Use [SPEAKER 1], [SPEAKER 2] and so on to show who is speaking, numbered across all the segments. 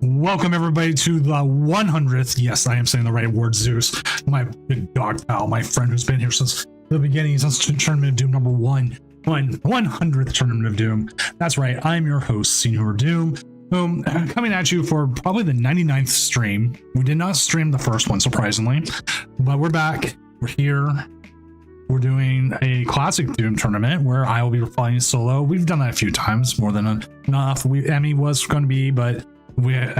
[SPEAKER 1] Welcome everybody to the 100th. Yes, I am saying the right word, Zeus. My big dog pal, my friend who's been here since the beginning, since Tournament of Doom number 100th Tournament of Doom. That's right, I'm your host, Senior Doom. Coming at you for probably the 99th stream. We did not stream the first one, surprisingly, but we're back. We're here. We're doing a classic Doom tournament where I will be playing solo. We've done that a few times, more than enough. Emmy was going to be, but we had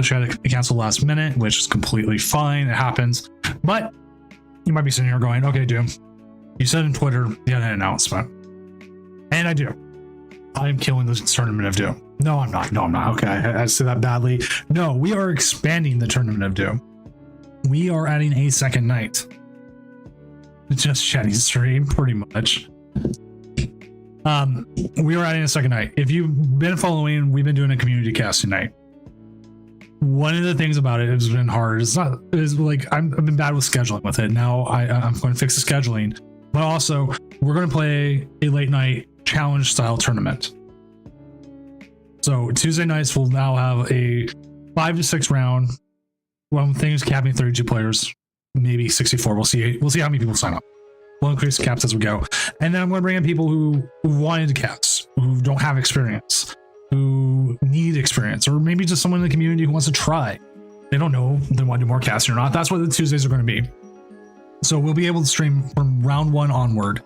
[SPEAKER 1] she had to cancel last minute, which is completely fine. It happens. But you might be sitting here going, okay, Doom, you said on Twitter you had an announcement. And I do. I'm killing this Tournament of Doom. No, I'm not. Okay, I said that badly. No, we are expanding the Tournament of Doom. We are adding a second night. Just chatting stream, pretty much. We are adding a second night. If you've been following, we've been doing a community casting night. One of the things about it has been hard. I've been bad with scheduling with it. Now I'm going to fix the scheduling, but also we're going to play a late night challenge style tournament. So Tuesday nights will now have a 5 to 6 round. One thing is capping 32 players, maybe 64. We'll see how many people sign up. We'll increase the caps as we go, and then I'm going to bring in people who wanted to cast, who don't have experience, who need experience, or maybe just someone in the community who wants to try. They don't know if they want to do more casting or not. That's what the Tuesdays are going to be. So we'll be able to stream from round 1 onward.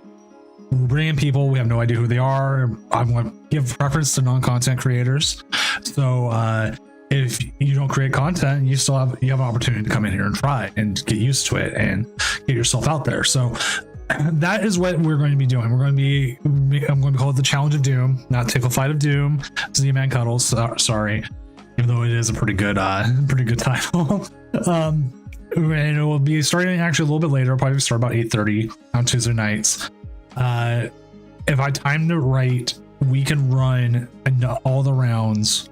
[SPEAKER 1] We'll bring in people. We have no idea who they are. I want to give preference to non-content creators. So if you don't create content, you have an opportunity to come in here and try and get used to it and get yourself out there. So that is what we're going to be doing. I'm going to call it the Challenge of Doom, not Tickle Fight of Doom. Z-Man Cuddles, sorry, even though it is a pretty good title. And it will be starting actually a little bit later. I'll probably start about 8:30 on Tuesday nights. If I timed it right, we can run all the rounds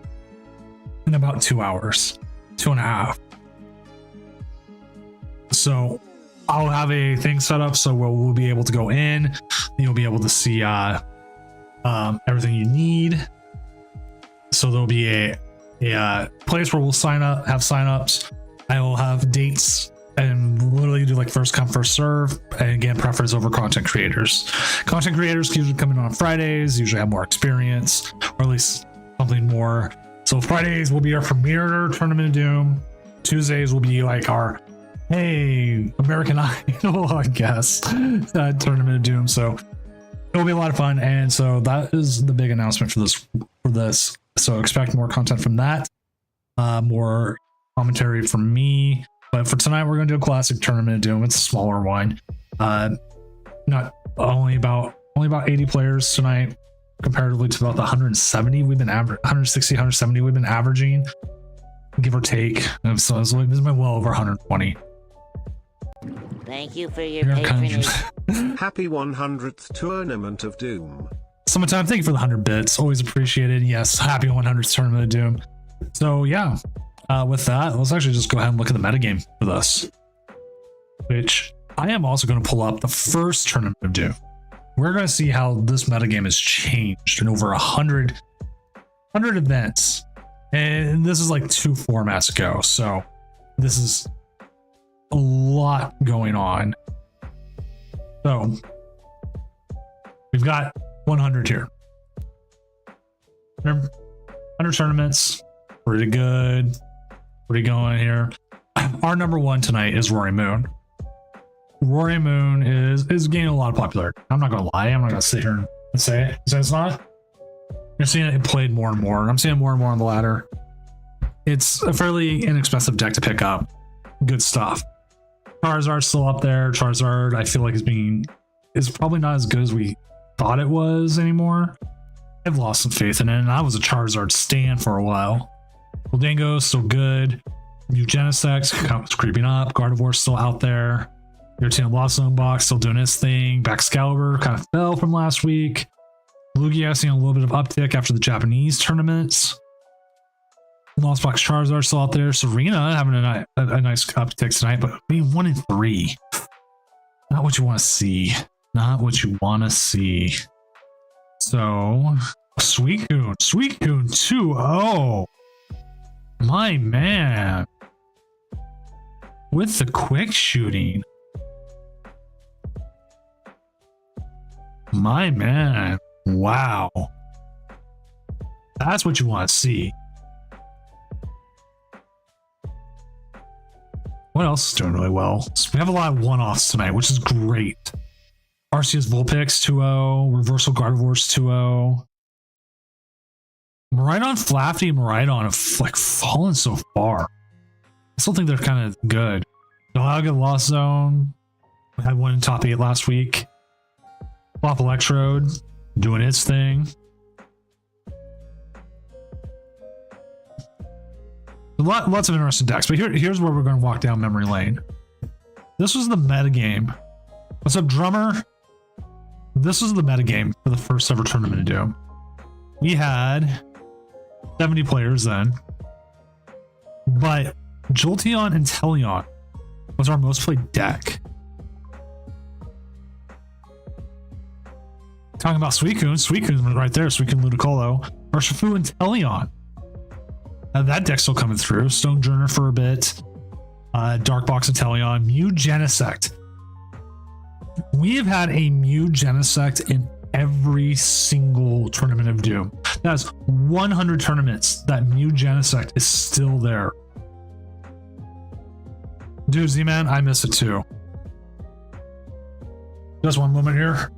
[SPEAKER 1] in about 2 hours, 2.5. So I'll have a thing set up so we'll be able to go in. You'll be able to see everything you need. So there'll be a place where we'll have signups. I will have dates and literally do like first come first serve, and again preference over content creators. Content creators usually come in on Fridays, usually have more experience, or at least something more. So Fridays will be our premiere Tournament of Doom. Tuesdays will be like our hey American Idol, I guess, Tournament of Doom. So it'll be a lot of fun, and so that is the big announcement for this. So expect more content from that, more commentary from me. But for tonight, we're going to do a classic Tournament of Doom. It's a smaller one. Not only about 80 players tonight, comparatively to about the 170 we've been 160, 170 we've been averaging, give or take. So this is well over 120.
[SPEAKER 2] Thank you for your patronage.
[SPEAKER 3] Happy 100th Tournament of Doom.
[SPEAKER 1] Summertime, thank you for the 100 bits. Always appreciated. Yes, happy 100th Tournament of Doom. So yeah. With that, let's actually just go ahead and look at the metagame for this, which I am also going to pull up the first Tournament of Doom. We're going to see how this metagame has changed in over 100 events. And this is like 2 formats ago. So this is a lot going on. So we've got 100 here. 100 tournaments. Pretty good. What are you going here? Our number 1 tonight is Rory Moon. Rory Moon is gaining a lot of popularity. I'm not gonna lie. I'm not gonna sit here and say it. So it's not. You're seeing it played more and more. I'm seeing more and more on the ladder. It's a fairly inexpensive deck to pick up. Good stuff. Charizard's still up there. Charizard, I feel like is probably not as good as we thought it was anymore. I've lost some faith in it, and I was a Charizard stan for a while. Gholdengo still good. Genesect was creeping up. Gardevoir's still out there. Giratina Blossom Box still doing its thing. Baxcalibur kind of fell from last week. Lugia seeing a little bit of uptick after the Japanese tournaments. Lost Box Charizard still out there. Serena having a nice uptick tonight, but being 1 in 3. Not what you want to see. Not what you want to see. So, Suicune 2-0. My man. With the quick shooting. My man. Wow. That's what you want to see. What else is doing really well? So we have a lot of one-offs tonight, which is great. Arceus Vulpix 2-0. Reversal Gardevoirs 2-0. Miraidon Flafty and Miraidon have like fallen so far. I still think they're kind of good. Dialga Lost Zone. We had one in top 8 last week. Flop Electrode doing its thing. Lots of interesting decks, but here's where we're going to walk down memory lane. This was the metagame. What's up, Drummer? This was the metagame for the first ever tournament of Doom. We had 70 players then, but Jolteon and Teleon was our most played deck. Talking about Suicune right there, Suicune Ludicolo, Urshifu and Teleon. That deck's still coming through. Stonejourner for a bit. Dark Box of Teleon. Mew Genesect. We have had a Mew Genesect in every single tournament of Doom. That's 100 tournaments that Mew Genesect is still there. Dude, Z-Man, I miss it too. Just one moment here.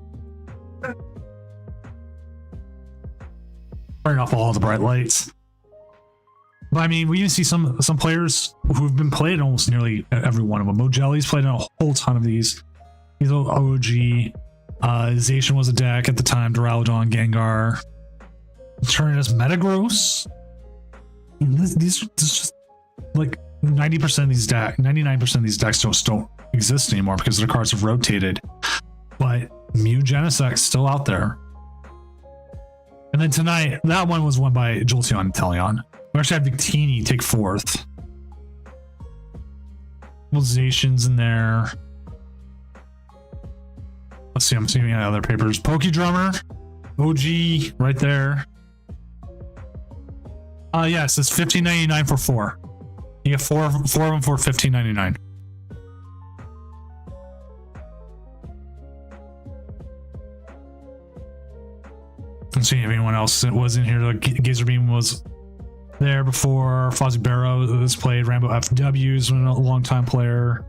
[SPEAKER 1] Turning off all the bright lights. But I mean, we even see some players who've been played in almost nearly every one of them. Mojelly's played in a whole ton of these. He's an OG. Zacian was a deck at the time. Duraludon, Gengar. Eternatus, Metagross. These just like 90% of these decks, 99% of these decks just don't exist anymore because their cards have rotated. But Mew Genesect's still out there. And then tonight, that one was won by Jolteon and Teleon. We actually had Victini take 4th. Zacian's in there. Let's see, I'm seeing any other papers. Pokedrummer, OG, right there. Yes, it's $15.99 for 4. You get four of them for $15.99. Let's see if anyone else was in here. The Gazer Beam was there before. Fozzie Barrow was played. Rambo FW's been a long time player.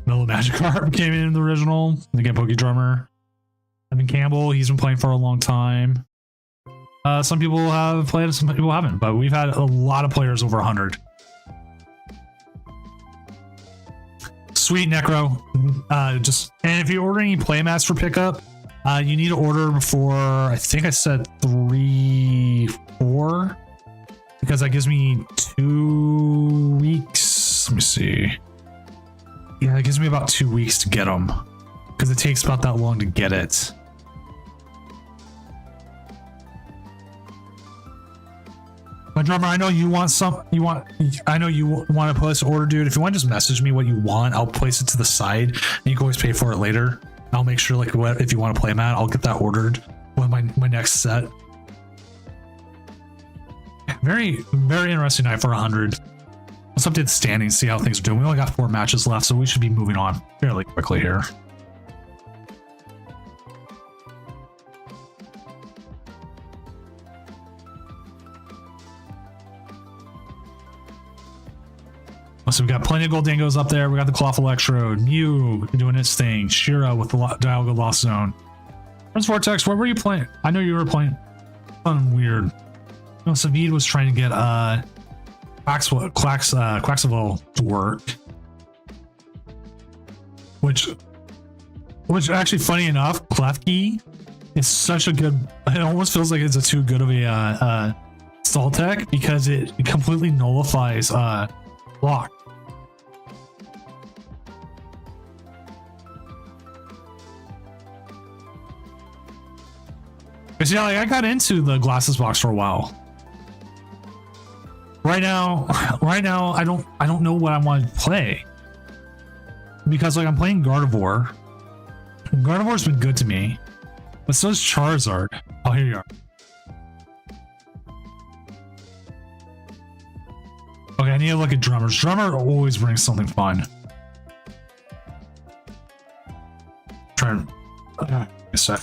[SPEAKER 1] Mellow Magikarp came in the original. Again, Pokedrummer. Evan Campbell, he's been playing for a long time. Some people have played, some people haven't, but we've had a lot of players over 100. Sweet Necro. And if you're ordering any playmats for pickup, you need to order before, I think I said 3-4, because that gives me 2 weeks. Let me see. Yeah, it gives me about 2 weeks to get them, because it takes about that long to get it. But Drummer, I know you want I know you want to place an order, dude. If you want to just message me what you want, I'll place it to the side and you can always pay for it later. I'll make sure, like, if you want to play Matt, I'll get that ordered with my next set. Very, very interesting night for 100. Let's update the standings, see how things are doing. We only got 4 matches left, so we should be moving on fairly quickly here. So we got plenty of Goldingos up there. We got the Cloth Electrode, Mew doing its thing, Shira with the Dialga Lost Zone. Prince Vortex, where were you playing? I know you were playing something weird. No, Savid was trying to get Quaxaval to work, which actually, funny enough, Klefki is such a good. It almost feels like it's a too good of a stall tech because it completely nullifies block. Because, yeah, like, I got into the glasses box for a while. Right right now, I don't know what I want to play because like I'm playing Gardevoir. Gardevoir's been good to me, but so is Charizard. Oh, here you are. Okay, I need to look at drummers. Drummer always brings something fun. Trying. A sec.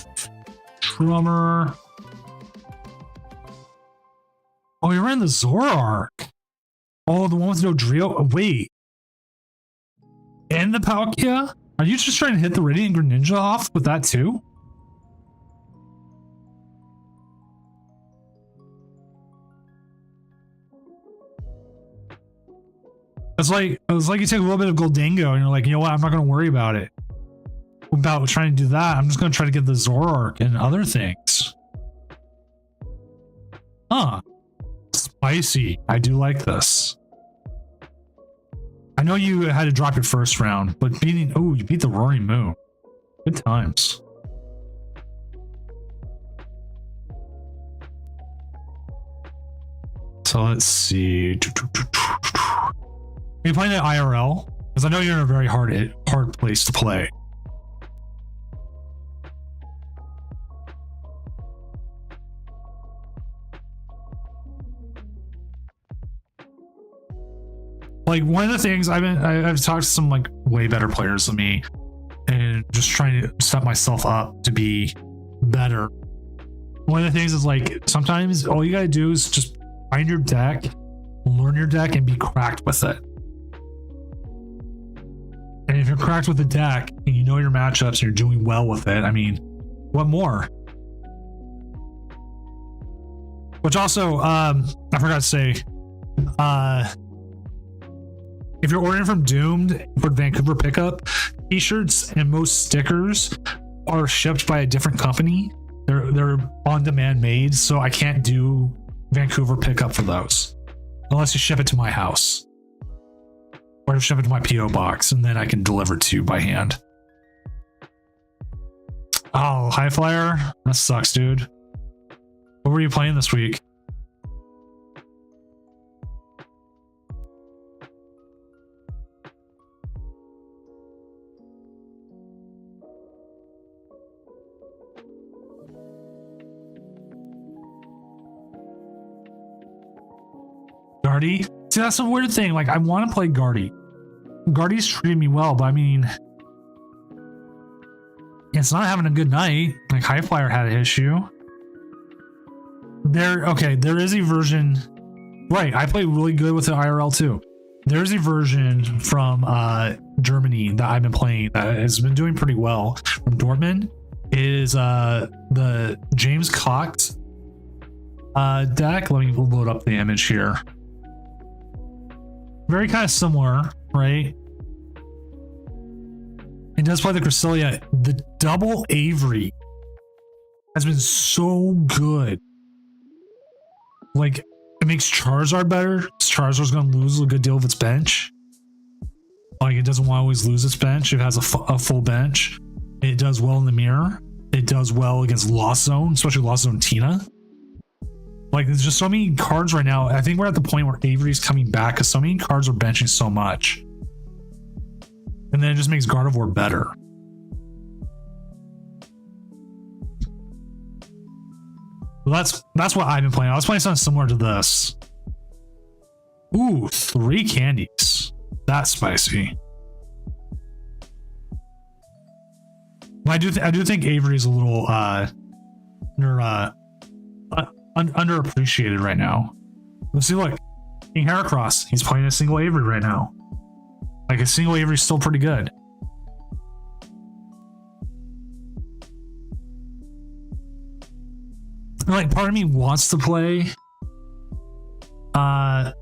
[SPEAKER 1] Drummer. Oh, you're in the Zoroark. Oh, the one with no Drio. Wait. And the Palkia? Are you just trying to hit the Radiant Greninja off with that too? It's like you take a little bit of Goldango and you're like, you know what? I'm not going to worry about it. About trying to do that. I'm just going to try to get the Zoroark and other things. Huh. Spicy. I do like this. I know you had to drop your first round, but beating... Oh, you beat the Roaring Moon. Good times. So let's see. Are you playing at IRL? Because I know you're in a very hard place to play. Like one of the things I've talked to some like way better players than me, and just trying to set myself up to be better. One of the things is like sometimes all you gotta do is just find your deck, learn your deck, and be cracked with it. And if you're cracked with the deck and you know your matchups and you're doing well with it, I mean, what more? Which also, I forgot to say, if you're ordering from Doomed for Vancouver pickup, t-shirts and most stickers are shipped by a different company. They're on-demand made, so I can't do Vancouver pickup for those unless you ship it to my house. Or ship it to my PO box, and then I can deliver it to you by hand. Oh, High Flyer? That sucks, dude. What were you playing this week? Guardy? See, that's a weird thing. Like, I want to play Guardy. Guardy's treating me well, but I mean, it's not having a good night. Like, High Flyer had an issue. There is a version. Right, I play really good with the IRL too. There's a version from Germany that I've been playing that has been doing pretty well from Dortmund. It is the James Cox deck. Let me load up the image here. Very kind of similar, right? It does play the Cresselia. The double Avery has been so good. Like, it makes Charizard better. Charizard's going to lose a good deal of its bench. Like, it doesn't want to always lose its bench. It has a full bench. It does well in the mirror. It does well against Lost Zone, especially Lost Zone Tina. Like, there's just so many cards right now. I think we're at the point where Avery's coming back because so many cards are benching so much. And then it just makes Gardevoir better. Well, that's what I've been playing. I was playing something similar to this. Ooh, 3 candies. That's spicy. I do think Avery's a little underappreciated right now. Let's see, look, King Heracross, he's playing a single Avery right now. Like, a single Avery's still pretty good. Like, part of me wants to play Gardevoir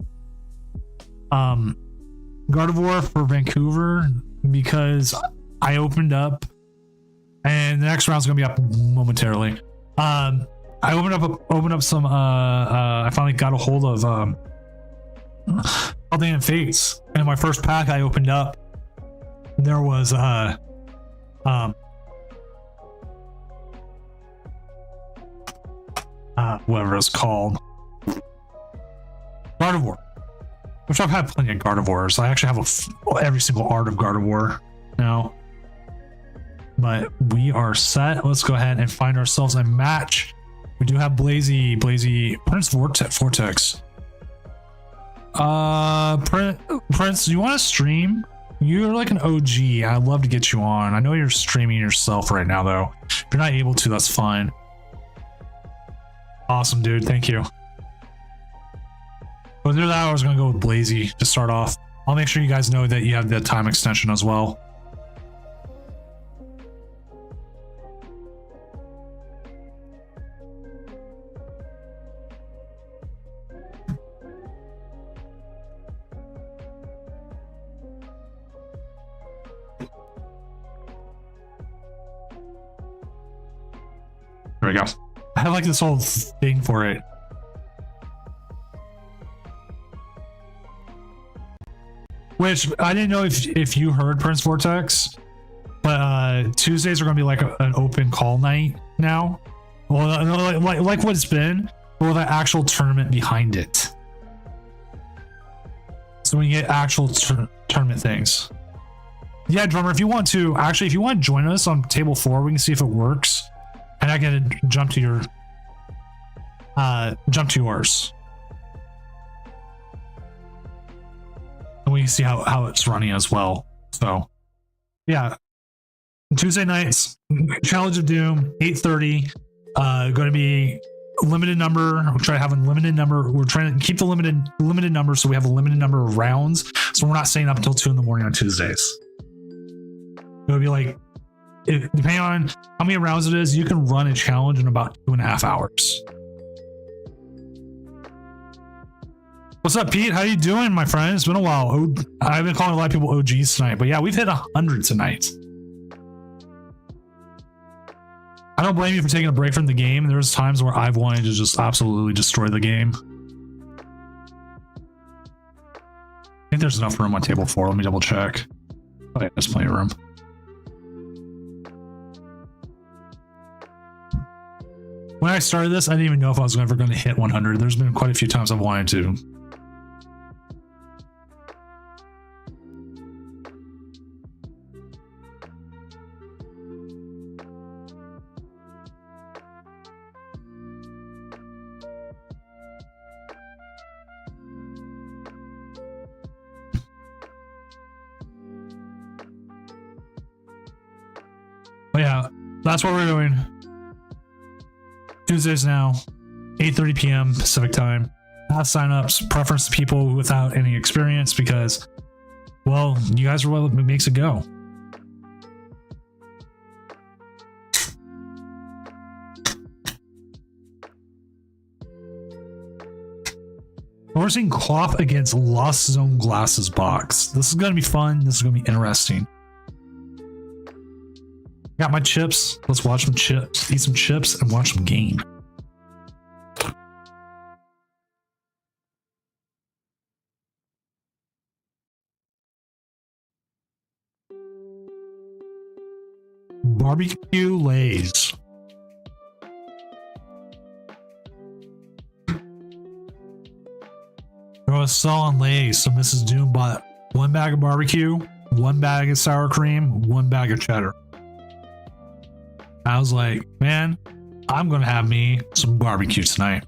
[SPEAKER 1] for Vancouver because I opened up, and the next round's gonna be up momentarily. I opened up some I finally got a hold of Elden Fates, and in my first pack I opened up, there was whatever it's called, Gardevoir. which I've had plenty of Gardevoirs. I actually have every single art of Gardevoir now. But we are set. Let's go ahead and find ourselves a match. We do have Blazy, Prince Vortex. Prince, you want to stream? You're like an OG. I'd love to get you on. I know you're streaming yourself right now, though. If you're not able to, that's fine. Awesome, dude. Thank you. But through that, I was going to go with Blazy to start off. I'll make sure you guys know that you have the time extension as well. There we go. I have like this whole thing for it. Which I didn't know if you heard, Prince Vortex, but Tuesdays are going to be like an open call night now. Well, like what it's been, but with an actual tournament behind it. So when you get actual tournament things. Yeah, Drummer, if you want to join us on table 4, we can see if it works. And I gotta jump to yours. And we can see how it's running as well. So yeah. Tuesday nights, Challenge of Doom, 8:30. Gonna be limited number. We'll try to have a limited number. We're trying to keep the limited number so we have a limited number of rounds. So we're not staying up until 2 in the morning on Tuesdays. It'll be like, depending on how many rounds it is, you can run a challenge in about 2.5 hours. What's up, Pete? How you doing, my friend? It's been a while. I've been calling a lot of people OGs tonight, but yeah, we've hit 100 tonight. I don't blame you for taking a break from the game. There's times where I've wanted to just absolutely destroy the game. I think there's enough room on table 4. Let me double check. Oh yeah, there's plenty of room. When I started this, I didn't even know if I was ever going to hit 100. There's been quite a few times I've wanted to. But yeah, that's what we're doing. Tuesdays now, 8:30 p.m. Pacific time. Sign-ups, preference to people without any experience because, well, you guys are what makes it go. We're seeing Cloth against Lost Zone Glasses box. This is going to be fun. This is going to be interesting. Got my chips. Let's watch some chips, eat some chips, and watch some game. Barbecue Lays. They're going to sell on Lays. So Mrs. Doom bought 1 bag of barbecue, 1 bag of sour cream, 1 bag of cheddar. I was like, man, I'm going to have me some barbecue tonight.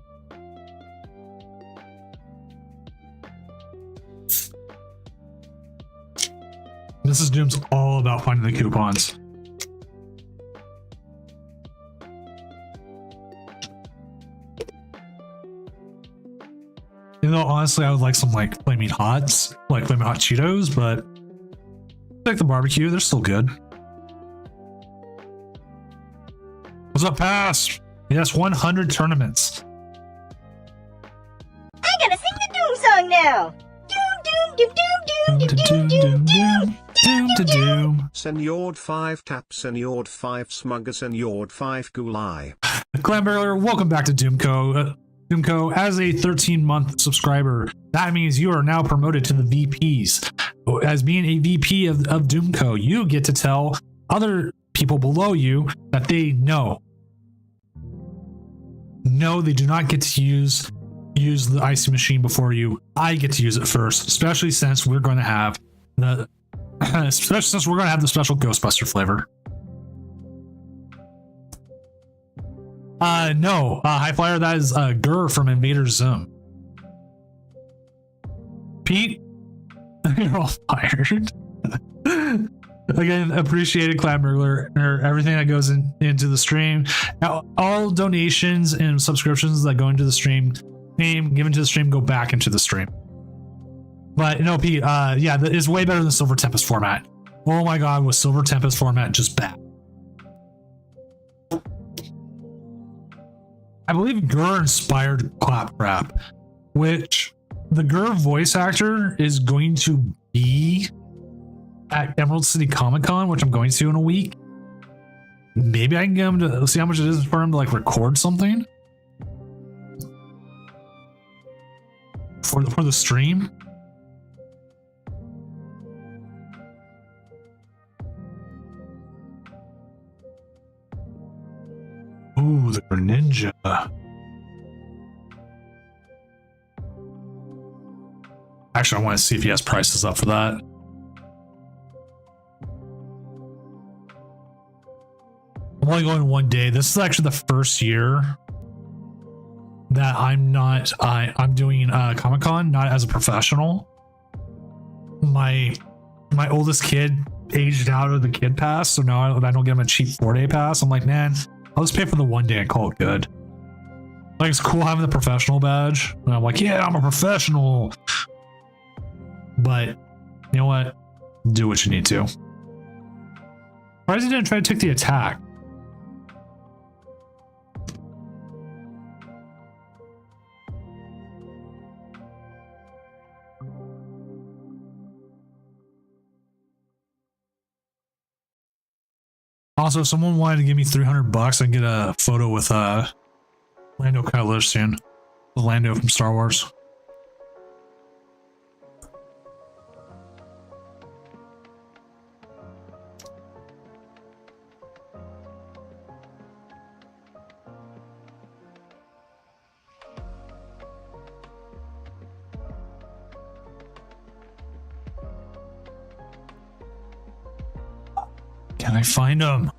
[SPEAKER 1] Mrs. Doom's all about finding the coupons. You know, honestly, I would like some like Flaming Hots, like Flaming Hot Cheetos, but like the barbecue, they're still good. What's up, Pass? Yes, 100 tournaments.
[SPEAKER 4] I gotta sing the Doom song now. Doom, doom, doom, doom, doom, doom, doom, doom, doom, doom.
[SPEAKER 3] Senyord 5 tap, Senyord 5 smugger, Senyord 5 gulai.
[SPEAKER 1] Glamberler, welcome back to Doomco. Doomco, as a 13-month subscriber, that means you are now promoted to the VPs. As being a VP of Doomco, you get to tell other people below you that they know. No, they do not get to use use the icy machine before you, I get to use it first, especially since we're going to have the special Ghostbuster flavor. No, High Flyer, that is Gur from Invader Zim. Pete, you're all fired. Again, appreciated Cloud Burglar, or everything that goes into the stream. Now, all donations and subscriptions that go into the stream, given to the stream, go back into the stream. But no, Pete, yeah, that is way better than Silver Tempest format. Oh my god, was Silver Tempest format just bad? I believe Gur inspired Claptrap, which the Gur voice actor is going to be at Emerald City Comic Con, which I'm going to in a week. Maybe I can get him to see how much it is for him to like record something for the stream. Ooh, the Greninja. Actually, I want to see if he has prices up for that. I'm only going one day. This is actually the first year that I'm doing Comic-Con, not as a professional. My oldest kid aged out of the kid pass, so now I don't get him a cheap 4-day pass. I'm like, man, I'll just pay for the 1 day and call it good. Like, it's cool having the professional badge. And I'm like, yeah, I'm a professional. But you know what? Do what you need to. Why does he didn't try to take the attack? Also, if someone wanted to give me $300, I can get a photo with Lando Calrissian, Lando from Star Wars. Can I find him?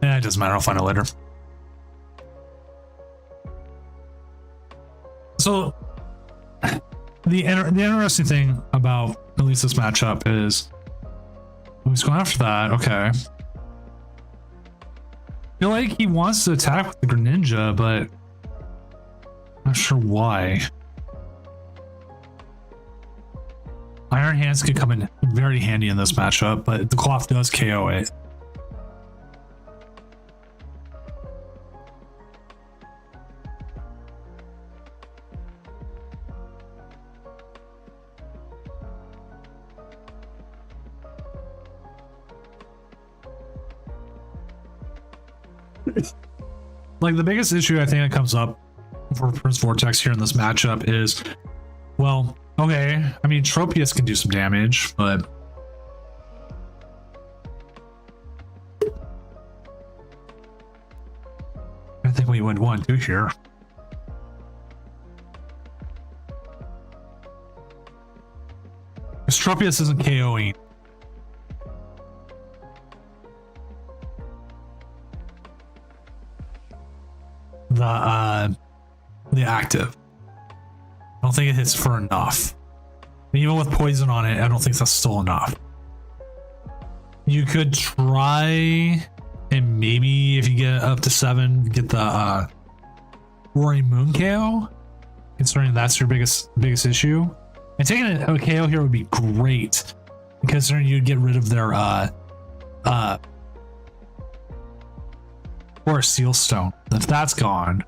[SPEAKER 1] Yeah, it doesn't matter. I'll find it later. So, the interesting thing about at least this matchup is who's going after that. Okay. I feel like he wants to attack with the Greninja, but I'm not sure why. Iron Hands could come in very handy in this matchup, but the cloth does KO it. Like, the biggest issue I think that comes up for Prince Vortex here in this matchup is, well, okay, I mean, Tropius can do some damage, but I think we would want to do here. Because Tropius isn't KOing. The active. I don't think it hits for enough. And even with poison on it, I don't think that's still enough. You could try, and maybe if you get up to 7, get the Rory Moon KO, considering that's your biggest issue. And taking a KO here would be great, considering you'd get rid of their or a Seal Stone. If that's gone,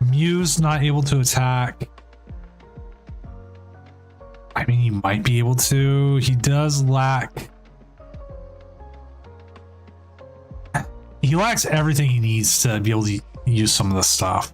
[SPEAKER 1] Mew's not able to attack. I mean, he might be able to. He does lack. He lacks everything he needs to be able to use some of this stuff.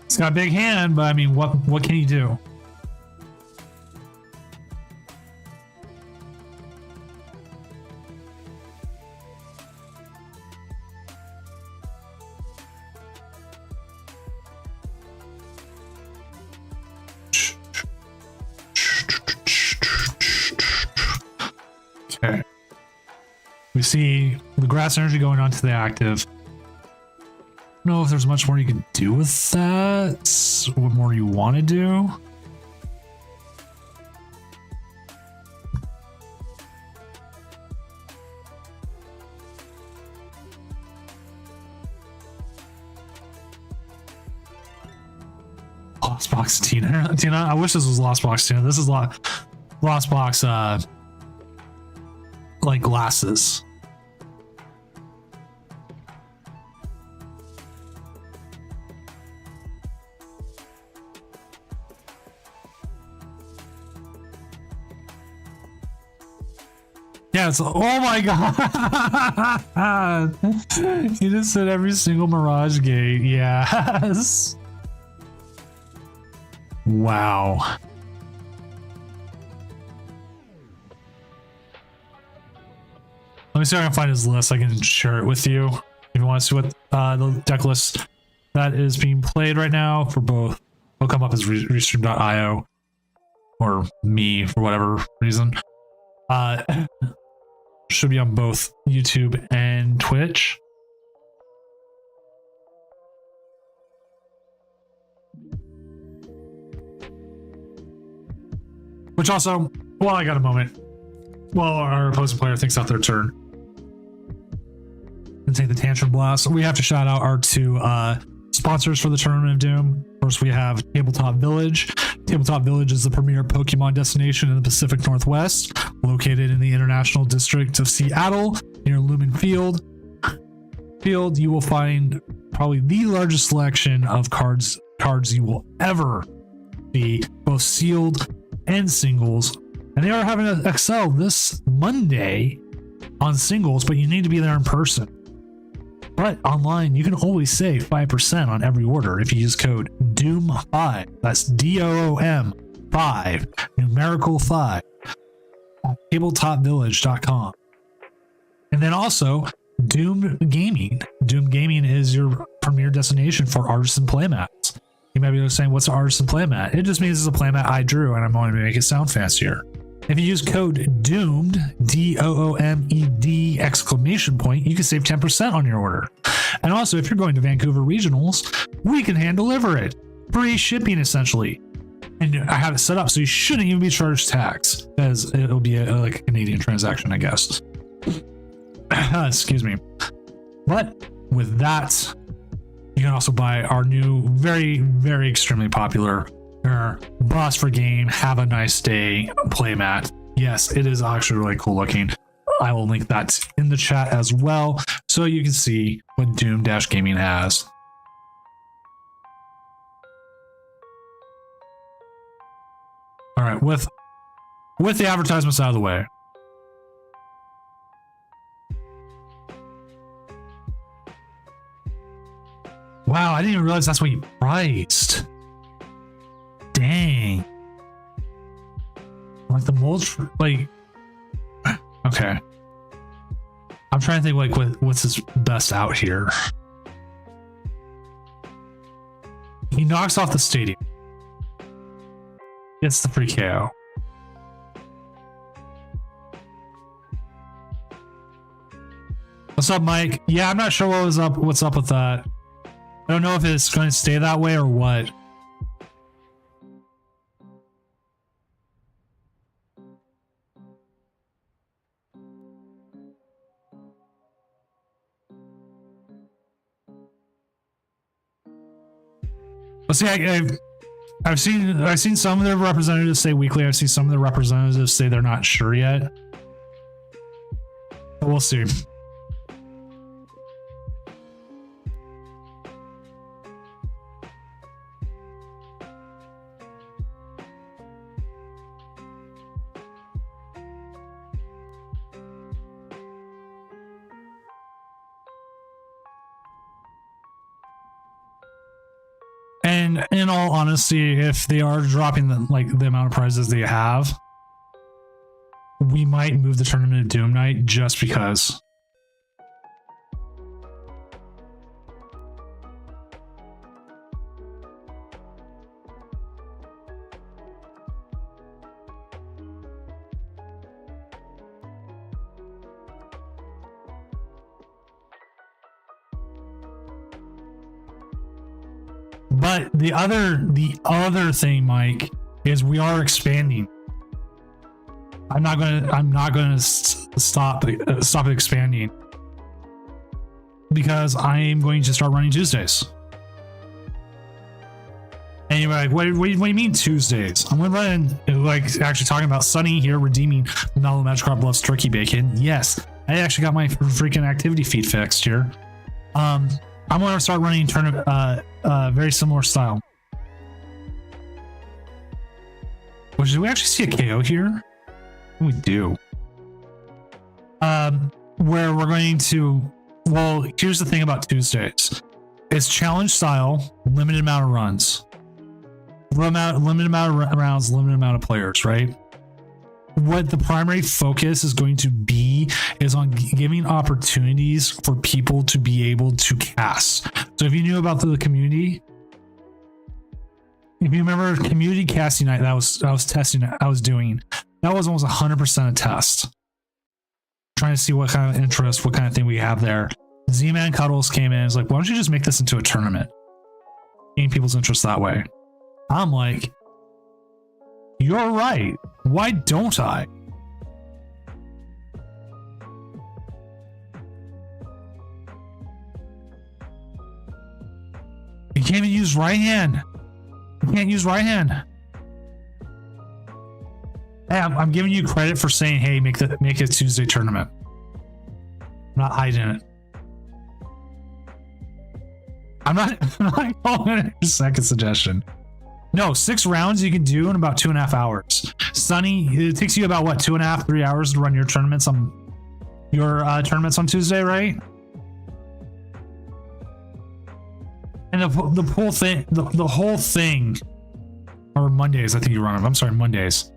[SPEAKER 1] It's got a big hand, but I mean, what can he do? Okay. We see the grass energy going on to the active. I don't know if there's much more you can do with that. What more you want to do? Lost Box Tina. Tina, I wish this was Lost Box Tina. This is Lost Box like glasses. Yeah, it's, oh my god. You just said every single Mirage gate. Yes. Wow. Let me see if I can find his list. I can share it with you if you want to see what the deck list that is being played right now for both. It'll come up as restream.io or me for whatever reason. Should be on both YouTube and Twitch. Which also, while I got a moment, while our opposing player thinks out their turn and take the Tantrum Blast, we have to shout out our two sponsors for the Tournament of Doom. First, we have Tabletop Village. Tabletop Village is the premier Pokemon destination in the Pacific Northwest, located in the International District of Seattle near Lumen Field. You will find probably the largest selection of cards you will ever see, both sealed and singles. And they are having an XL this Monday on singles, but you need to be there in person. But online, you can always save 5% on every order if you use code DOOM5. That's DOOM 5, numerical 5, at tabletopvillage.com. And then also Doom Gaming. Doom Gaming is your premier destination for artisan playmats. You might be saying, what's an artisan playmat? It just means it's a playmat I drew and I'm going to make it sound fancier. If you use code DOOMED, DOOMED exclamation point, you can save 10% on your order. And also, if you're going to Vancouver Regionals, we can hand deliver it. Free shipping, essentially. And I have it set up so you shouldn't even be charged tax, as it'll be like a Canadian transaction, I guess. Excuse me. But with that, you can also buy our new, very, very extremely popular Boss for Game Have a Nice Day playmat. Yes, it is actually really cool looking. I will link that in the chat as well so you can see what Doom Gaming has. All right, with the advertisements out of the way. Wow, I didn't even realize that's what you priced. Dang. Like the mulch, like, okay. I'm trying to think like what's his best out here. He knocks off the stadium. Gets the free KO. What's up, Mike? Yeah, I'm not sure what's up with that. I don't know if it's going to stay that way or what. But see, I've seen some of the representatives say weekly. I've seen some of the representatives say they're not sure yet. But we'll see. And And in all honesty, if they are dropping the amount of prizes they have, we might move the tournament to Doom Night just because. But the other thing, Mike, is we are expanding. I'm not gonna stop expanding because I am going to start running Tuesdays. And you're like, what do you mean Tuesdays? I'm gonna run, like, actually talking about Sunny here redeeming Mallow Magikarp loves turkey bacon. Yes, I actually got my freaking activity feed fixed here. I'm gonna start running tournament, very similar style. Which, do we actually see a KO here? We do. Where we're going to, well, here's the thing about Tuesdays. It's challenge style, limited amount of runs. Limited amount of rounds, limited amount of players, right? What the primary focus is going to be is on giving opportunities for people to be able to cast. So if you knew about the community, if you remember community casting night that I was doing, that was almost 100% a test. Trying to see what kind of interest, what kind of thing we have there. Z-Man Cuddles came in, is like, why don't you just make this into a tournament? Gain people's interest that way. I'm like, you're right. Why don't I? You can't even use right hand. You can't use right hand. Hey, I'm giving you credit for saying, hey, make it a Tuesday tournament. I'm not hiding it. I'm not calling it a second suggestion. No, 6 rounds you can do in about 2.5 hours. Sunny, it takes you about what, 2.5, 3 hours to run your tournaments on tournaments on Tuesday, right? And the whole thing, or Mondays, I think you run them. I'm sorry, Mondays.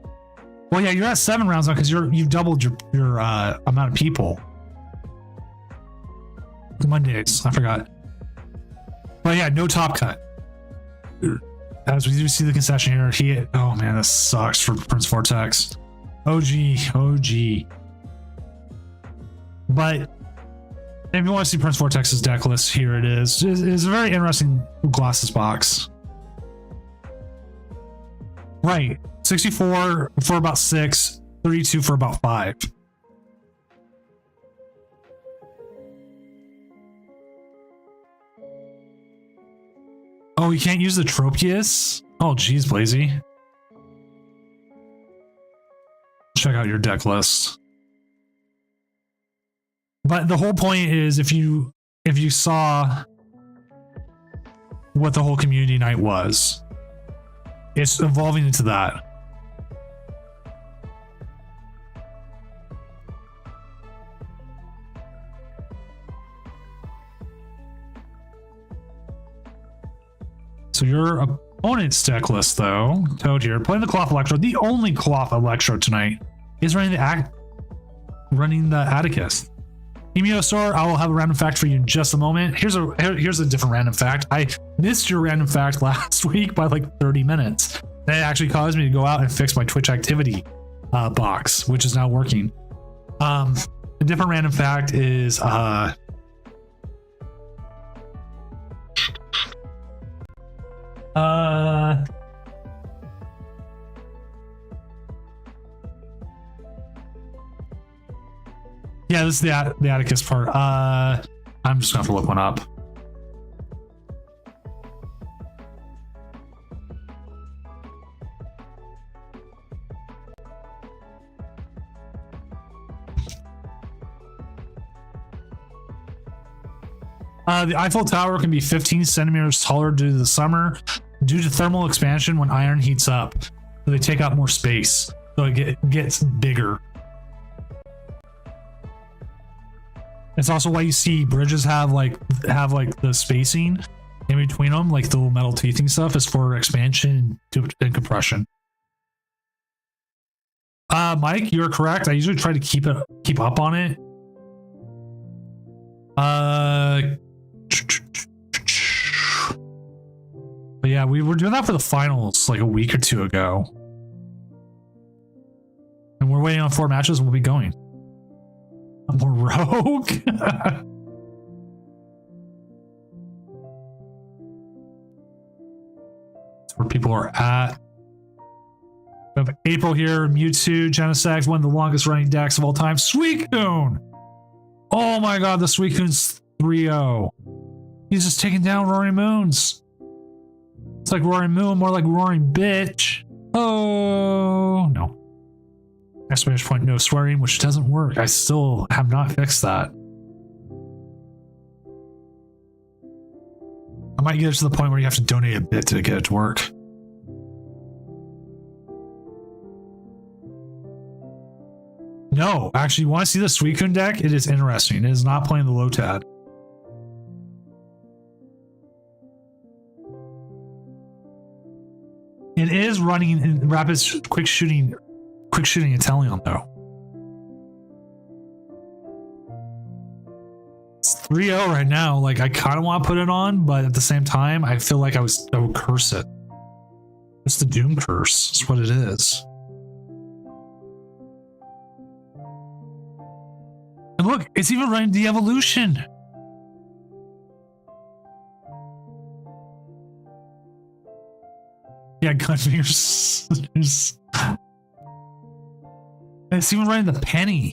[SPEAKER 1] Well, yeah, you're at 7 rounds now because you've doubled your amount of people. Mondays, I forgot. But yeah, no top cut. As we do see the concession here, oh man, this sucks for Prince Vortex. OG. But if you want to see Prince Vortex's deck list, here it is. It's a very interesting glasses box. Right, 64 for about 6, 32 for about 5. Oh, you can't use the Tropius? Oh, geez, Blazy. Check out your deck list. But the whole point is, if you saw what the whole community night was, it's evolving into that. So your opponent's deck list, though, Toad here, playing the Cloth Electro. The only Cloth Electro tonight is running the Atticus. Emiosaur, I will have a random fact for you in just a moment. Here's a different random fact. I missed your random fact last week by like 30 minutes. That actually caused me to go out and fix my Twitch activity box, which is now working. A different random fact is yeah, this is the Atticus part. I'm just gonna have to look one up. The Eiffel Tower can be 15 centimeters taller due to the summer, due to thermal expansion when iron heats up. So they take up more space, so it gets bigger. It's also why you see bridges have like the spacing in between them, like the little metal teething stuff, is for expansion and compression. Mike, you're correct. I usually try to keep up on it. But yeah, we were doing that for the finals like a week or two ago. And we're waiting on 4 matches and we'll be going. I'm a rogue. That's where people are at. We have April here, Mewtwo, Genesect, one of the longest running decks of all time. Suicune! Oh my god, the Suicune's 3-0. He's just taking down Roaring Moons. It's like Roaring Moon, more like Roaring Bitch. Oh, no. Exclamation point, no swearing, which doesn't work. I still have not fixed that. I might get it to the point where you have to donate a bit to get it to work. No, actually, you want to see the Suicune deck? It is interesting. It is not playing the Lotad. It is running in rapid quick shooting Inteleon though. It's 3-0 right now. Like I kind of want to put it on, but at the same time, I feel like I would curse it. It's the Doom curse. It's what it is. And look, it's even running the evolution. Yeah, Gunfingers. It's even running the penny.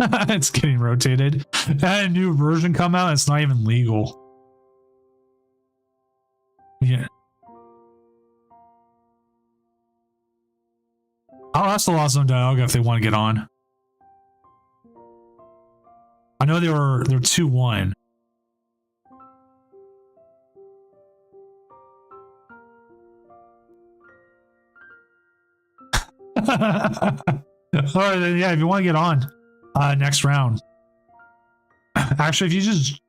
[SPEAKER 1] It's getting rotated. Had a new version come out. It's not even legal. Yeah. I'll ask the Lost Zone Dialga if they want to get on. I know they're 2-1. All right, then, yeah, if you want to get on next round. Actually, if you just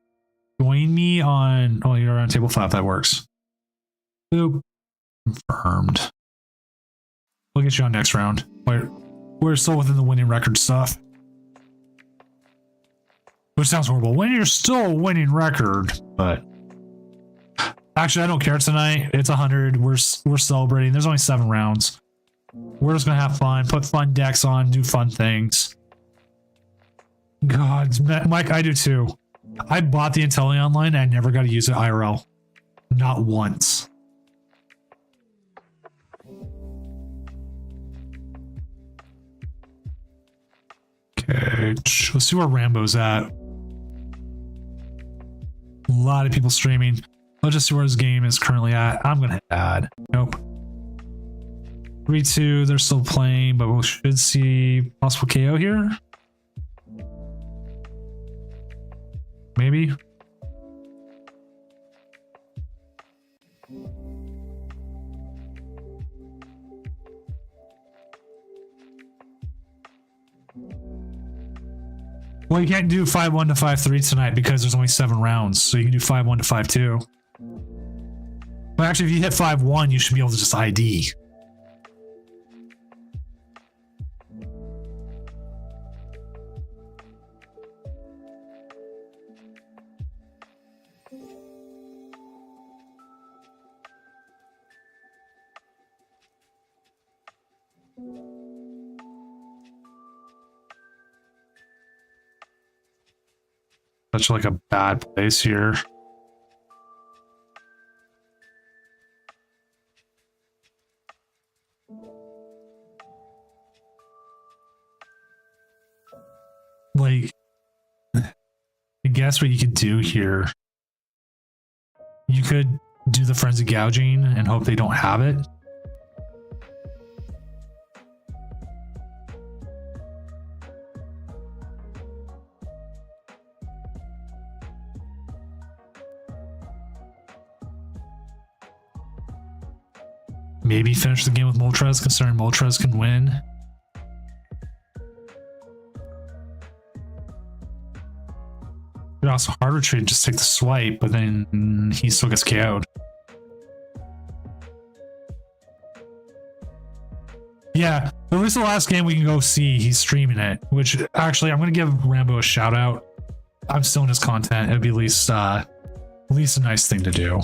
[SPEAKER 1] join me on you're on table 5, that works. Boop. Confirmed. We'll get you on next round. We're still within the winning record stuff. Which sounds horrible. When you're still a winning record, but actually I don't care tonight. It's 100. We're celebrating. There's only 7 rounds. We're just gonna have fun, put fun decks on, do fun things. God, Mike, I do too. I bought the Inteleon line and I never got to use it IRL. Not once. Okay, let's see where Rambo's at. A lot of people streaming. Let's just see where his game is currently at. I'm gonna hit add. Nope. 3-2, they're still playing, but we should see possible KO here. Maybe. Well, you can't do 5-1 to 5-3 tonight because there's only 7 rounds, so you can do 5-1 to 5-2. But actually, if you hit 5-1, you should be able to just ID. Such like a bad place here. Like, I guess what you could do here, you could do the frenzy gouging and hope they don't have it. Maybe finish the game with Moltres, considering Moltres can win. But also hard retreat, just take the swipe, but then he still gets KO'd. Yeah, at least the last game we can go see, he's streaming it, which actually I'm going to give Rambo a shout out. I'm still in his content. It'd be at least a nice thing to do.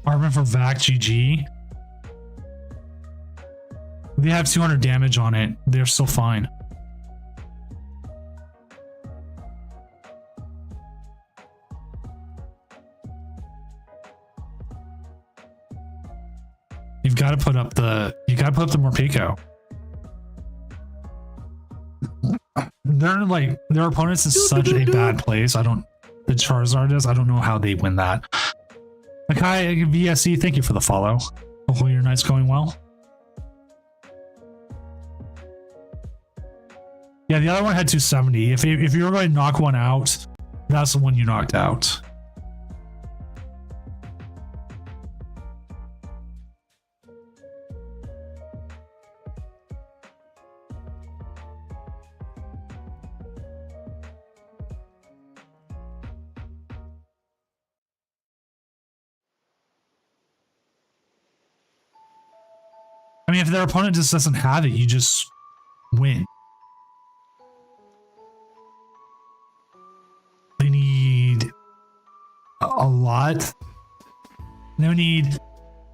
[SPEAKER 1] Armor for Vac GG. They have 200 damage on it. They're still fine. You've got to put up the Morpeko. Their opponents is such a bad place. The Charizard is. I don't know how they win that. Makai VSE, thank you for the follow. Hopefully your night's going well. Yeah, the other one had 270. If you were going to knock one out, that's the one you knocked out. I mean, if their opponent just doesn't have it, you just win. They need a lot. They need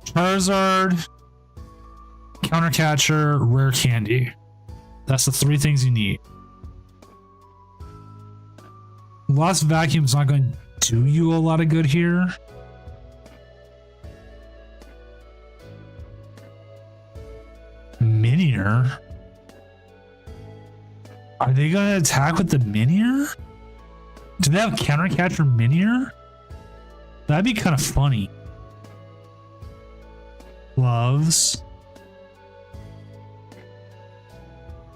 [SPEAKER 1] Charizard, Counter Catcher, Rare Candy. That's the 3 things you need. Lost Vacuum is not going to do you a lot of good here. Minior? Are they going to attack with the Minior? Do they have Counter Catcher Minior? That'd be kind of funny. Gloves.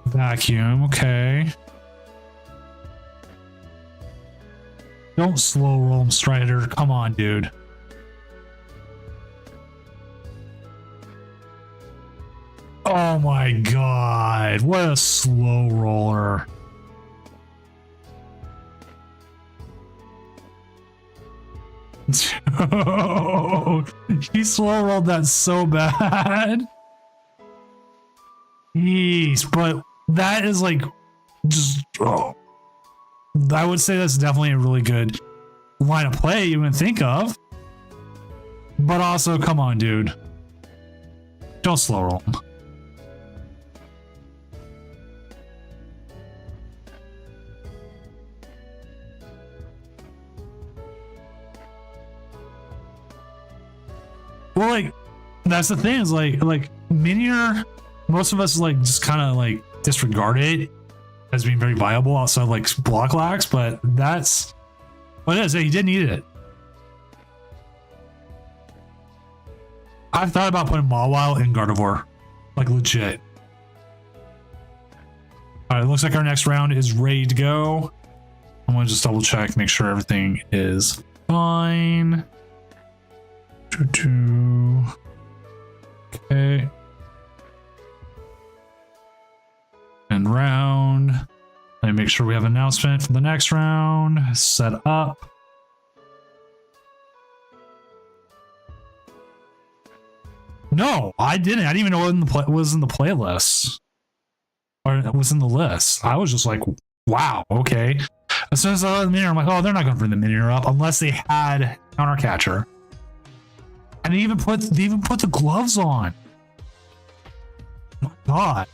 [SPEAKER 1] Vacuum, okay. Don't slow roll him, Strider. Come on, dude. Oh my god, what a slow roller. He slow rolled that so bad. Jeez, but that is like just I would say that's definitely a really good line of play you would think of. But also, come on, dude. Don't slow roll him. Well, like, that's the thing is like Minior, most of us like just kind of like disregard it as being very viable outside of like block lacks, but that's what it is. He did need it. I've thought about putting Mawile in Gardevoir, like legit. All right, it looks like our next round is ready to go. I'm gonna just double check, make sure everything is fine. Okay. And round. Let me make sure we have an announcement for the next round. Set up. No, I didn't. I didn't even know what was in the playlist. Or it was in the list. I was just like, wow, okay. As soon as I saw the Minior, I'm like, oh, they're not going to bring the Minior up unless they had Counter Catcher. And they even put the gloves on. Oh my god.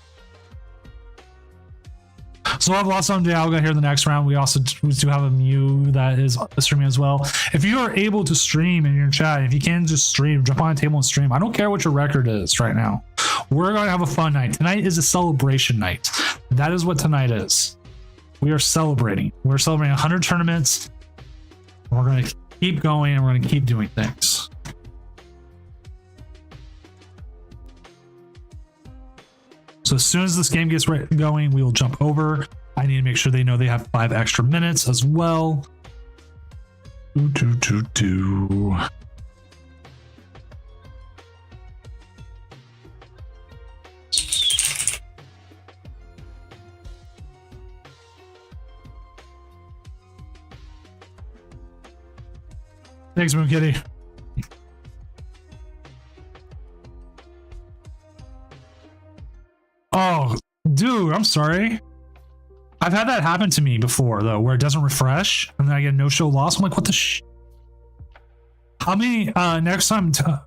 [SPEAKER 1] So I've lost on Dialga here in the next round. We also do have a Mew that is streaming as well. If you are able to stream in your chat, if you can just stream, jump on a table and stream. I don't care what your record is right now. We're going to have a fun night. Tonight is a celebration night. That is what tonight is. We are celebrating. We're celebrating 100 tournaments. We're going to keep going and we're going to keep doing things. So as soon as this game gets going, we will jump over I need to make sure they know they have 5 extra minutes as well. Do. Thanks, Moon Kitty. Oh, dude, I'm sorry. I've had that happen to me before, though, where it doesn't refresh and then I get a no-show loss. I'm like, what the sh? How many, next time, tell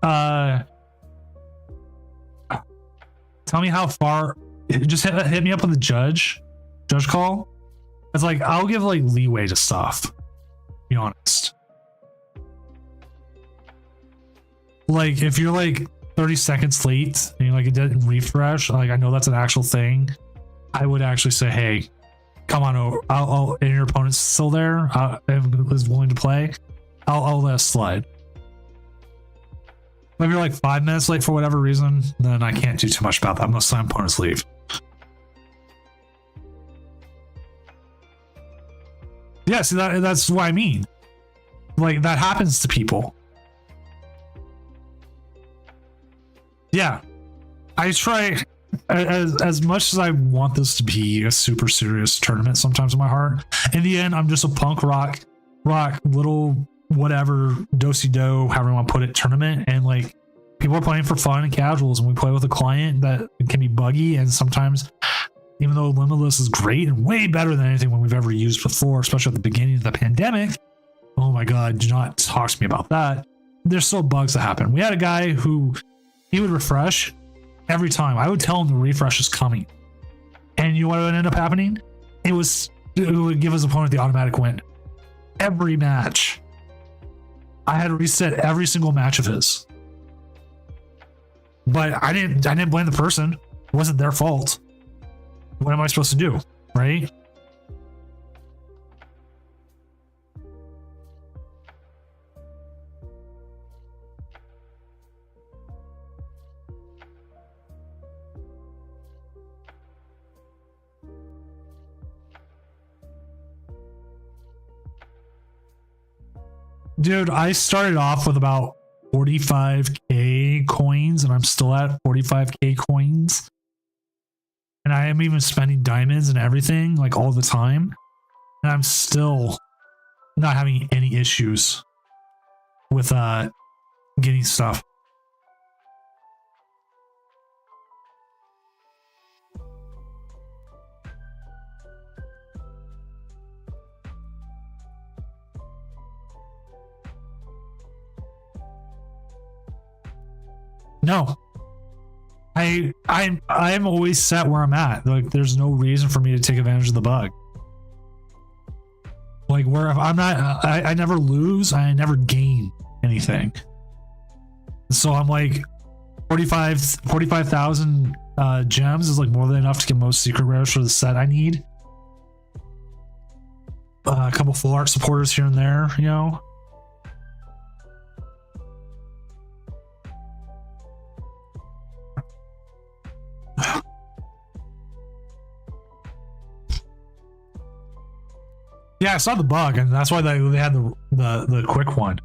[SPEAKER 1] me how far, just hit me up with the judge call. It's like, I'll give like leeway to stuff, to be honest. Like, if you're like 30 seconds late and you're like, it didn't refresh, like, I know that's an actual thing. I would actually say, hey, come on over. And your opponent's still there, is willing to play. I'll let it slide. If you're like 5 minutes late for whatever reason, then I can't do too much about that unless my opponents leave. Yeah, see, that's what I mean. Like, that happens to people. Yeah, I try as much as I want this to be a super serious tournament sometimes in my heart. In the end, I'm just a punk rock little whatever do-si-do, however you want to put it, tournament. And like, people are playing for fun and casuals, and we play with a client that can be buggy. And sometimes, even though Limitless is great and way better than anything we've ever used before, especially at the beginning of the pandemic, oh my God, do not talk to me about that. There's still bugs that happen. We had a guy who, he would refresh every time. I would tell him the refresh is coming. And you know what would end up happening? It would give his opponent the automatic win. Every match. I had to reset every single match of his. But I didn't blame the person. It wasn't their fault. What am I supposed to do? Right? Dude, I started off with about 45k coins, and I'm still at 45k coins. And I am even spending diamonds and everything, like, all the time. And I'm still not having any issues with getting stuff. No, I'm always set where I'm at. Like, there's no reason for me to take advantage of the bug. Like, where if I'm not, I never lose, I never gain anything. So I'm like 45,000 gems is like more than enough to get most secret rares for the set I need. A couple full art supporters here and there, you know. Yeah, I saw the bug, and that's why they had the quick one.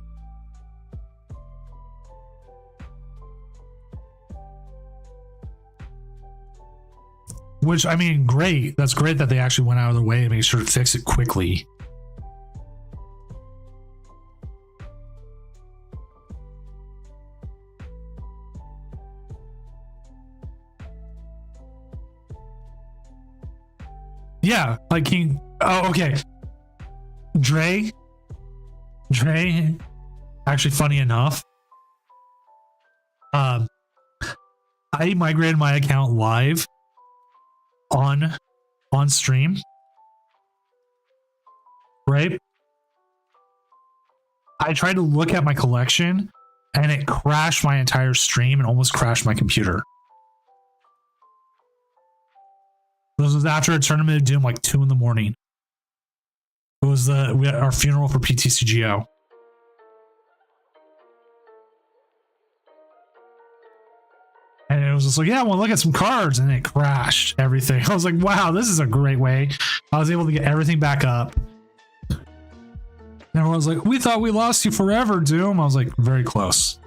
[SPEAKER 1] Which, I mean, great. That's great that they actually went out of their way to make sure to fix it quickly. Yeah, like King. Oh, okay. Dre, actually, funny enough, I migrated my account live on stream, right? I tried to look at my collection and it crashed my entire stream and almost crashed my computer. This was after a tournament of Doom, like 2 in the morning. It was we had our funeral for PTCGO. And it was just like, yeah, well, look at some cards, and it crashed everything. I was like, wow, this is a great way. I was able to get everything back up. And everyone was like, we thought we lost you forever, Doom. I was like, very close.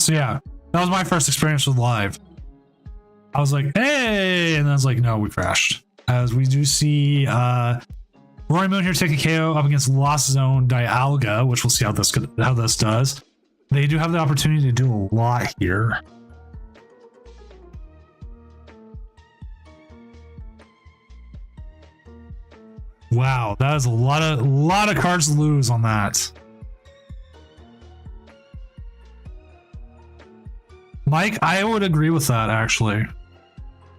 [SPEAKER 1] So yeah, that was my first experience with live. I was like, hey, and I was like, no, we crashed. As we do see Rory Moon here taking KO up against Lost Zone Dialga, which we'll see how this does. They do have the opportunity to do a lot here. Wow, that is a lot of cards to lose on that. Mike, I would agree with that actually.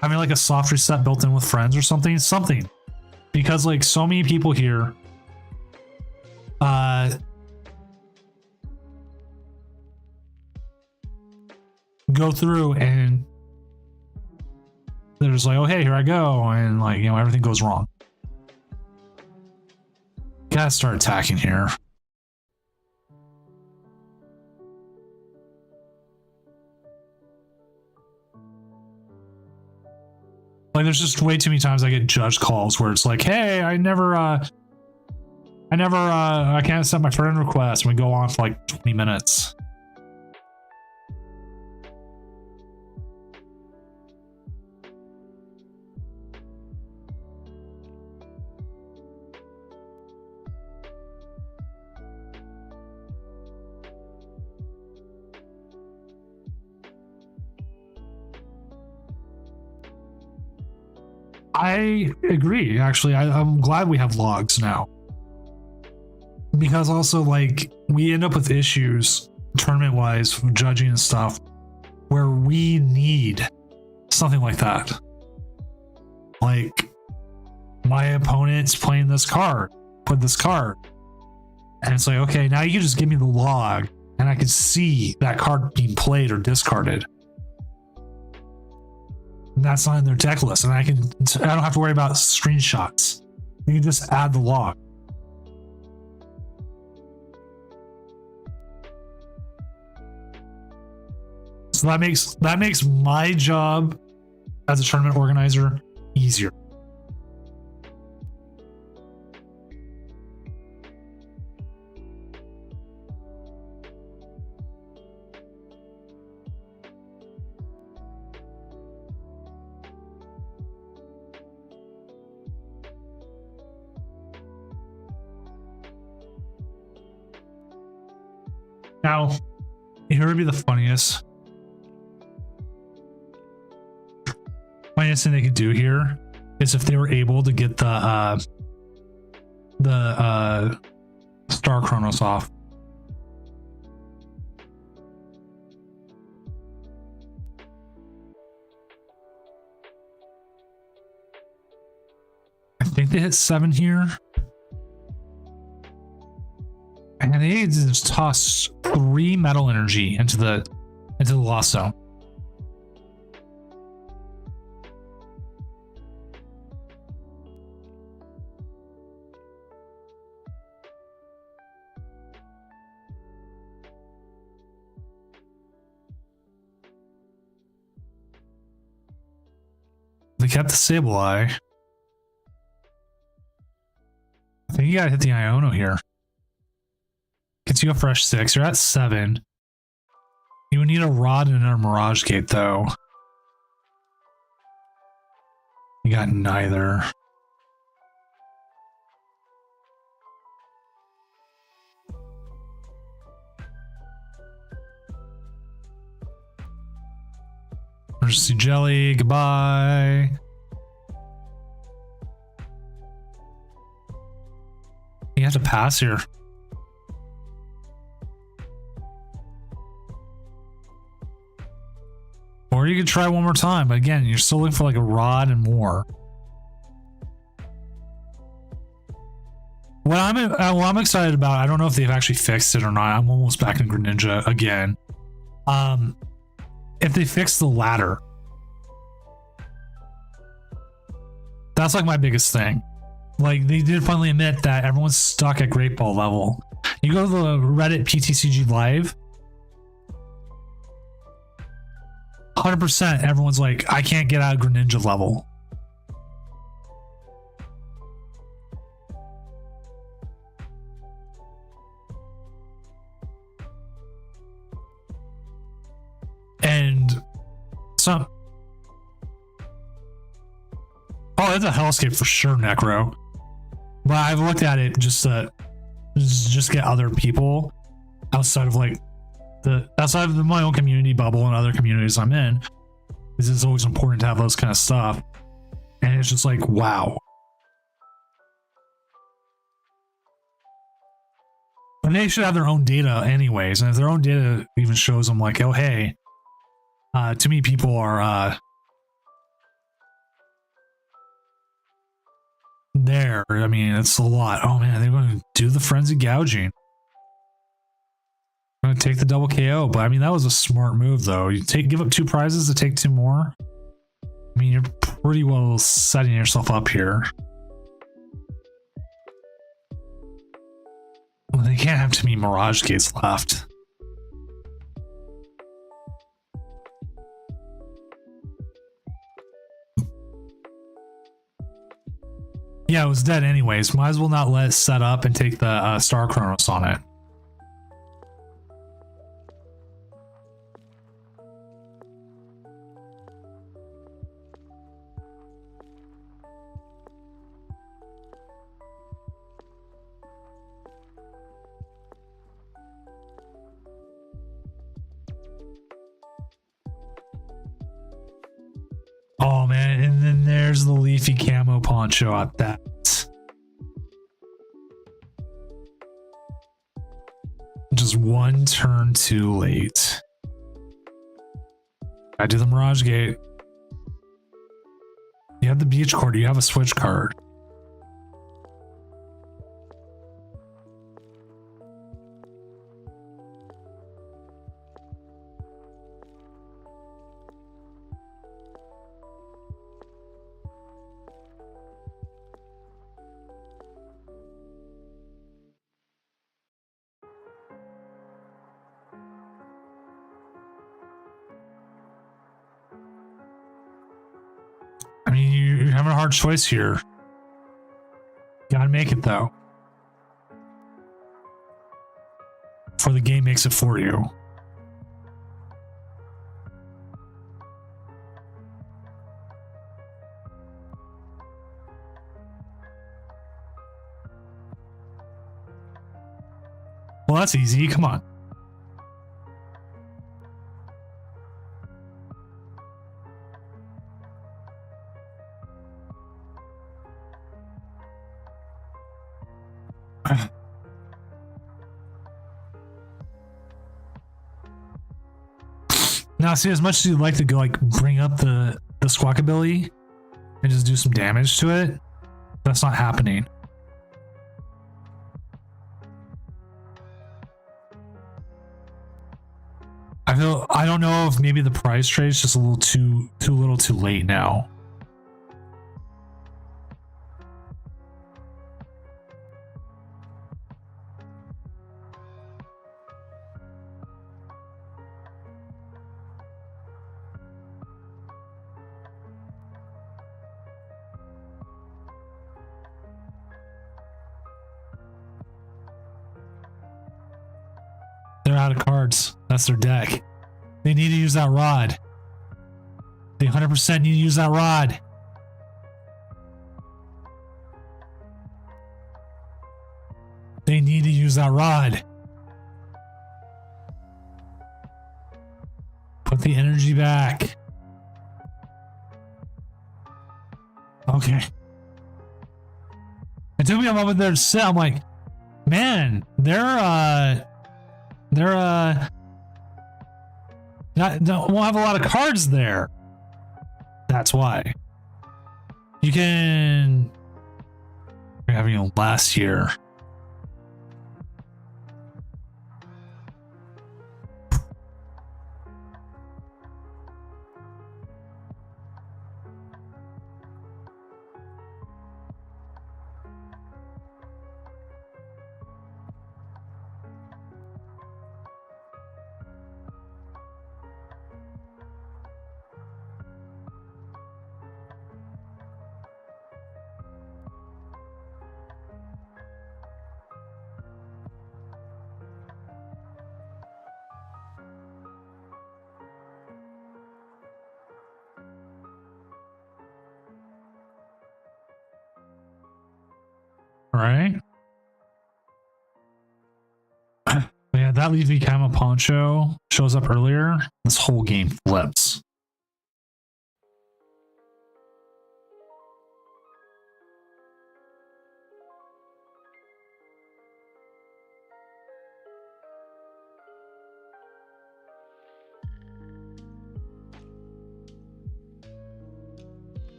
[SPEAKER 1] Having like a soft reset built in with friends or something, because like so many people here go through and they're just like, oh hey, here I go, and like, you know, everything goes wrong. Gotta start attacking here. Like, there's just way too many times I get judge calls where it's like, hey, I can't accept my friend request. And we go on for like 20 minutes. I agree, actually. I'm glad we have logs now. Because also, like, we end up with issues, tournament-wise, judging and stuff, where we need something like that. Like, my opponent's playing this card, put this card. And it's like, okay, now you can just give me the log, and I can see that card being played or discarded. That's not in their deck list, and I don't have to worry about screenshots. You can just add the log. So that makes my job as a tournament organizer easier. Now, here would be the funniest thing they could do here is if they were able to get the Star Chronos off. I think they hit 7 here. And they just toss 3 metal energy into the Lost Zone. They kept the Sableye. I think you gotta hit the Iono here. Gets you a fresh 6. You're at 7. You would need a Rod and a Mirage Gate, though. You got neither. Emergency Jelly, goodbye. You have to pass here. Or you could try one more time, but again, you're still looking for like a Rod and more. What I'm excited about, I don't know if they've actually fixed it or not. I'm almost back in Greninja again. If they fix the ladder, that's like my biggest thing. Like, they did finally admit that everyone's stuck at Great Ball level. You go to the Reddit PTCG Live, 100% everyone's like, I can't get out of Greninja level. And some, oh, it's a hellscape for sure, Necro. But I've looked at it just to just get other people outside of like outside of my own community bubble and other communities I'm in. This is always important to have those kind of stuff. And it's just like, wow. And they should have their own data anyways. And if their own data even shows them like, oh, hey, too many people are there. I mean, it's a lot. Oh man, they're going to do the frenzy gouging. I'm going to take the double KO, but I mean, that was a smart move though. You give up 2 prizes to take 2 more. I mean, you're pretty well setting yourself up here. Well, they can't have too many Mirage Gates left. Yeah, it was dead anyways. Might as well not let it set up and take the Star Chronos on it. Oh man, and then there's the Leafy camo poncho at that. Just 1 turn too late. I do the Mirage Gate. You have the beach card, you have a switch card. I mean, you're having a hard choice here. Gotta make it though. Before the game makes it for you. Well, that's easy. Come on. Now, see, as much as you'd like to go, like, bring up the squawk ability and just do some damage to it, that's not happening. I don't know if maybe the price trade is just a little too late now. They're out of cards. That's their deck. They need to use that rod. They 100% need to use that rod. They need to use that rod. Put the energy back. Okay. It took me a moment there to sit. I'm like, man, they're won't have a lot of cards there. That's why. You can having last year. All right. Yeah, that Leafy Camo Poncho shows up earlier. This whole game flips.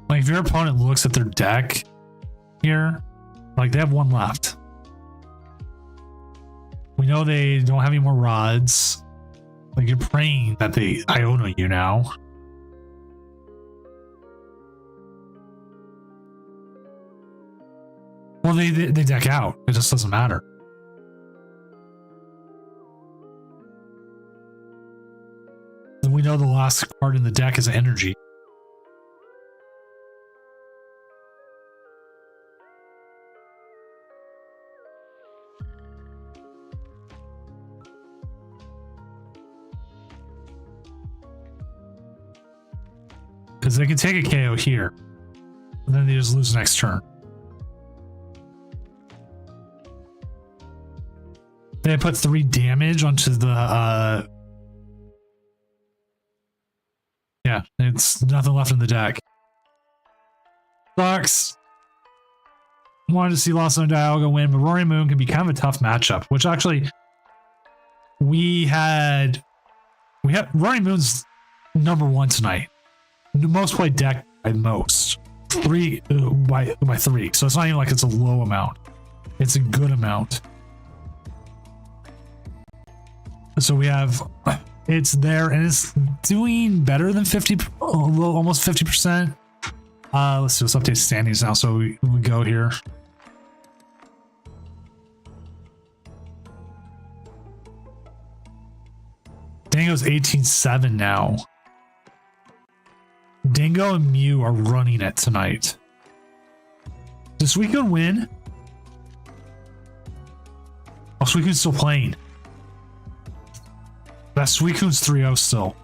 [SPEAKER 1] Like if your opponent looks at their deck here, like they have one left. We know they don't have any more rods. Like you're praying that they Iona you now. Well, they deck out. It just doesn't matter. And we know the last card in the deck is energy. Because they can take a KO here, and then they just lose next turn. They put 3 damage onto the yeah, it's nothing left in the deck. Sucks. Wanted to see Lost Zone Dialga win, but Roaring Moon can be kind of a tough matchup, which actually we had Roaring Moon's #1 tonight. The most played deck by most. 3 by 3. So it's not even like it's a low amount. It's a good amount. So we have it's there and it's doing better than 50, almost 50%. Let's do this update standings now. So we go here. Dingo's 18-7 now. Dingo and Mew are running it tonight. Does Suicune win? Oh, Suicune's still playing. That Suicune's 3-0 still.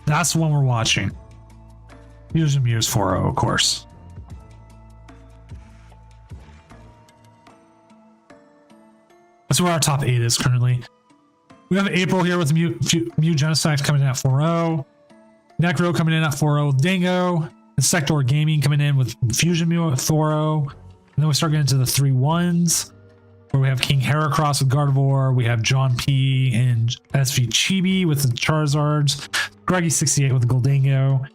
[SPEAKER 1] That's the one we're watching. Fusion Mew's 4-0, of course. That's where our top 8 is currently. We have April here with Mew Genocide coming in at 4-0. Necro coming in at 4-0 with Dingo. And Sector Gaming coming in with Fusion Mew at 4-0. And then we start getting into the 3-1s, where we have King Heracross with Gardevoir. We have John P. and SV Chibi with the Charizards. Greggy68 with the Goldingo.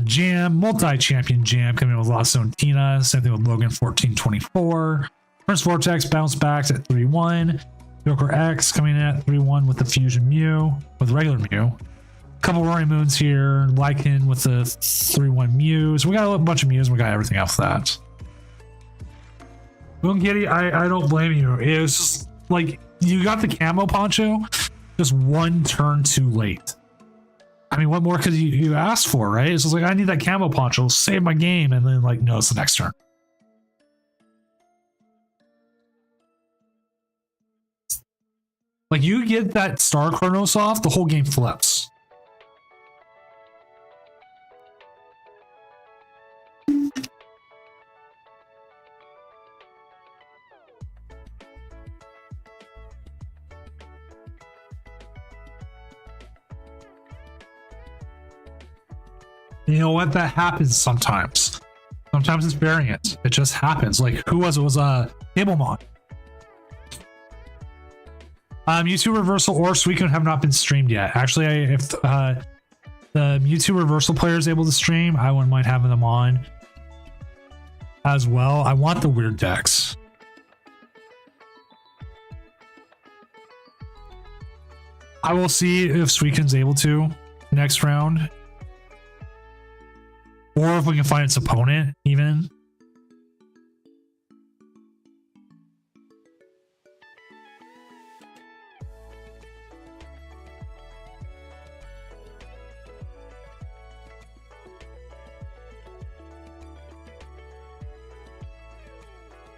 [SPEAKER 1] Jam, multi-champion Jam coming in with Lost Zone Tina. Same thing with Logan 1424. Prince Vortex bounced back at 3-1. Joker X coming in at 3-1 with the Fusion Mew, with regular Mew. Couple Roaring Moons here. Lycan with the 3-1 Mew. So we got a bunch of Mews and we got everything else that. Moon Kitty, I don't blame you. It was just like you got the camo poncho just one turn too late. I mean, what more could you ask for, right? It's just like, I need that camo poncho, save my game, and then like, no, it's the next turn. Like you get that Star Chronos off, the whole game flips. You know what? That happens sometimes. Sometimes it's variant. It just happens. Like who was it? It was Abelmon. Mewtwo Reversal or Suicune have not been streamed yet. Actually, if the Mewtwo Reversal player is able to stream, I wouldn't mind having them on as well. I want the weird decks. I will see if Suicune's able to next round. Or if we can find its opponent, even.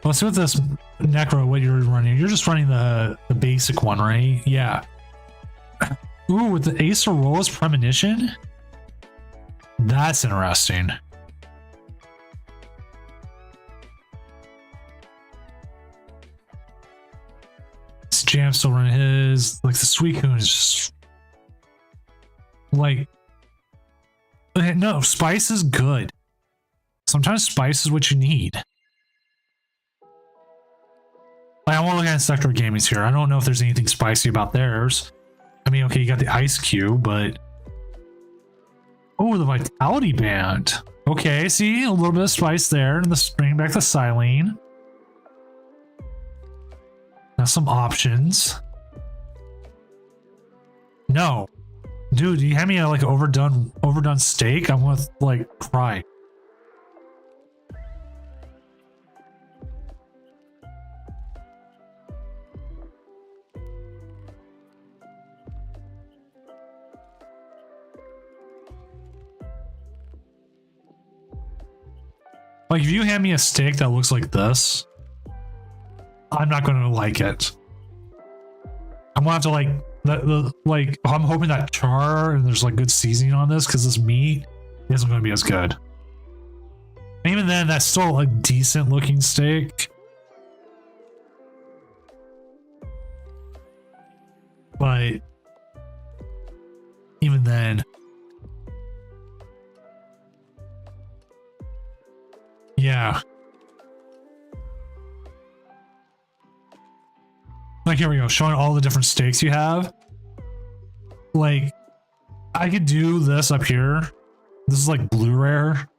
[SPEAKER 1] Let's see what this Necro, what you're running. You're just running the basic one, right? Yeah. Ooh, with the Acerolas Premonition? That's interesting. This Jam still running his. Like the Suicune is just like no, spice is good. Sometimes spice is what you need. Like I want to look at Sector Gaming's here. I don't know if there's anything spicy about theirs. I mean, okay, you got the Ice Cube, but oh, the Vitality Band. Okay, see a little bit of spice there, and bringing back the Silene. Now some options. No, dude, you had me at like overdone steak. I'm gonna like cry. Like if you hand me a steak that looks like this, I'm not going to like it. I'm gonna have to like like I'm hoping that char and there's like good seasoning on this because this meat isn't going to be as good. And even then, that's still a decent looking steak. But even then, yeah. Like here we go, showing all the different steaks you have. Like I could do this up here. This is like blue rare.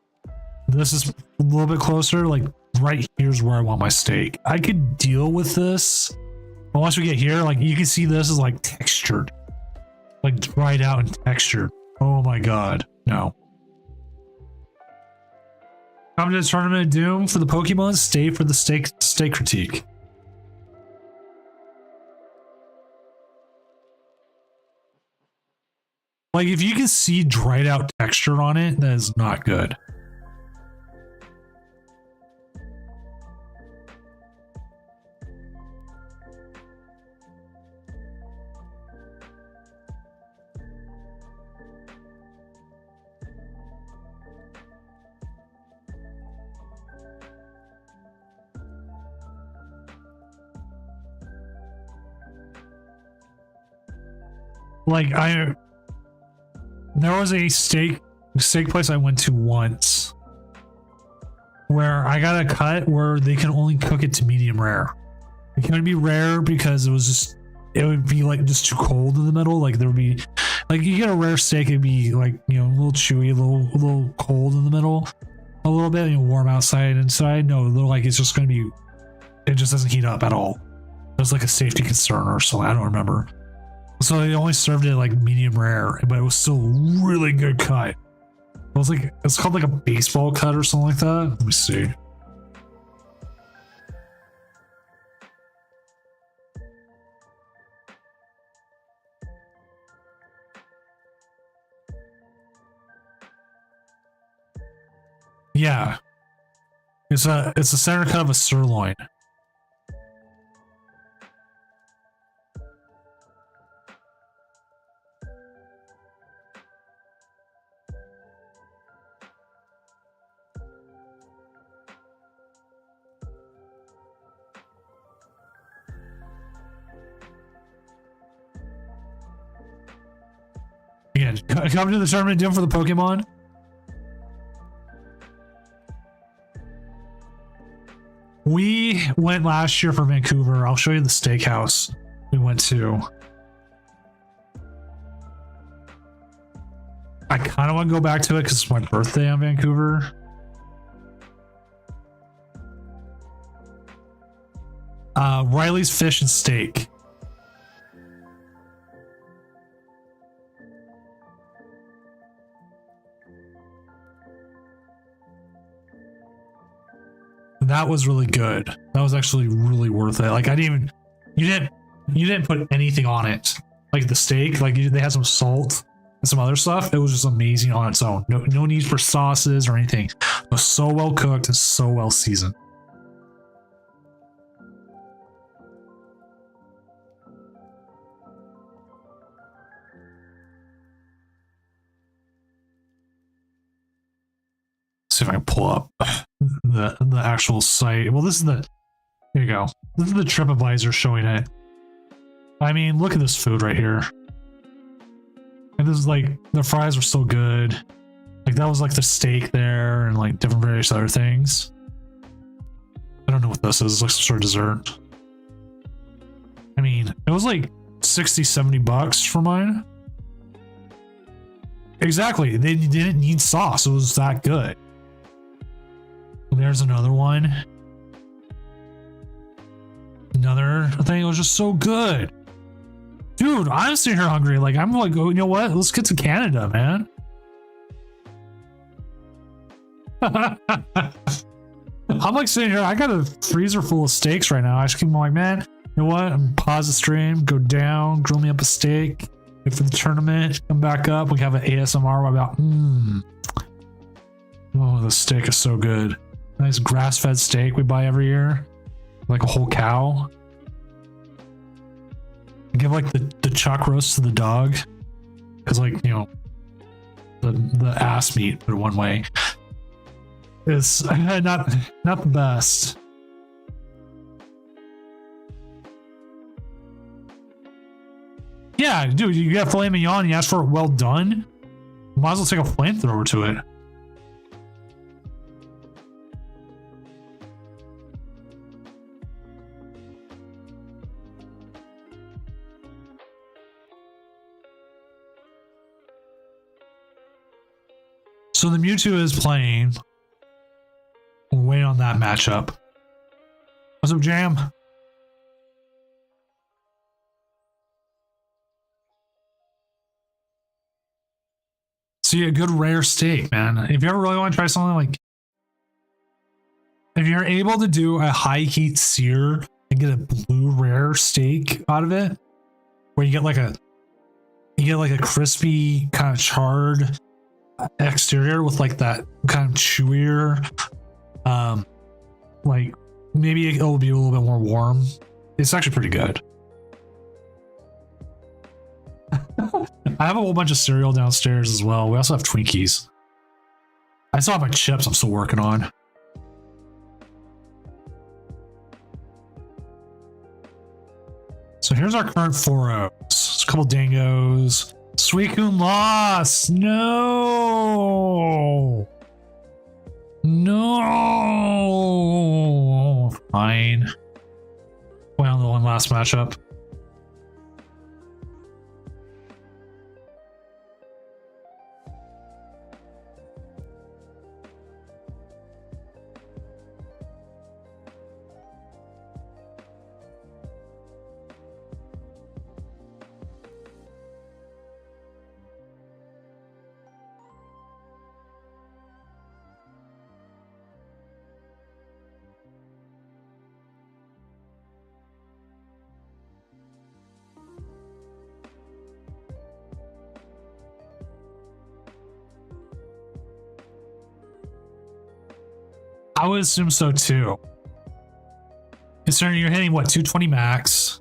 [SPEAKER 1] This is a little bit closer. Like right here's where I want my steak. I could deal with this. But once we get here, like you can see this is like textured. Like dried out and textured. Oh my god. No. Come to the Tournament of Doom for the Pokemon, stay for the steak critique. Like if you can see dried out texture on it, that is not good. Like there was a steak place I went to once where I got a cut where they can only cook it to medium rare. It couldn't be rare because it would be like just too cold in the middle. Like there would be like you get a rare steak, it'd be like, you know, a little chewy, a little cold in the middle, a little bit, you know, warm outside, inside. No, they're like it's just gonna be, it just doesn't heat up at all. There's like a safety concern or something. I don't remember. So they only served it like medium rare, but it was still really good cut. It was like, it's called like a baseball cut or something like that. Let me see. Yeah. It's a center cut of a sirloin. Again, come to the Tournament Doom for the Pokemon. We went last year for Vancouver. I'll show you the steakhouse we went to. I kind of want to go back to it because it's my birthday on Vancouver. Riley's Fish and Steak. That was really good. That was actually really worth it. Like you didn't put anything on it. Like the steak, like they had some salt and some other stuff. It was just amazing on its own. No need for sauces or anything. It was so well cooked and so well seasoned. see if I can pull up the actual site. Well, this is the, here you go. This is the TripAdvisor showing it. I mean, look at this food right here. And this is like, the fries were so good. Like that was like the steak there and like different various other things. I don't know what this is. It's like some sort of dessert. I mean, it was like 60, 70 bucks for mine. Exactly. They didn't need sauce. It was that good. There's another one. Another thing. It was just so good. Dude, I'm sitting here hungry. Like, I'm like, oh, you know what? Let's get to Canada, man. I'm like sitting here. I got a freezer full of steaks right now. I just keep like, man, you know what? I'm pause the stream, go down, grill me up a steak, wait for the tournament, come back up. We have an ASMR about, oh, the steak is so good. Nice grass-fed steak we buy every year, like a whole cow. Give like the chuck roast to the dog, because like, you know, the ass meat, put it one way, is not the best. Yeah, dude, you got filet mignon, you ask for it well done, might as well take a flamethrower to it. So the Mewtwo is playing. We're waiting on that matchup. What's up, Jam? See, a good rare steak, man. If you ever really want to try something like, if you're able to do a high heat sear and get a blue rare steak out of it, where you get like a crispy kind of charred exterior with like that kind of chewier, like maybe it'll be a little bit more warm. It's actually pretty good. I have a whole bunch of cereal downstairs as well. We also have Twinkies. I still have my chips I'm still working on. So here's our current 4-0s. A couple dingos. Suicune lost. No. No. Fine. Wait on the one last matchup. I would assume so too. Considering you're hitting what, 220 max.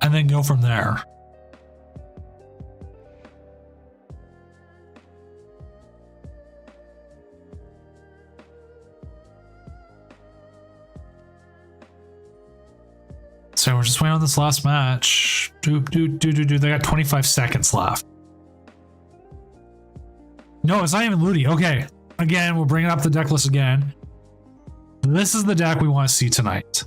[SPEAKER 1] And then go from there. So we're just waiting on this last match. They got 25 seconds left. No, it's not even Ludi. Okay. Again, we'll bring up the deck list again. This is the deck we want to see tonight.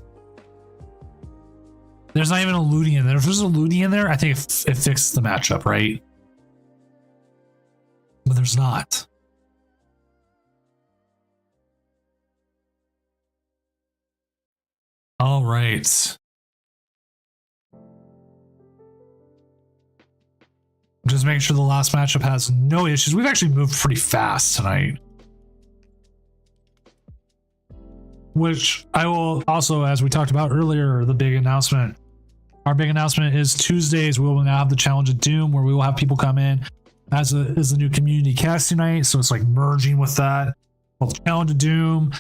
[SPEAKER 1] There's not even a Ludi in there. If there's a Ludi in there, I think it fixes the matchup, right? But there's not. All right. Just making sure the last matchup has no issues. We've actually moved pretty fast tonight. Which I will also, as we talked about earlier, the big announcement. Our big announcement is Tuesdays. We will now have the Challenge of Doom, where we will have people come in as the new community cast tonight. So it's like merging with that. Well, Challenge of Doom.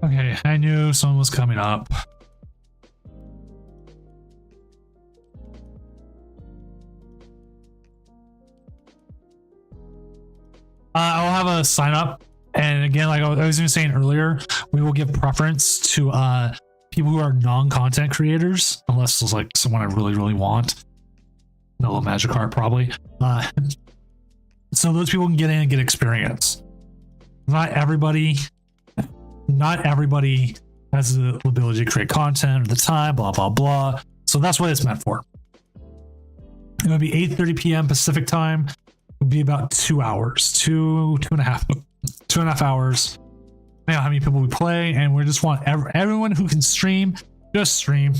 [SPEAKER 1] Okay, I knew someone was coming up. I'll have a sign up, and again, like I was even saying earlier, we will give preference to people who are non-content creators, unless it's like someone I really want. No Magikarp probably. So those people can get in and get experience. Not everybody has the ability to create content or the time, blah blah blah. So that's what it's meant for. It would be 8:30 p.m. Pacific time. It would be about 2 hours, two and a half hours. I know how many people we play, and we just want everyone who can stream, just stream.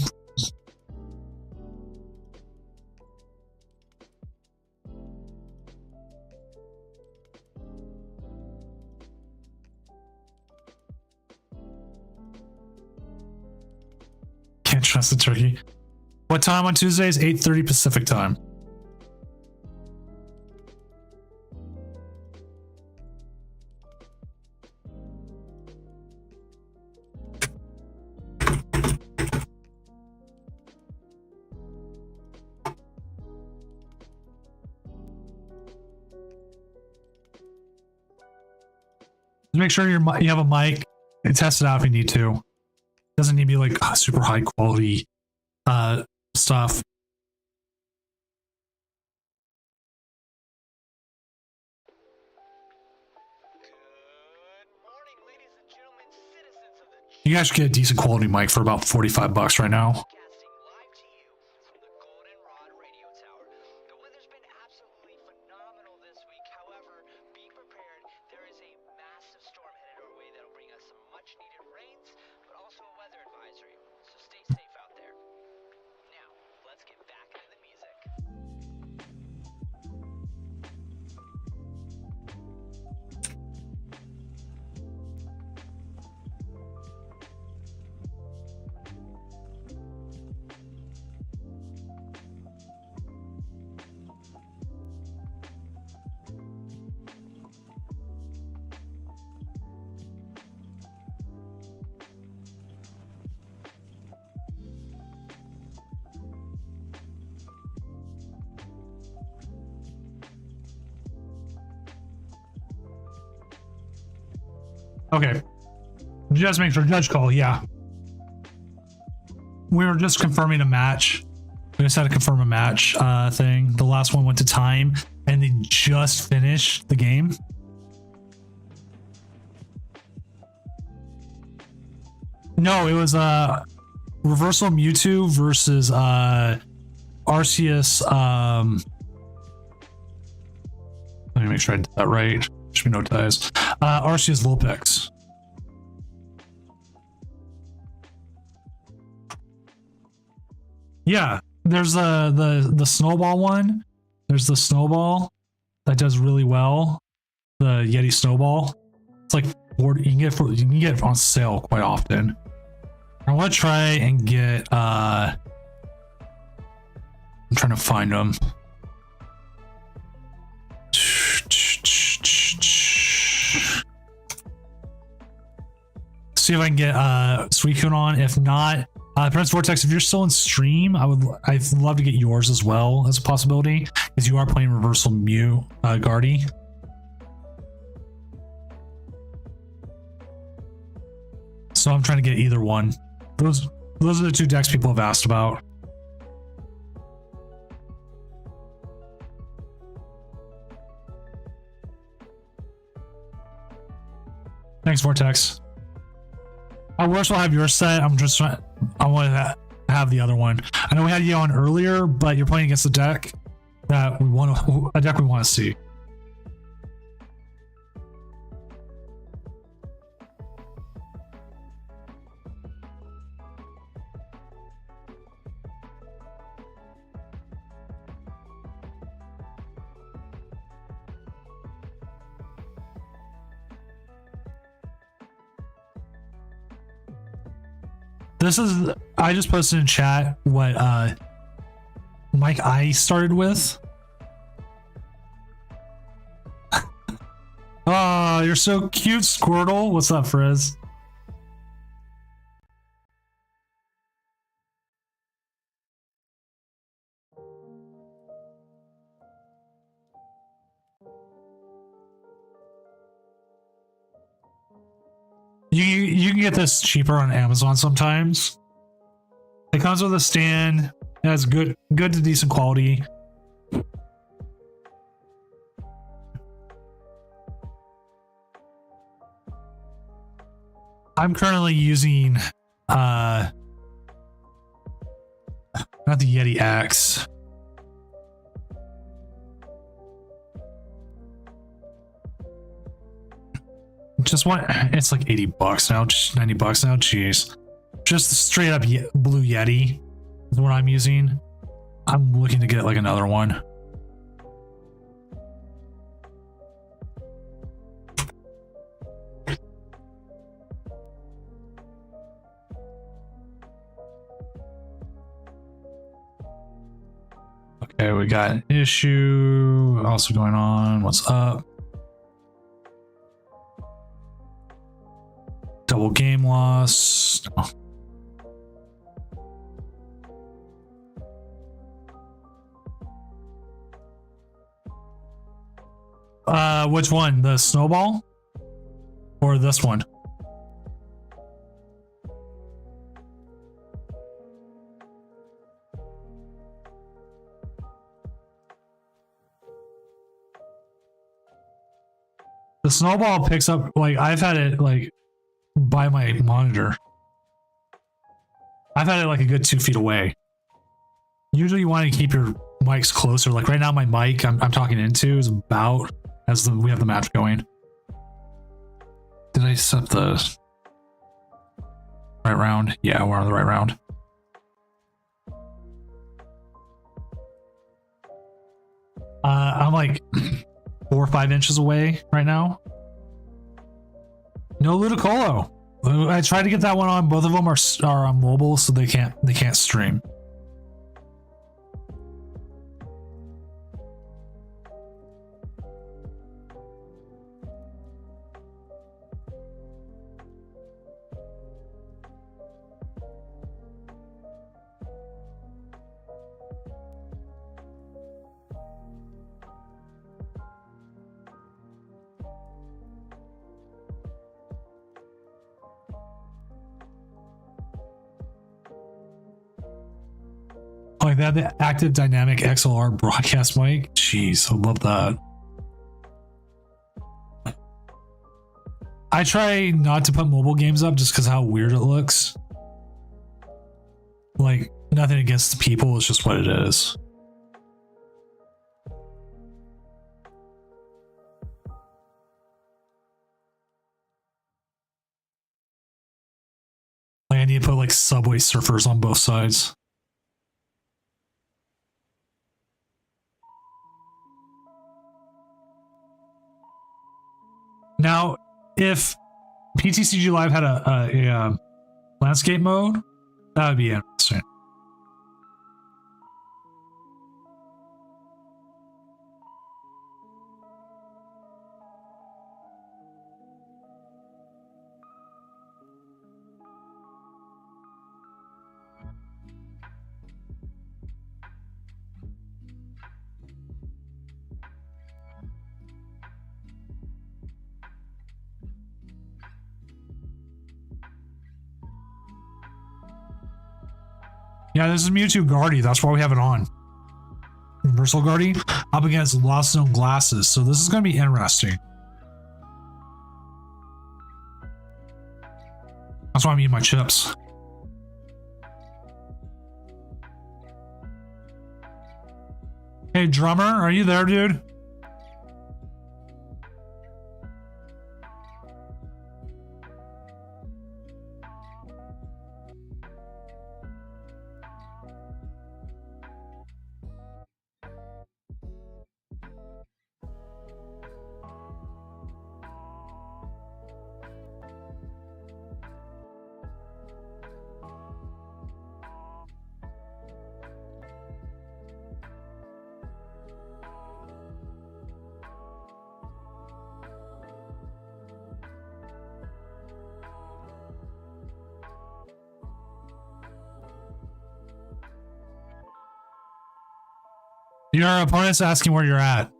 [SPEAKER 1] Can't trust the turkey. What time on Tuesdays? 8:30 Pacific time. Make sure you have a mic and test it out if you need to. Doesn't need to be like super high quality stuff. You guys should get a decent quality mic for about $45 right now. Okay. Just make sure. Judge call, yeah. We were just confirming a match. We just had to confirm a match thing. The last one went to time, and they just finished the game. No, it was Reversal Mewtwo versus Arceus. Let me make sure I did that right. Should be no ties. Arceus Vulpix. Yeah, there's the snowball one. There's the snowball that does really well. The Yeti snowball. It's like 40. You can get it on sale quite often. I want to try and get. I'm trying to find them. See if I can get Suicune on. If not, Prince Vortex, if you're still in stream, I'd love to get yours as well as a possibility, because you are playing Reversal Mew Guardy. So I'm trying to get either one. Those are the two decks people have asked about. Thanks, Vortex. Worst will have yours set. I want to have the other one. I know we had you on earlier, but you're playing against a deck that we want to see. I just posted in chat what Mike I started with. Oh, you're so cute, Squirtle. What's up, Frizz? You can get this cheaper on Amazon sometimes. It comes with a stand. It has good to decent quality. I'm currently using not the Yeti X. Just what? It's like $80 now, just $90 now. Jeez, just the straight up blue Yeti is what I'm using. I'm looking to get like another one. Okay, we got an issue also going on. What's up? Double game loss. Which one? The snowball or this one? The snowball picks up, like, I've had it like by my monitor. I've had it like a good 2 feet away. Usually you want to keep your mics closer. Like right now my mic I'm talking into is about as we have the match going. Did I set the right round? Yeah, we're on the right round. I'm like 4 or 5 inches away right now. No Ludicolo. I tried to get that one on. Both of them are on mobile, so they can't stream. Like that, the active dynamic XLR broadcast mic. Jeez, I love that. I try not to put mobile games up just because how weird it looks. Like nothing against the people, it's just what it is. Like I need to put like Subway Surfers on both sides. Now, if PTCG Live had a landscape mode, that would be interesting. Yeah, this is Mewtwo Guardy. That's why we have it on. Universal Guardy up against Lost Zone Glasses. So this is going to be interesting. That's why I'm eating my chips. Hey, Drummer, are you there, dude? Your opponent's asking where you're at.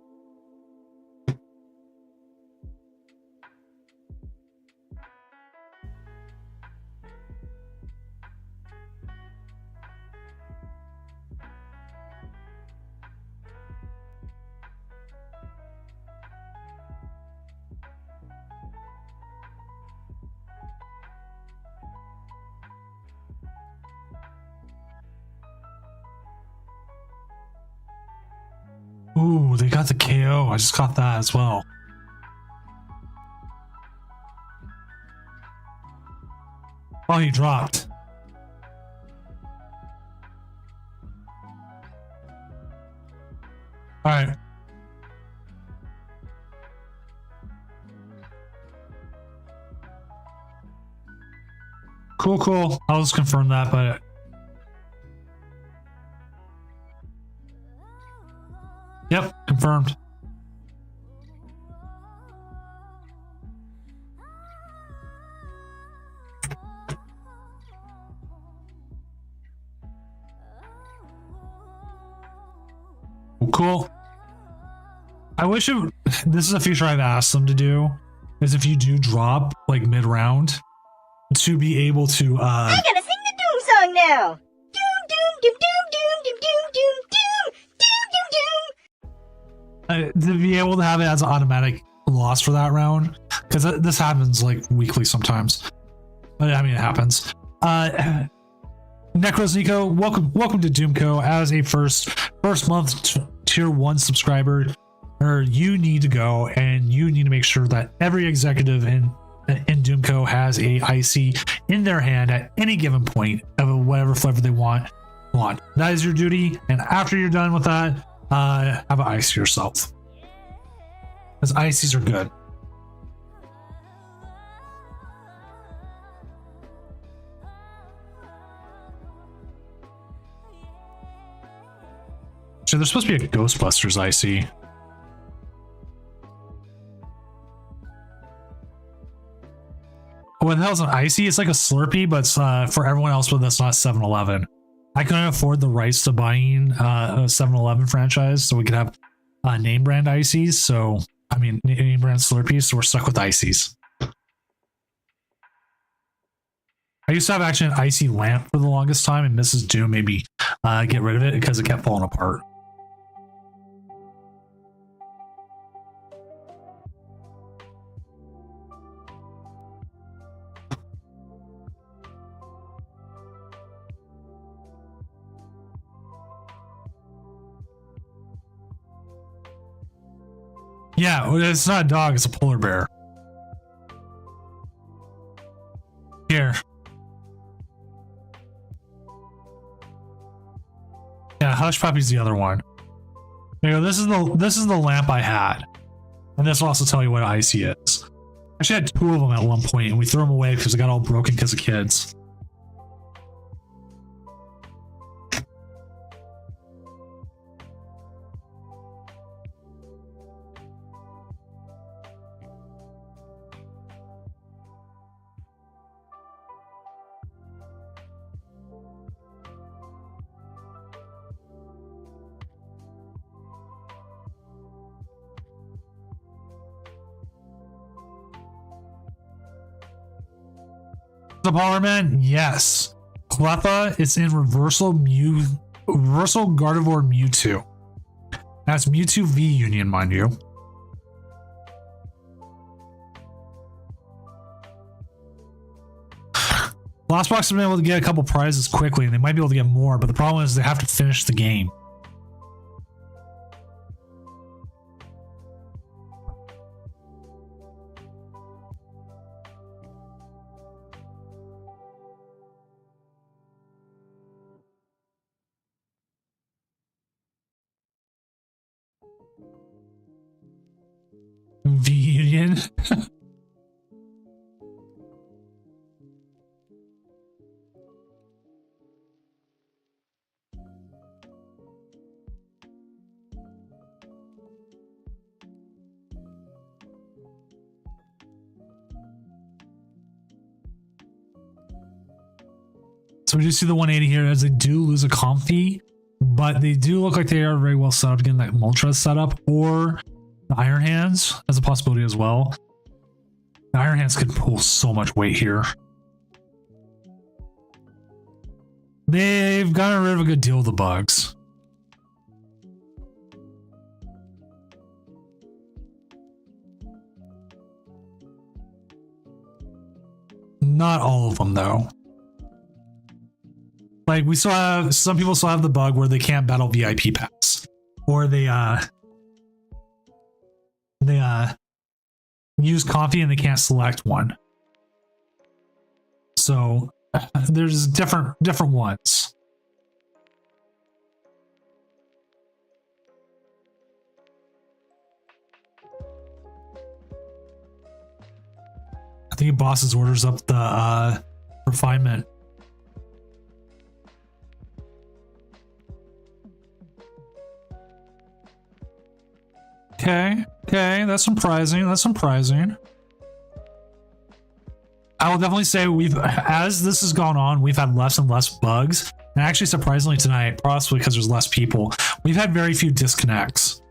[SPEAKER 1] Ooh, they got the KO. I just got that as well. Oh, he dropped. All right. Cool, cool. I'll just confirm that, but yep, confirmed. Cool. I wish it, this is a feature I've asked them to do, is if you do drop like mid-round, to be able to
[SPEAKER 4] I gotta sing the Doom song now. Doom, doom, doom, doom, doom, doom, doom, doom, doom, doom, doom.
[SPEAKER 1] to be able to have it as an automatic loss for that round, because this happens like weekly sometimes. But I mean, it happens. Necros Nico, welcome to Doomco as a first month tier 1 subscriber. Or you need to go and you need to make sure that every executive in Doomco has a IC in their hand at any given point of whatever flavor they want. That is your duty, and after you're done with that, have an IC yourself, because ICs are good. So there's supposed to be a Ghostbusters IC. What the hell's an IC? It's like a Slurpee, but it's for everyone else, but that's not 7-Eleven. I couldn't afford the rights to buying a 7-Eleven franchise, so we could have name brand ICs. So, I mean, name brand Slurpees, so we're stuck with ICs. I used to have actually an IC lamp for the longest time, and Mrs. Doom made me get rid of it because it kept falling apart. Yeah, it's not a dog, it's a polar bear. Here. Yeah, Hush Puppy's the other one. There you go. This is the lamp I had. And this will also tell you what IC is. I actually had 2 of them at one point, and we threw them away because they got all broken because of kids. The Power Man, yes. Cleffa is in reversal Gardevoir Mewtwo. That's Mewtwo V Union, mind you. Last Box has been able to get a couple prizes quickly, and they might be able to get more, but the problem is they have to finish the game. V Union. So we do see the 180 here as they do lose a Comfy, but they do look like they are very well set up again, that Moltres setup, or the Iron Hands as a possibility as well. The Iron Hands could pull so much weight here. They've gotten rid of a good deal of the bugs. Not all of them though. Like we still have, some people still have the bug where they can't battle VIP packs, or they they use coffee and they can't select one. So there's different ones. I think boss's orders up the refinement. Okay, that's surprising. I will definitely say as this has gone on, we've had less and less bugs. And actually, surprisingly tonight, possibly because there's less people, we've had very few disconnects.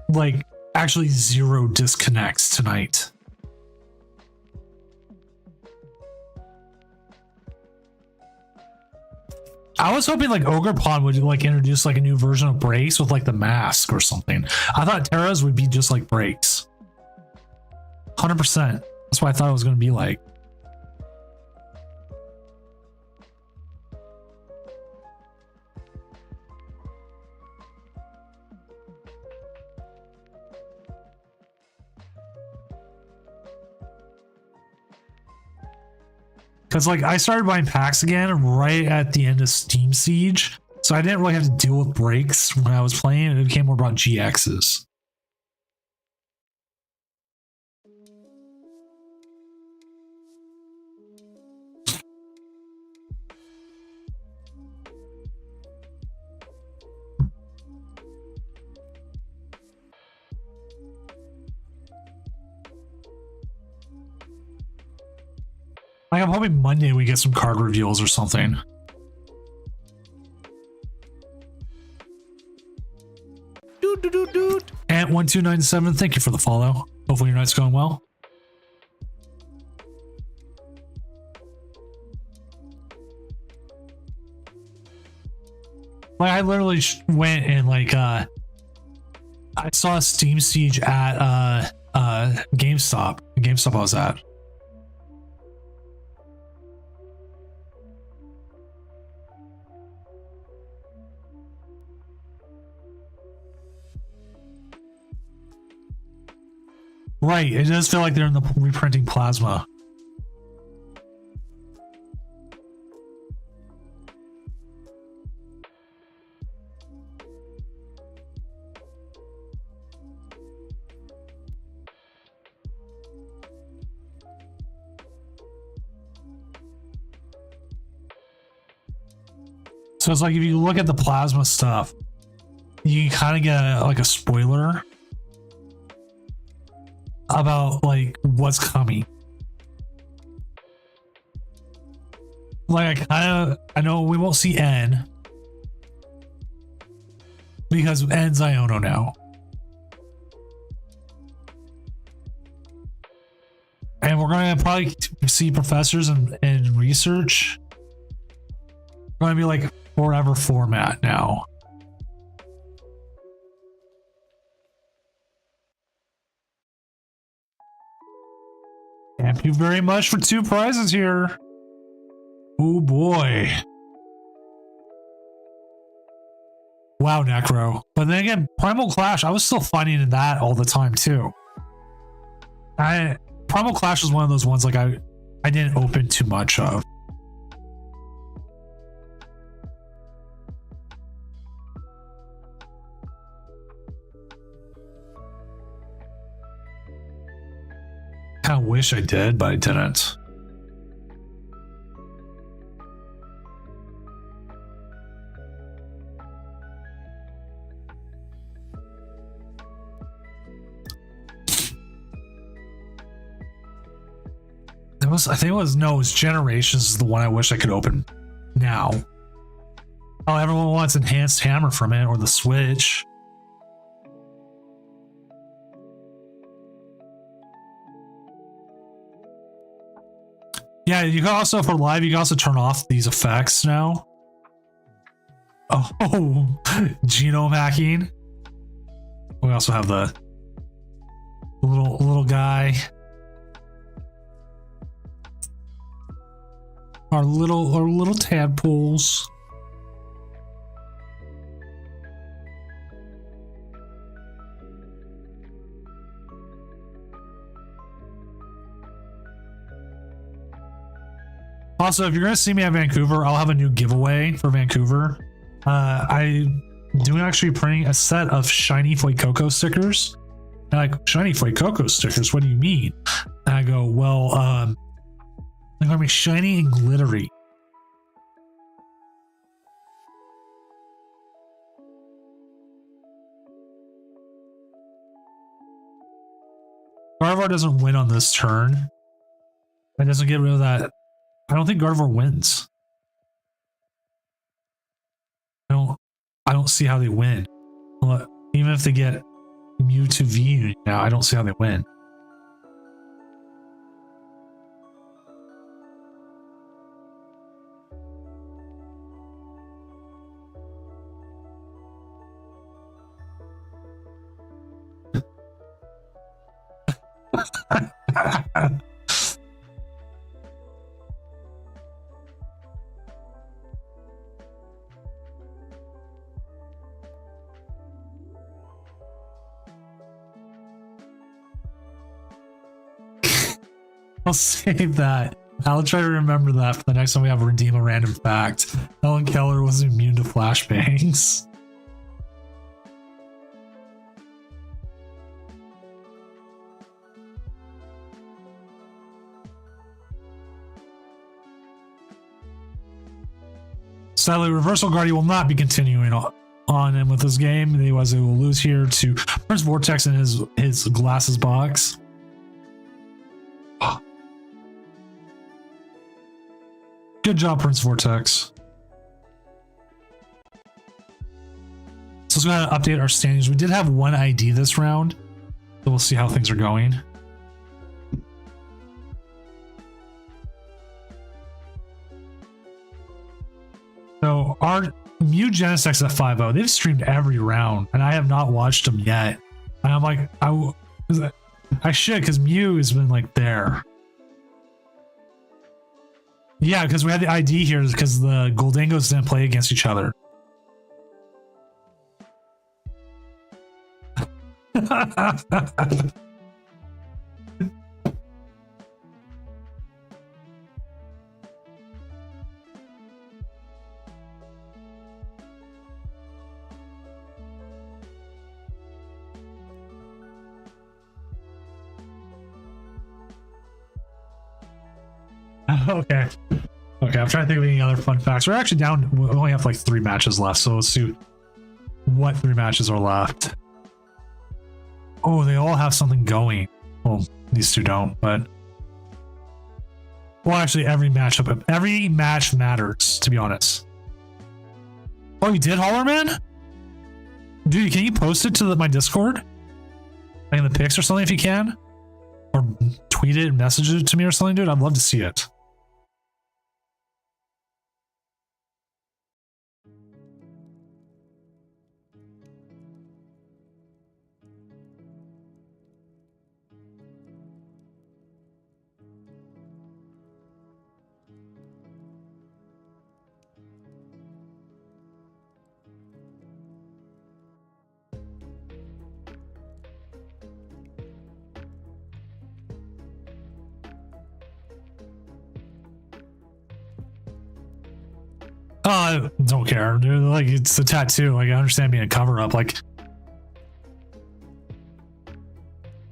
[SPEAKER 1] Like, actually 0 disconnects tonight. I was hoping like OgrePod would like introduce like a new version of brakes with like the mask or something. I thought Terra's would be just like brakes. 100%. That's what I thought it was going to be like. Because like I started buying packs again right at the end of Steam Siege, so I didn't really have to deal with breaks when I was playing. It became more about GXs. Like I'm hoping Monday we get some card reveals or something. Ant1297, thank you for the follow. Hopefully your night's going well. Like I literally went and like I saw Steam Siege at GameStop. The GameStop I was at. Right, it does feel like they're in the reprinting plasma. So it's like if you look at the plasma stuff, you can kind of get like a spoiler about like what's coming. Like I know we won't see N because N's Iono now. And we're gonna probably see professors and research. We're gonna be like forever format now. Thank you very much for 2 prizes here. Oh boy. Wow, Necro. But then again, Primal Clash, I was still finding that all the time too. Primal Clash was one of those ones like I didn't open too much of. I wish I did, but I didn't. I think it was Generations is the one I wish I could open now. Oh, everyone wants Enhanced Hammer from it or the Switch. Yeah, you can also, for live, you can also turn off these effects now. Oh, genome hacking. We also have the little guy. Our little tadpoles. Also, if you're gonna see me at Vancouver, I'll have a new giveaway for Vancouver. I'm doing actually printing a set of shiny Fuecoco stickers. And like, shiny Fuecoco stickers? What do you mean? And I go, well, they're gonna be shiny and glittery. Gardevoir doesn't win on this turn. It doesn't get rid of that. I don't think Gardevoir wins. I don't see how they win. Well, even if they get Mew to V now, I don't see how they win. I'll save that. I'll try to remember that for the next time we have redeem a random fact. Helen Keller was immune to flashbangs. Sadly, Reversal Guardian will not be continuing on and with this game. Otherwise, it will lose here to Prince Vortex in his glasses box. Good job, Prince Vortex. So let's go ahead and update our standings. We did have one ID this round, so we'll see how things are going. So our Mew Genesec's at 5-0. They've streamed every round, and I have not watched them yet. And I'm like, I should, because Mew has been like there. Yeah, because we had the ID here because the Goldangos didn't play against each other. Okay. Okay, I'm trying to think of any other fun facts. We're actually down. We only have like 3 matches left, so let's see what 3 matches are left. Oh, they all have something going. Well, these 2 don't, but well, actually, every match matters, to be honest. Oh, you did, Hollerman? Dude, can you post it to my Discord? Like in the pics or something if you can? Or tweet it, message it to me or something, dude? I'd love to see it. I don't care, dude. Like, it's a tattoo. Like, I understand being a cover up. Like,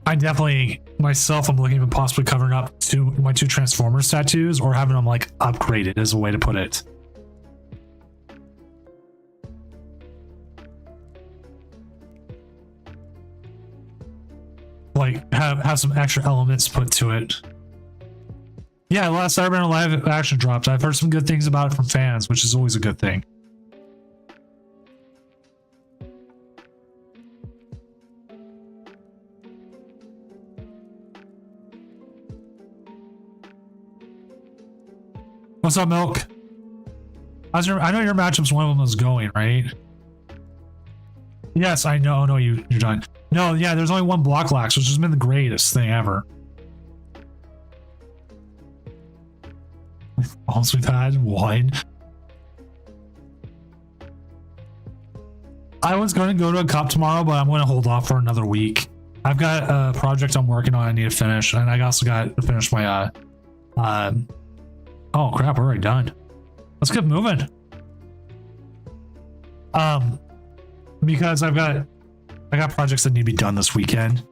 [SPEAKER 1] I definitely myself, I'm looking at possibly covering up my 2 Transformers tattoos or having them like upgraded, is a way to put it. Like, have some extra elements put to it. Yeah, last Cyberman live action dropped. I've heard some good things about it from fans, which is always a good thing. What's up, Milk? I know your matchup's one of them was going, right? Yes, I know. No, you're done. No, yeah, there's only 1 block lax, which has been the greatest thing ever. Also, we've had 1. I was going to go to a cup tomorrow, but I'm going to hold off for another week. I've got a project I'm working on I need to finish, and I also got to finish my Oh crap, we're already done. Let's get moving. Because I got projects that need to be done this weekend.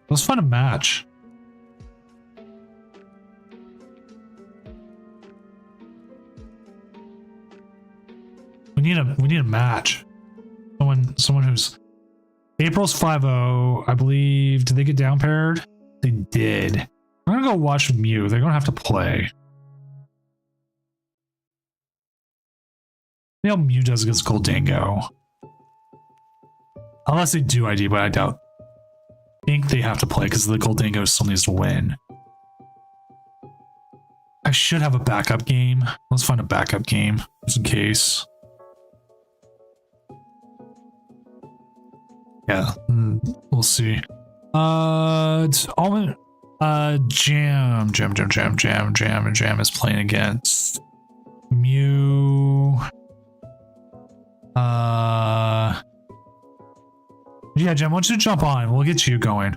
[SPEAKER 1] Let's find a match. We need a match. Someone who's April's 5-0, I believe. Did they get down paired? They did. I'm gonna go watch Mew. They're gonna have to play. You know, Mew does against Goldango. Unless they do ID, but I doubt. I think they have to play because the Goldango still needs to win. I should have a backup game. Let's find a backup game just in case. Yeah, we'll see. It's all Jam is playing against Mew. Yeah, Jam, why don't you jump on? We'll get you going.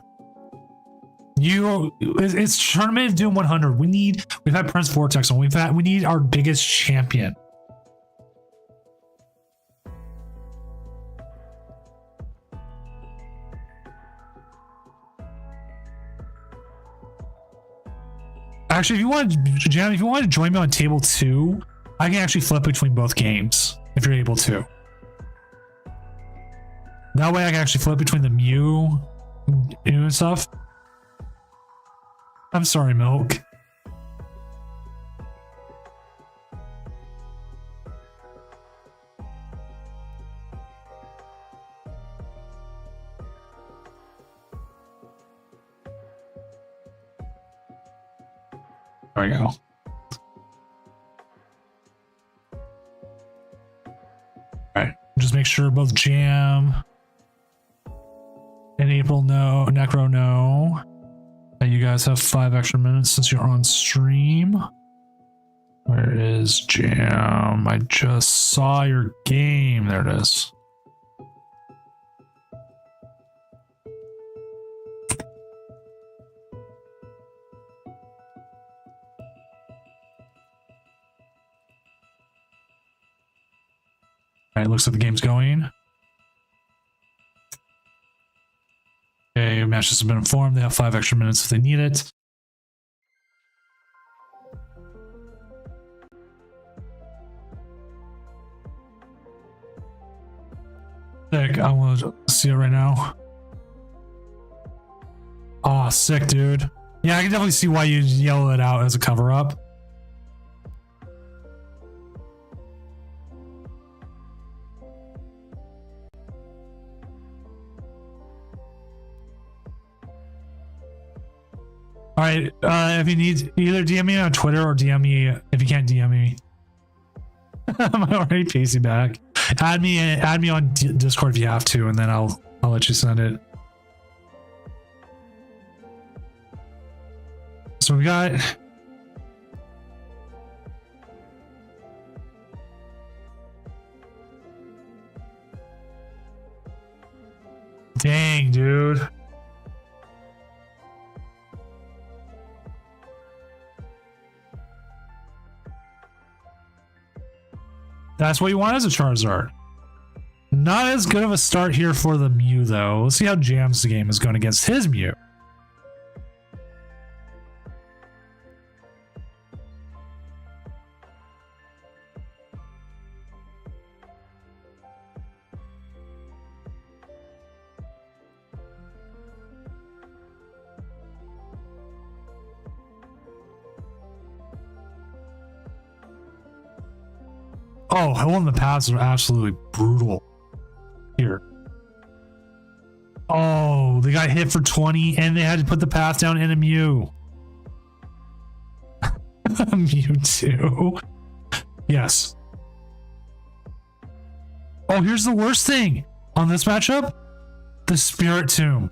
[SPEAKER 1] It's Tournament of Doom 100. We've had Prince Vortex on. We need our biggest champion. Actually, if you want, Jam, if you want to join me on table 2, I can actually flip between both games if you're able to. That way I can actually flip between the Mew and stuff. I'm sorry, Milk. There we go. Alright, just make sure both Jam and April know, Necro know that you guys have 5 extra minutes since you're on stream. Where is Jam? I just saw your game. There it is. Alright, looks like the game's going. Okay, matches have been informed. They have 5 extra minutes if they need it. Sick, I want to see it right now. Oh, sick, dude. Yeah, I can definitely see why you yell it out as a cover-up. All right, if you need, either DM me on Twitter or DM me if you can't DM me. I'm already pacing back. Add me on Discord if you have to, and then I'll let you send it. So we got dang, dude. That's what you want as a Charizard. Not as good of a start here for the Mew, though. Let's see how Jam's game is going against his Mew. Oh, Hell in the Paths are absolutely brutal here. Oh, they got hit for 20 and they had to put the path down in a Mew. Mewtwo. Yes. Oh, here's the worst thing on this matchup. The Spiritomb.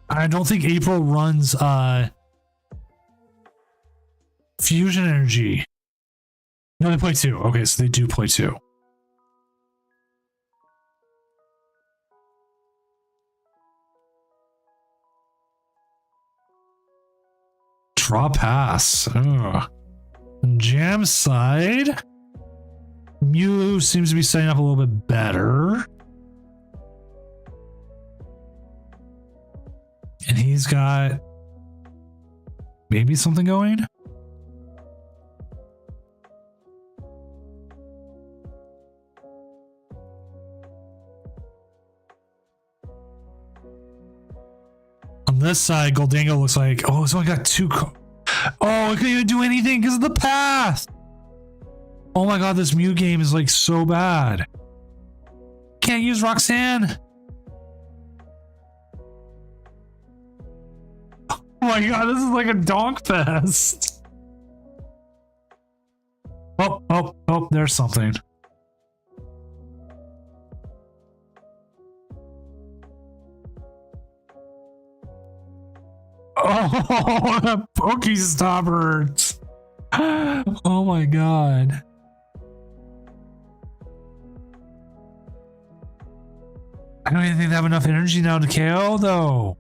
[SPEAKER 1] I don't think April runs Fusion Energy. No, they play 2. Okay, so they do play 2. Draw pass. Ugh. Jam side. Mew seems to be setting up a little bit better. And he's got maybe something going. On this side, Goldango looks like, oh, it's only got two. Oh, it couldn't even do anything because of the path. Oh my god, this Mew game is like so bad. Can't use Roxanne. Oh my god, this is like a donk fest. Oh, there's something. Oh, that Pokestop hurts. Oh my god. I don't even think they have enough energy now to KO though.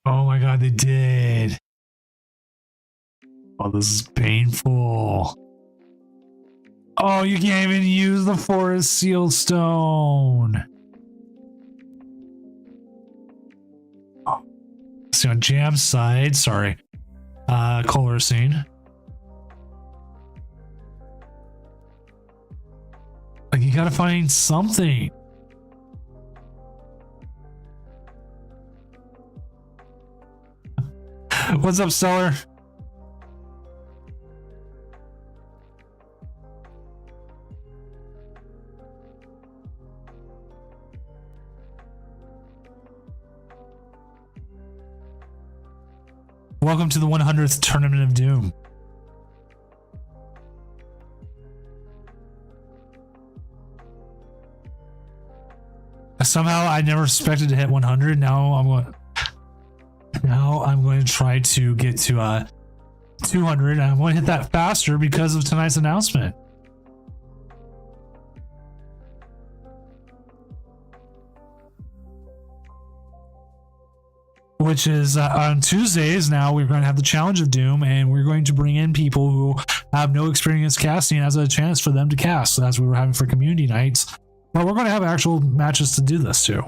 [SPEAKER 1] Oh my god, they did. Oh, this is painful. Oh, you can't even use the Forest Seal Stone. Oh. See on Jam side, sorry. Color scene. Like, you gotta find something. What's up, Stellar? Welcome to the 100th Tournament of Doom. Somehow I never expected to hit 100. Now I'm going to try to get to 200, and I'm going to hit that faster because of tonight's announcement. Which is on Tuesdays now we're going to have the Challenge of Doom, and we're going to bring in people who have no experience casting as a chance for them to cast, as we were having for community nights. But we're going to have actual matches to do this too.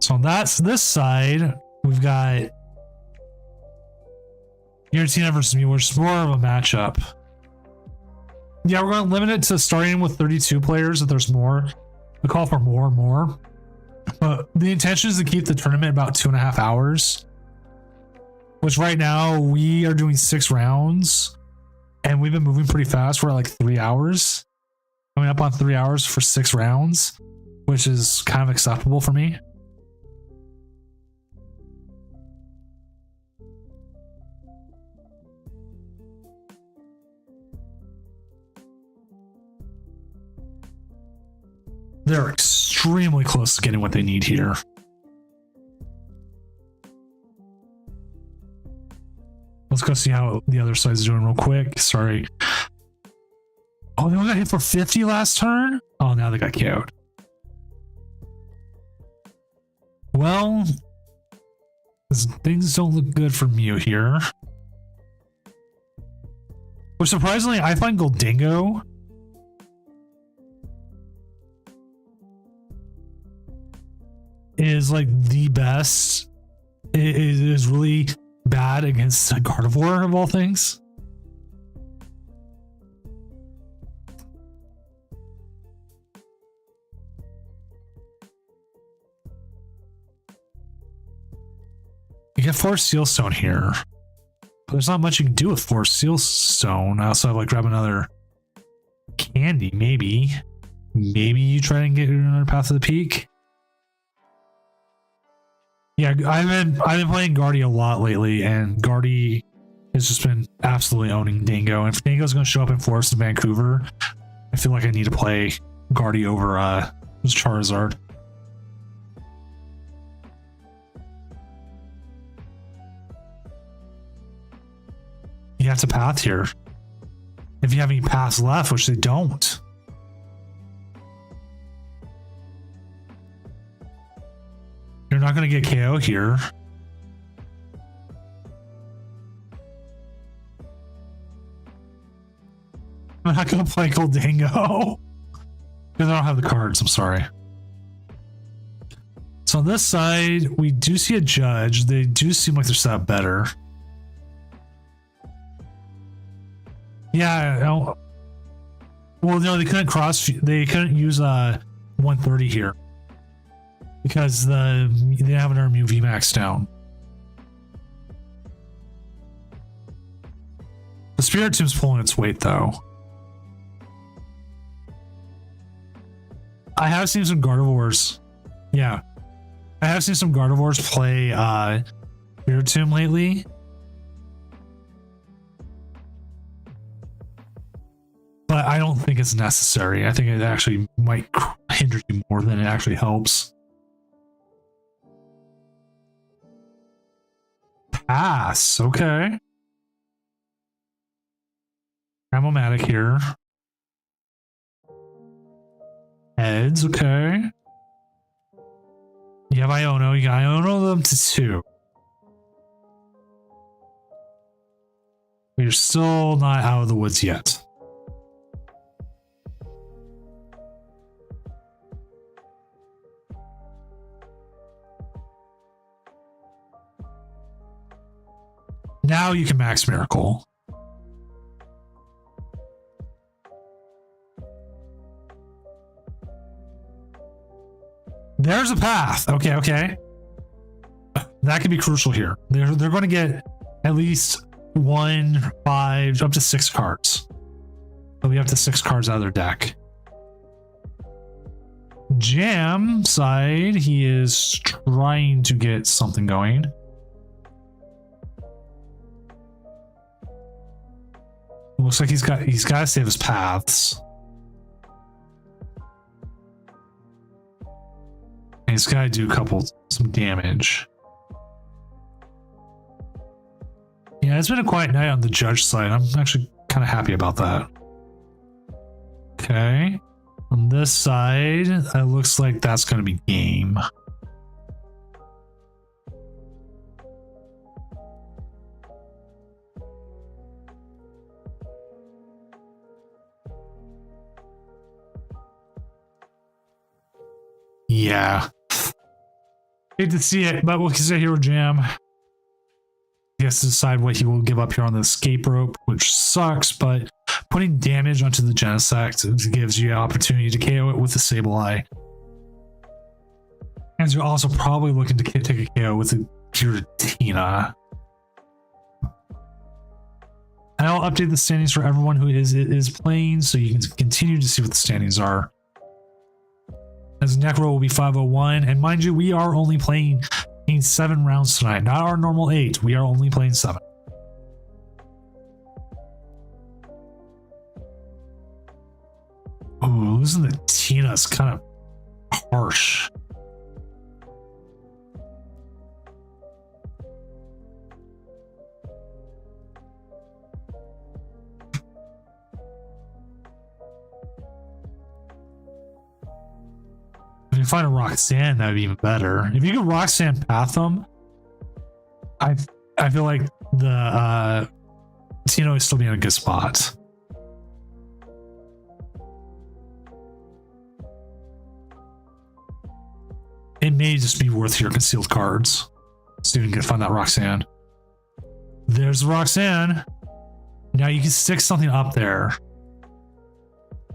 [SPEAKER 1] So that's this side. We've got Giratina versus Mew, which is more of a matchup. Yeah, we're going to limit it to starting with 32 players if there's more. We call for more. But the intention is to keep the tournament about 2.5 hours. Which right now we are doing 6 rounds. And we've been moving pretty fast. We're at like 3 hours. Coming up on 3 hours for 6 rounds. Which is kind of acceptable for me. They're extremely close to getting what they need here. Let's go see how the other side's doing real quick. Sorry. Oh, they only got hit for 50 last turn? Oh, now they got KO'd. Well, things don't look good for Mew here. Which surprisingly, I find Goldango is like the best. It is really bad against a Gardevoir of all things. You get Forest Seal Stone here. But there's not much you can do with Forest Seal Stone. I also have like grab another candy, maybe. Maybe you try and get another Path to the Peak. Yeah, I've been playing Guardy a lot lately, and Guardy has just been absolutely owning Dingo. And if Dingo's going to show up in Forest in Vancouver, I feel like I need to play Guardy over Charizard. you have to path here. If you have any paths left, which they don't. You're not going to get KO here. I'm not going to play Goldango. Because I don't have the cards, I'm sorry. So on this side, we do see a judge. They do seem like they're set up better. Yeah. Well, no, they couldn't they couldn't use 130 here. Because they have an army VMAX down. The Spirit Tomb's pulling its weight though. I have seen some Gardevoirs. Yeah. I have seen some Gardevoirs play Spirit Tomb lately. But I don't think it's necessary. I think it actually might hinder you more than it actually helps. Pass. Okay. Gramomatic here. Heads. Okay. You have Iono. You got Iono them to 2. But you're still not out of the woods yet. Now you can max Miracle. There's a path. Okay, okay. That could be crucial here. They're going to get at least 1, 5, up to 6 cards. So we have to 6 cards out of their deck. Jam side, he is trying to get something going. Looks like he's got to save his paths. And he's got to do some damage. Yeah, it's been a quiet night on the judge side. I'm actually kind of happy about that. Okay. On this side, it looks like that's going to be game. Yeah. Hate to see it, but we'll sit here with Jam. He has to decide what he will give up here on the escape rope, which sucks, but putting damage onto the Genesect gives you an opportunity to KO it with the Sableye. And you're also probably looking to take a KO with the Giratina. And I'll update the standings for everyone who is playing so you can continue to see what the standings are. As Necro will be 501, and mind you, we are only playing 7 rounds tonight, not our normal 8. We are only playing 7. Oh, losing the Tina's kind of harsh. If you find a Roxanne, that would be even better. If you can Roxanne path them, I feel like the Tino is still be in a good spot. It may just be worth your concealed cards. See if you can find that Roxanne. There's Roxanne. Now you can stick something up there.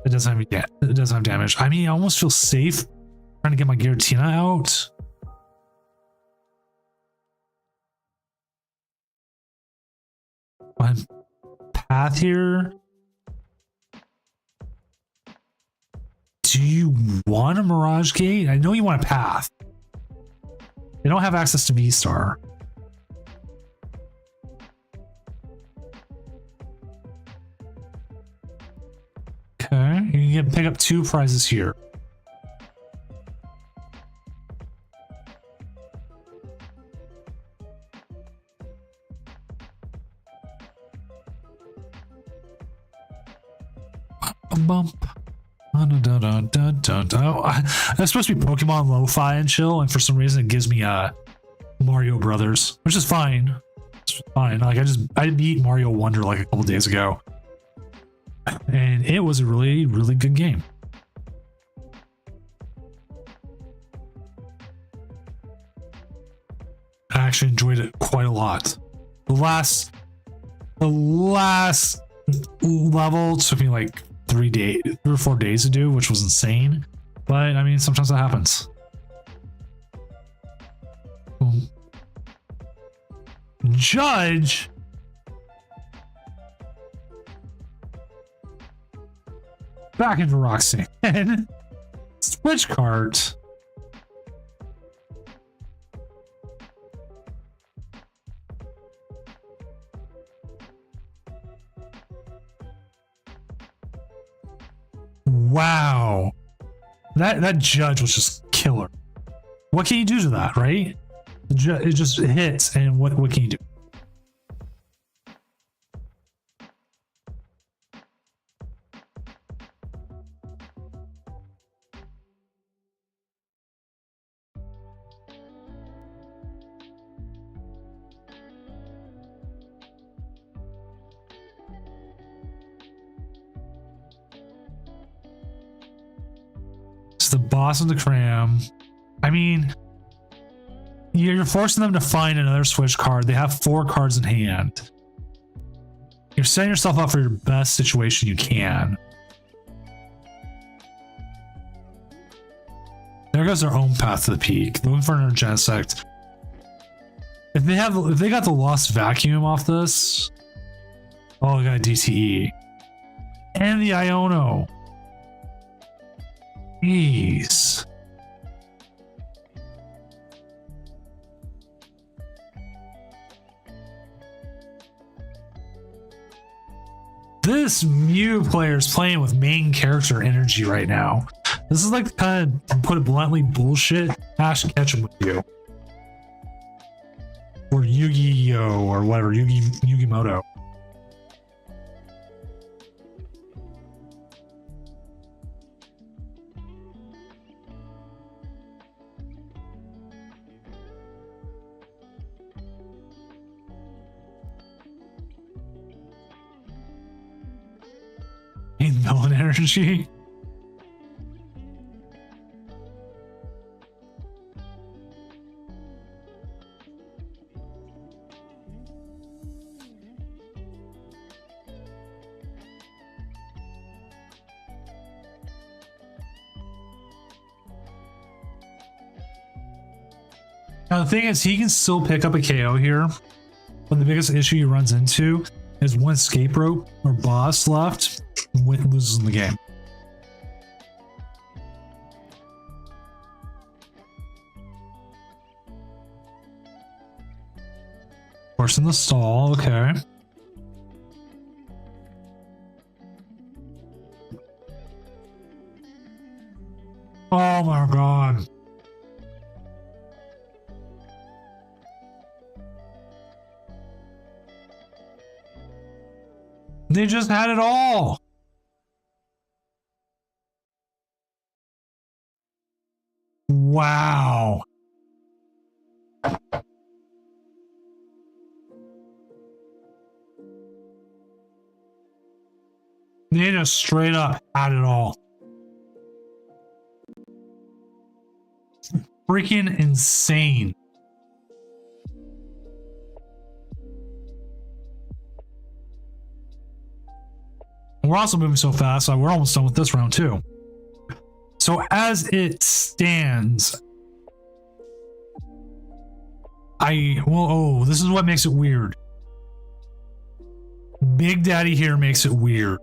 [SPEAKER 1] It doesn't have damage. I mean, I almost feel safe trying to get my Giratina out. One path here. Do you want a Mirage Gate? I know you want a path. They don't have access to V-Star. Okay, you can pick up 2 prizes here. bump. That's supposed to be Pokemon Lo-Fi and chill, and for some reason it gives me Mario Brothers, which is fine. It's fine. Like I beat Mario Wonder like a couple days ago, and it was a really, really good game. I actually enjoyed it quite a lot. The last level took me like 3 or 4 days to do, which was insane. But I mean, sometimes that happens. Judge. Back into Roxanne. Switch cards. Wow. That judge was just killer. What can you do to that, right? It just hits, and what can you do? It's the boss of the cram. I mean, you're forcing them to find another switch card. They have 4 cards in hand. You're setting yourself up for your best situation you can. There goes their own path to the peak. Looking for an Energetic. If they got the Lost Vacuum off this, oh, I got a DTE and the Iono. Jeez. This Mew player is playing with main character energy right now. This is like the kind of, to put it bluntly, bullshit Ash Ketchum with you. Or Yu-Gi-Oh! Or whatever, Yu-Gi-Moto. Villain energy. Now the thing is, he can still pick up a KO here, but the biggest issue he runs into is one escape rope or boss left, and loses in the game. Forcing the stall, okay. Oh my god. They just had it all. Wow. They just straight up had it all. Freaking insane. We're also moving so fast, so we're almost done with this round too. So as it stands, this is what makes it weird. Big Daddy here makes it weird.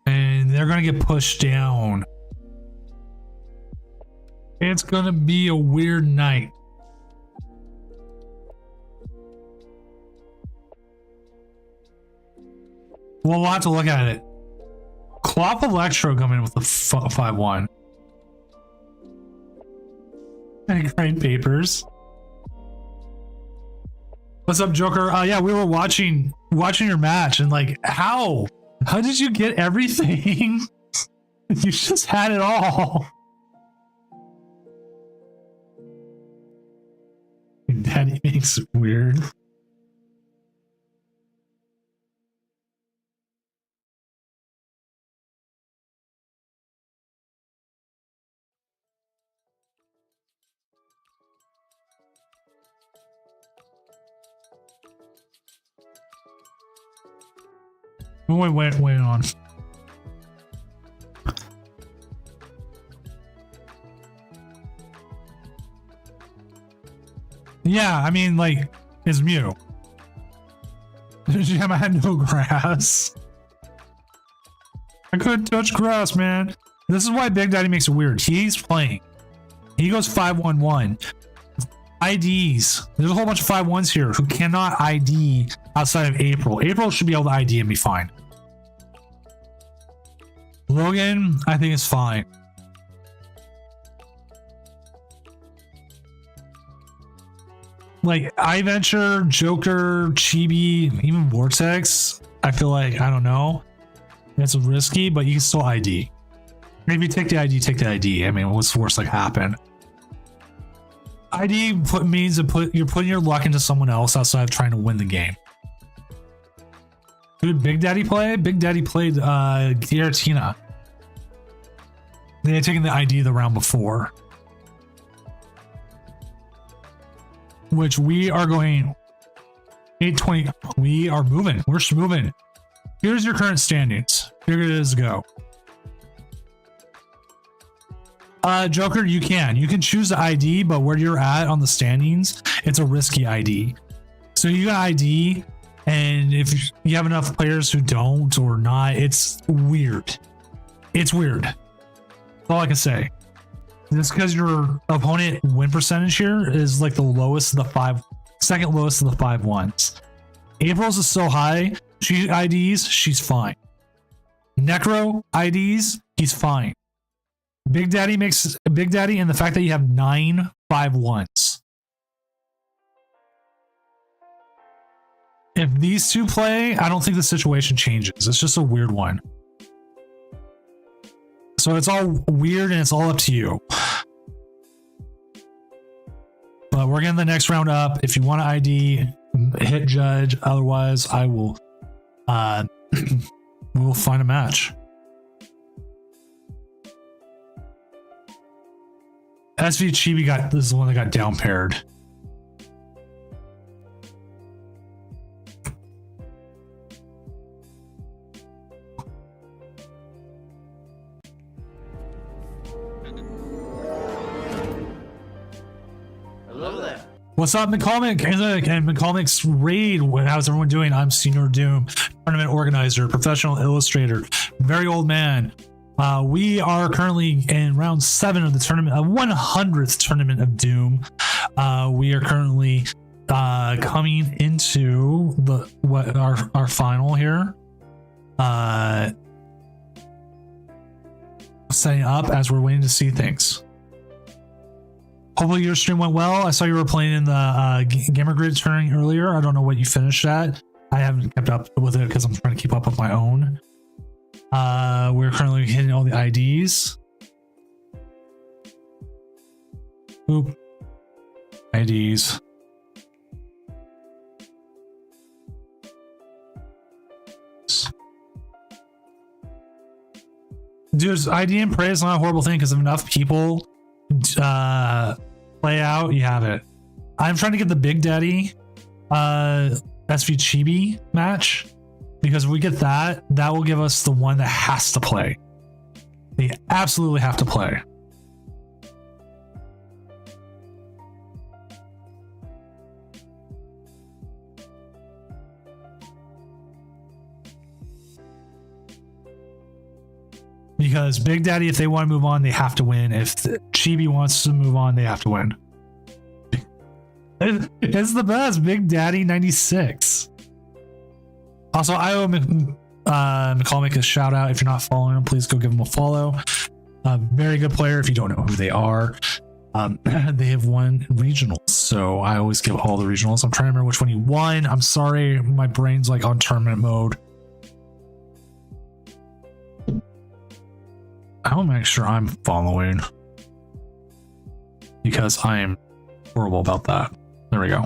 [SPEAKER 1] And they're gonna get pushed down. It's gonna be a weird night. Well, we'll have to look at it. Clop Electro coming in with the 5-1. And grade papers. What's up, Joker? Yeah, we were watching your match, and like, how did you get everything? You just had it all. Daddy makes it weird. Wait on. Yeah, I mean, like, it's Mew. Jam, I had no grass. I couldn't touch grass, man. This is why Big Daddy makes it weird. He's playing. He goes 5-1-1. IDs. There's a whole bunch of 5-1s here who cannot ID outside of April. April should be able to ID and be fine. Logan, I think is fine. Like iVenture, Joker, Chibi, even Vortex, I feel like, I don't know. It's risky, but you can still ID. Maybe take the ID, take the ID. I mean, what's the worst that happen? ID means you're putting your luck into someone else outside of trying to win the game. Who did Big Daddy play? Big Daddy played Giratina. They had taken the ID the round before. Which we are going 820. We are moving. We're just moving. Here's your current standings. Here it is. Go. Joker, you can choose the ID, but where you're at on the standings, it's a risky ID. So you got ID, and if you have enough players who don't or not, it's weird. It's weird. That's all I can say. Just because your opponent win percentage here is like the lowest of the second lowest of the 5-1s. April's is so high. She IDs, she's fine. Necro IDs, he's fine. Big Daddy and the fact that you have 9 5-1s. If these two play, I don't think the situation changes. It's just a weird one. So it's all weird and it's all up to you. But we're getting the next round up. If you want to ID, hit judge. Otherwise, I will we will find a match. SV Chibi this is the one that got down paired.
[SPEAKER 5] Hello there.
[SPEAKER 1] What's up, McCallmick? And McCallmick's raid. How's everyone doing? I'm Senior Doom, tournament organizer, professional illustrator, very old man. We are currently in round 7 of the tournament, 100th tournament of Doom. We are currently coming into our final here. Setting up as we're waiting to see things. Hopefully your stream went well. I saw you were playing in the Gamer Grid tournament earlier. I don't know what you finished at. I haven't kept up with it because I'm trying to keep up with my own. We're currently hitting all the IDs. Oop. IDs. Dude, ID and play is not a horrible thing because if enough people play out, you have it. I'm trying to get the Big Daddy SV Chibi match. Because if we get that, that will give us the one that has to play. They absolutely have to play. Because Big Daddy, if they want to move on, they have to win. If Chibi wants to move on, they have to win. It's the best. Big Daddy 96. Also, I owe McCallmick a shout out. If you're not following him, please go give him a follow. Very good player if you don't know who they are. They have won regionals. So I always give all the regionals. I'm trying to remember which one he won. I'm sorry, my brain's like on tournament mode. I'll make sure I'm following because I am horrible about that. There we go.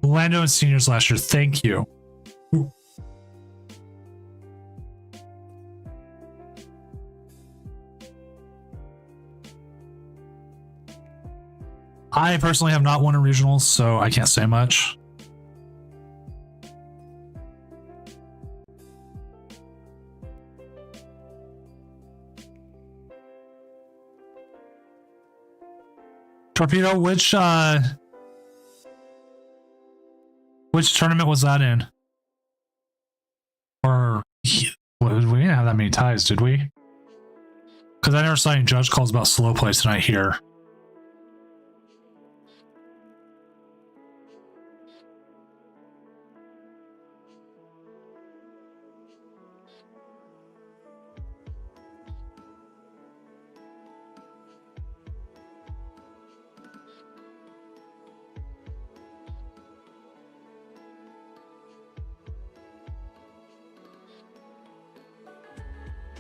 [SPEAKER 1] Orlando and seniors last year. Thank you. Ooh. I personally have not won a regional, so I can't say much. Torpedo, which tournament was that in? Or we didn't have that many ties, did we? Because I never saw any judge calls about slow play tonight here.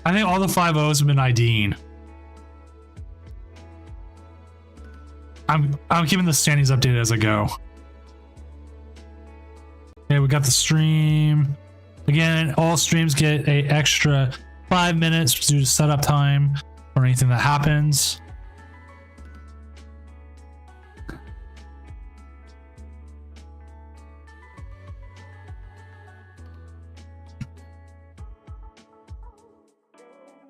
[SPEAKER 1] I think all the 5-0s have been IDing. I'm keeping the standings updated as I go. Okay, we got the stream. Again, all streams get an extra 5 minutes due to setup time or anything that happens.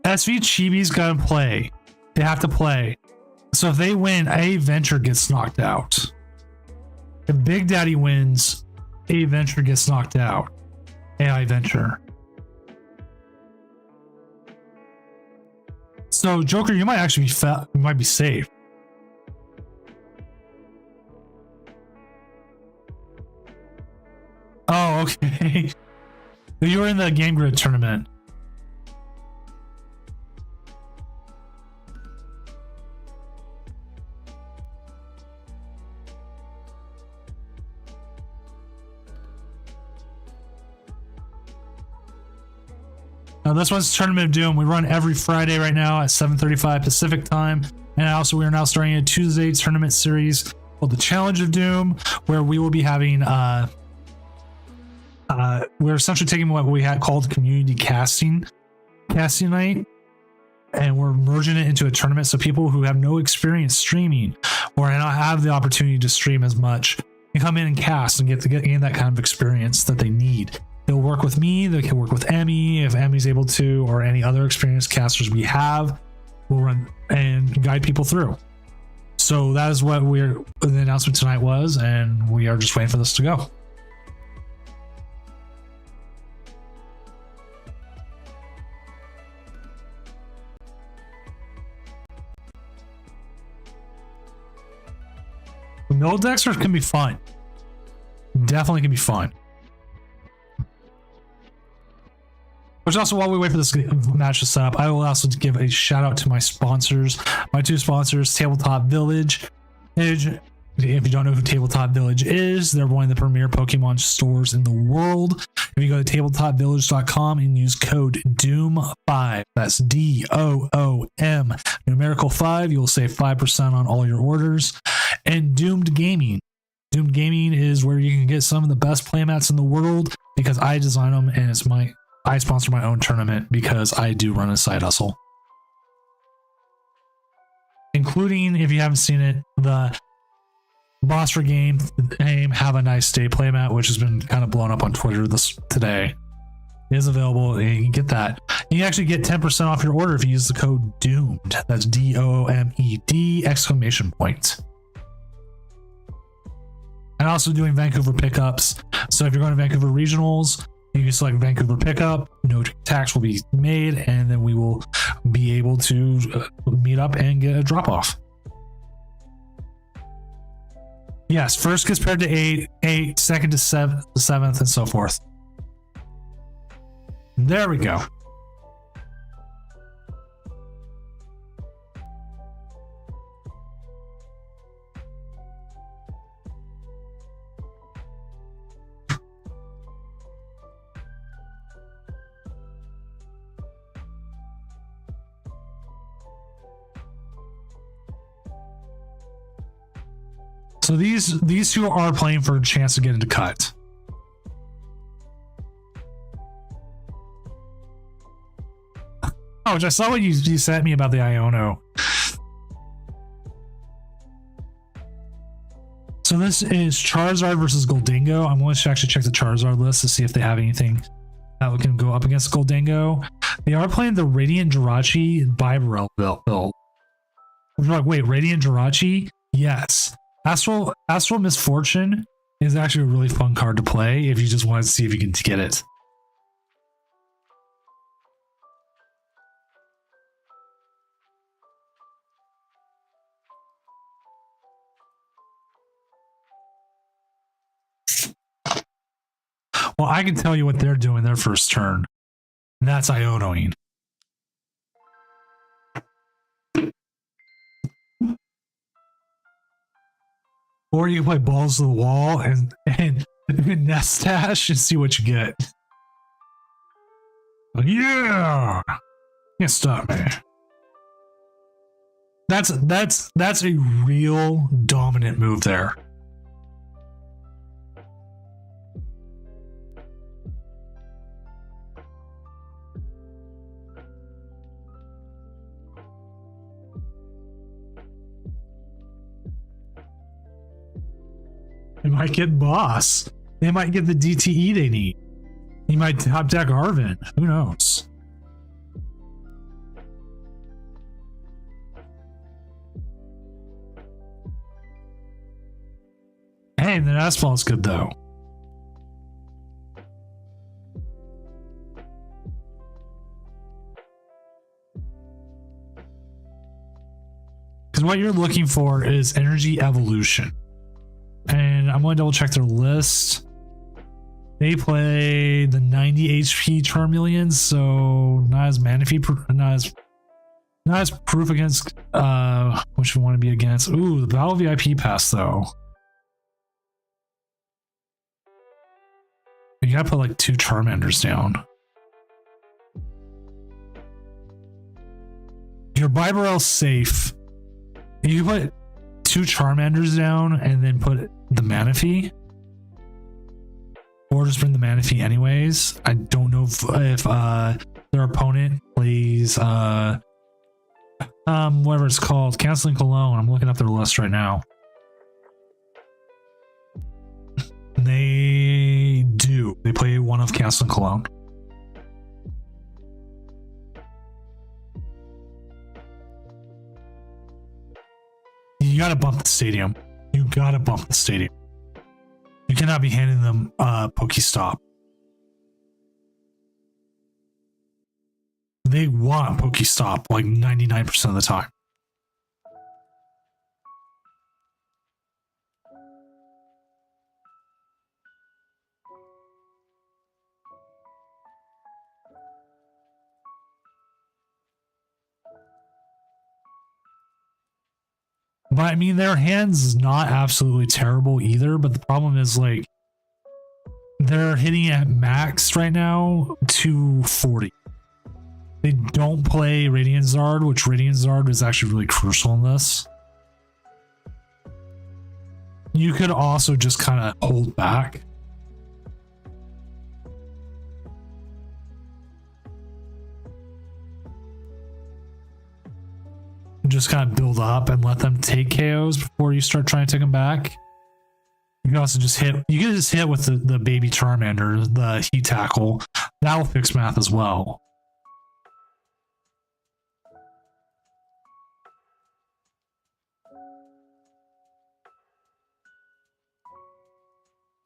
[SPEAKER 1] SV Chibi's gotta play. They have to play. So if they win, A Venture gets knocked out. If Big Daddy wins, A Venture gets knocked out. AI Venture. So Joker, you might actually be you might be safe. Oh, okay. You were in the Game Grid tournament. Now this one's Tournament of Doom. We run every Friday right now at 7:35 Pacific time, and also we are now starting a Tuesday tournament series called the Challenge of Doom, where we will be having we're essentially taking what we had called community casting night, and we're merging it into a tournament. So people who have no experience streaming or not have the opportunity to stream as much can come in and cast and gain that kind of experience that they need. They'll work with me. They can work with Emmy if Emmy's able to, or any other experienced casters we have. We'll run and guide people through. So that is what the announcement tonight was, and we are just waiting for this to go. No Dexter can be fun. Definitely can be fun. Which also, while we wait for this match to set up, I will also give a shout out to my sponsors, my two sponsors, Tabletop Village. If you don't know who Tabletop Village is, they're one of the premier Pokemon stores in the world. If you go to tabletopvillage.com and use code DOOM5, that's DOOM, numerical 5, you'll save 5% on all your orders. And Doomed Gaming. Doomed Gaming is where you can get some of the best playmats in the world because I design them, and I sponsor my own tournament because I do run a side hustle. Including, if you haven't seen it, the Boss for Game Have a Nice Day playmat, which has been kind of blown up on Twitter today. It is available, and you can get that. You can actually get 10% off your order if you use the code DOOMED. That's DOOMED exclamation point. And also doing Vancouver pickups. So if you're going to Vancouver regionals, you can select Vancouver pickup, no tax will be made, and then we will be able to meet up and get a drop off. Yes, first gets paired to 8, second to 7th, and so forth. There we go. So these two are playing for a chance to get into cut. Oh, I saw what you sent me about the Iono. So this is Charizard versus Goldingo. I'm going to actually check the Charizard list to see if they have anything that can go up against Goldingo. They are playing the Radiant Jirachi Bibarel build. I'm like, wait, Radiant Jirachi? Yes. Astral Misfortune is actually a really fun card to play if you just want to see if you can get it. Well, I can tell you what they're doing their first turn. And that's Ionoing. Or you can play balls to the wall and nest stash and see what you get. Yeah, can't stop me. That's a real dominant move there. They might get boss. They might get the DTE they need. He might top deck Arven. Who knows? Hey, the asphalt's good though. Because what you're looking for is energy evolution. And I'm going to double check their list. They play the 90 HP Charmeleons, so not as not as proof against which we want to be against. Ooh, the Battle VIP pass though. You gotta put like 2 Charmanders down. Your Bibarel's safe. You can put 2 Charmanders down and then put the Manaphy. Or just bring the Manaphy anyways. I don't know if their opponent plays whatever it's called, Canceling Cologne. I'm looking up their list right now. They do. They play one of Canceling Cologne. You gotta bump the stadium. You gotta bump the stadium. You cannot be handing them Pokestop. They want Pokestop like 99% of the time. But I mean, their hands is not absolutely terrible either. But the problem is, like, they're hitting at max right now 240. They don't play Radiant Zard, which Radiant Zard is actually really crucial in this. You could also just kind of hold back. Just kind of build up and let them take KOs before you start trying to take them back. You can also just hit. You can just hit with the baby Charmander, the Heat Tackle. That will fix math as well.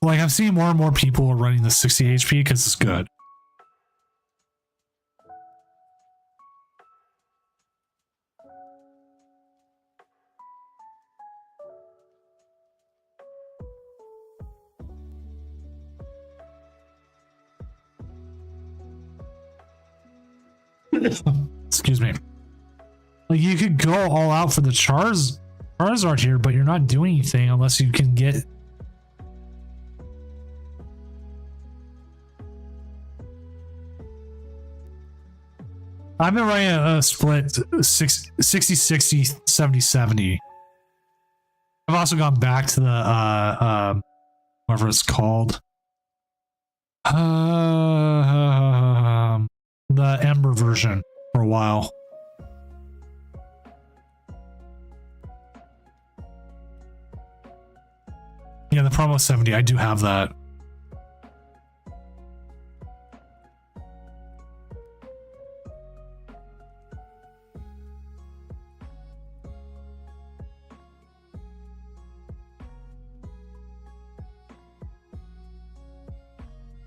[SPEAKER 1] Like, I'm seeing more and more people are running the 60 HP because it's good. Excuse me. Like you could go all out for the Charizard here, but you're not doing anything unless you can get. I've been running a split 60 60 70 70. I've also gone back to the whatever it's called. The Ember version for a while. Yeah, the promo 70, I do have that.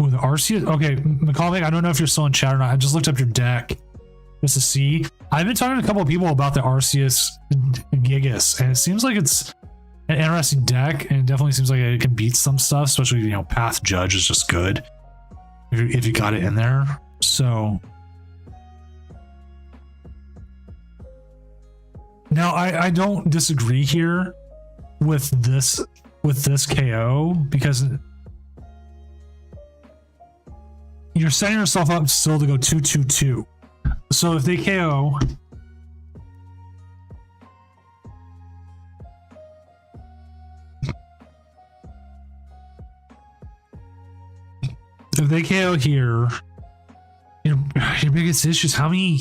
[SPEAKER 1] Ooh, the Arceus. Okay, McCallback, I don't know if you're still in chat or not. I just looked up your deck just to see. I've been talking to a couple of people about the Arceus Gigas, and it seems like it's an interesting deck, and it definitely seems like it can beat some stuff, especially, you know, Path Judge is just good if you got it in there. So now I don't disagree here with this KO, because you're setting yourself up still to go 2-2-2. So if they KO, here, your biggest issue is how many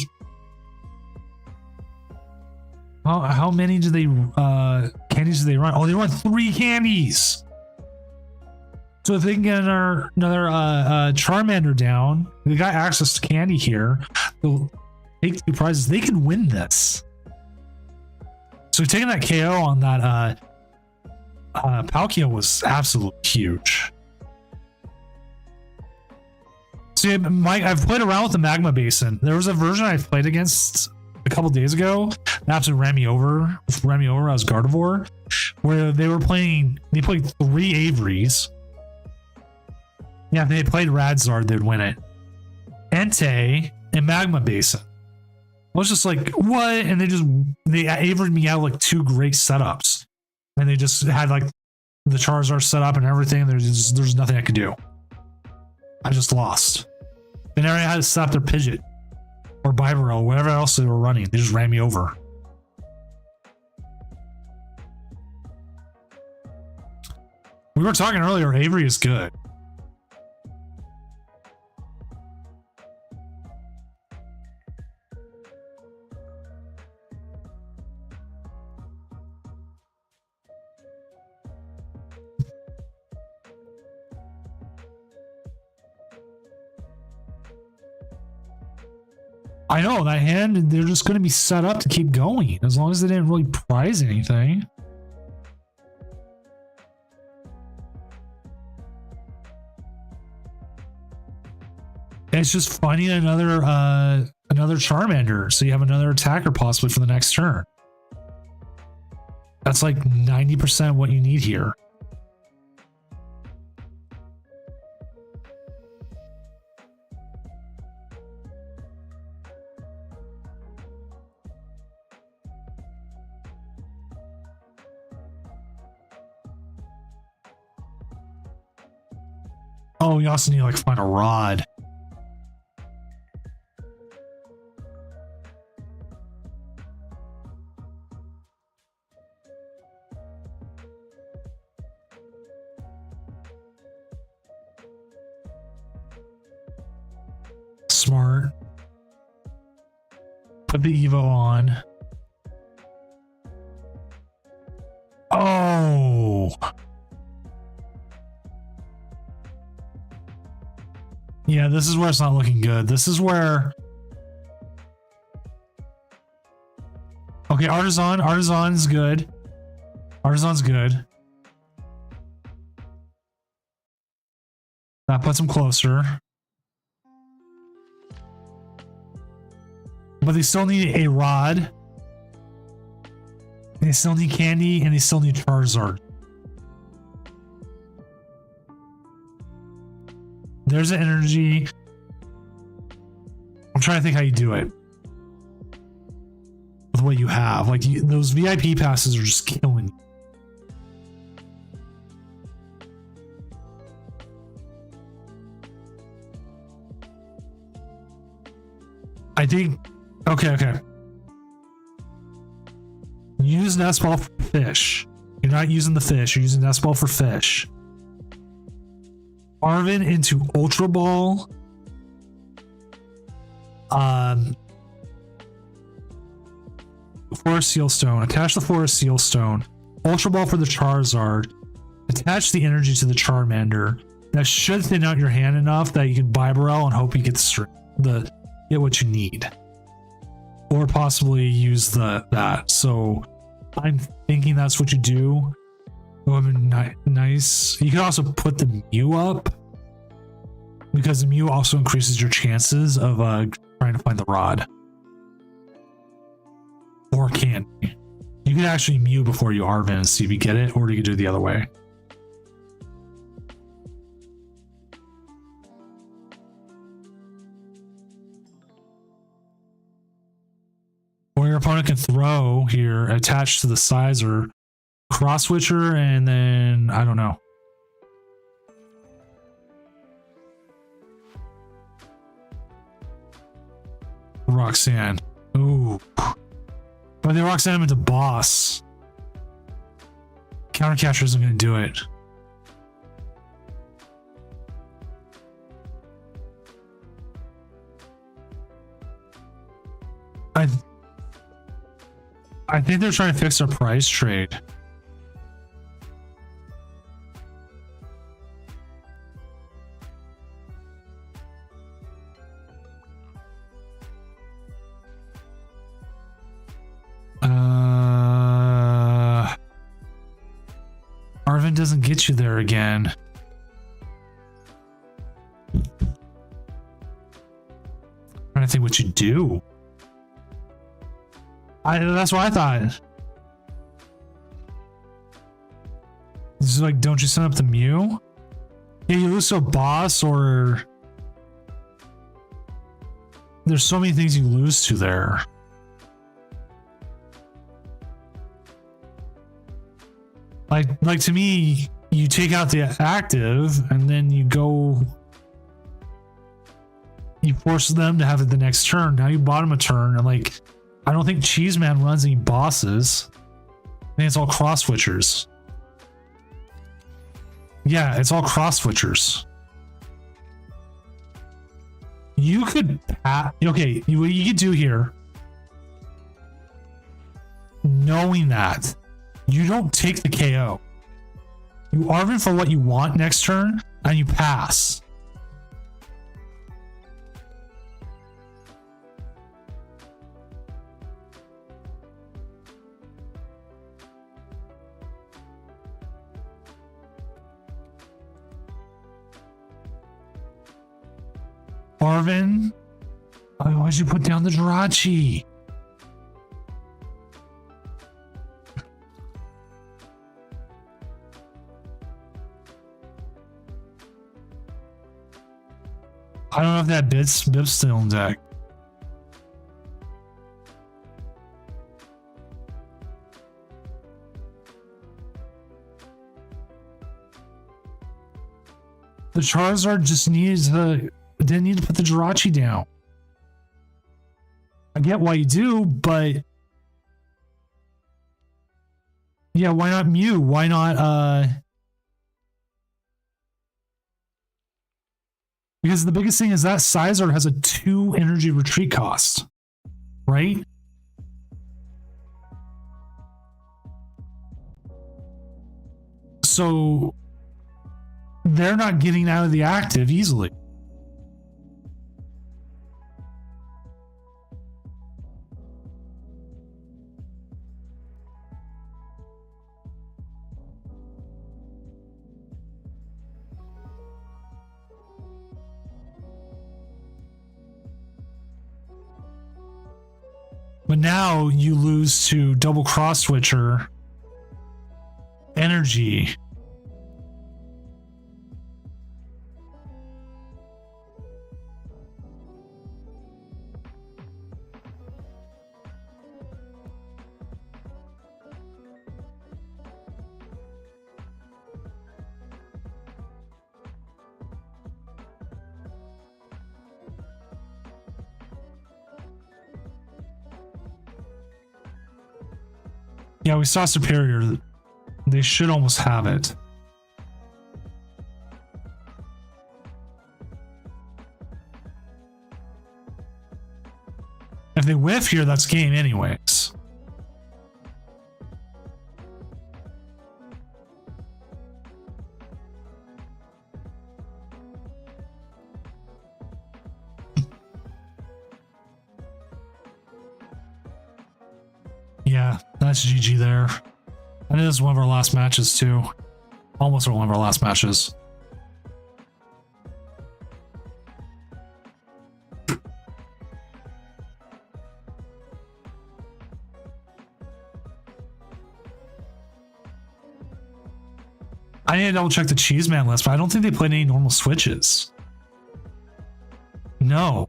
[SPEAKER 1] do they candies do they run? Oh, they run 3 candies. So if they can get another Charmander down, they got access to candy here. They'll take 2 prizes. They can win this. So taking that KO on that Palkia was absolutely huge. See, Mike, I've played around with the Magma Basin. There was a version I played against a couple days ago. That absolutely ran me over. Ran me over as Gardevoir, where they played 3 Averys. Yeah, if they played Radzard, they'd win it. Entei and Magma Basin. I was just like, what? And they Avery'd me out like 2 great setups. And they just had like the Charizard set up and everything. There's nothing I could do. I just lost. They never had to stop their Pidgeot or Bibarel, whatever else they were running. They just ran me over. We were talking earlier, Avery is good. I know that hand, they're just going to be set up to keep going as long as they didn't really prize anything. It's just finding another Charmander, so you have another attacker possibly for the next turn. That's like 90% what you need here. Oh, you also need to like find a rod. Smart. Put the Evo on. Oh. Yeah, this is where it's not looking good. This is where... Okay, Artisan's good. Artisan's good. That puts him closer. But they still need a rod. They still need candy, and they still need Charizard. There's an energy. I'm trying to think how you do it. what you have. Like those VIP passes are just killing you. I think, okay. Use nest ball for fish. You're not using the fish, you're using nest ball for fish. Arven into Ultra Ball. Forest Seal Stone. Attach the Forest Seal Stone. Ultra Ball for the Charizard. Attach the energy to the Charmander. That should thin out your hand enough that you can Bibarel and hope you get get what you need. Or possibly use that. So I'm thinking that's what you do. Nice. You can also put the Mew up, because the Mew also increases your chances of trying to find the rod. Or can you can actually Mew before you Arven and see if you get it, or you can do it the other way. Or your opponent can throw here attached to the Sizer, Cross Switcher, and then I don't know. Roxanne. Ooh. But they Roxanne him into boss. Countercatcher isn't going to do it. I think they're trying to fix their price trade. Arven doesn't get you there again. I'm trying to think what you do. That's what I thought. This is like, don't you send up the Mew? Yeah, you lose to a boss, or there's so many things you lose to there. Like to me, you take out the active and then you force them to have it the next turn. Now you bought them a turn, and like, I don't think Cheeseman runs any bosses. I think it's all cross switchers. Yeah, it's all cross switchers. You could okay, what you could do here, knowing that you don't take the KO. You Arven for what you want next turn, and you pass. Arven, why'd you put down the Jirachi? I don't know if that Bip's still in deck. The Charizard just didn't need to put the Jirachi down. I get why you do, but yeah, why not Mew? Why not because the biggest thing is that Sizer has a 2 energy retreat cost, right? So they're not getting out of the active easily. But now you lose to double cross switcher energy. Yeah, we saw Superior. They should almost have it. If they whiff here, that's game anyways. Yeah, that's GG there. And this is one of our last matches too. Almost one of our last matches. I need to double check the Cheeseman list, but I don't think they played any normal switches. No.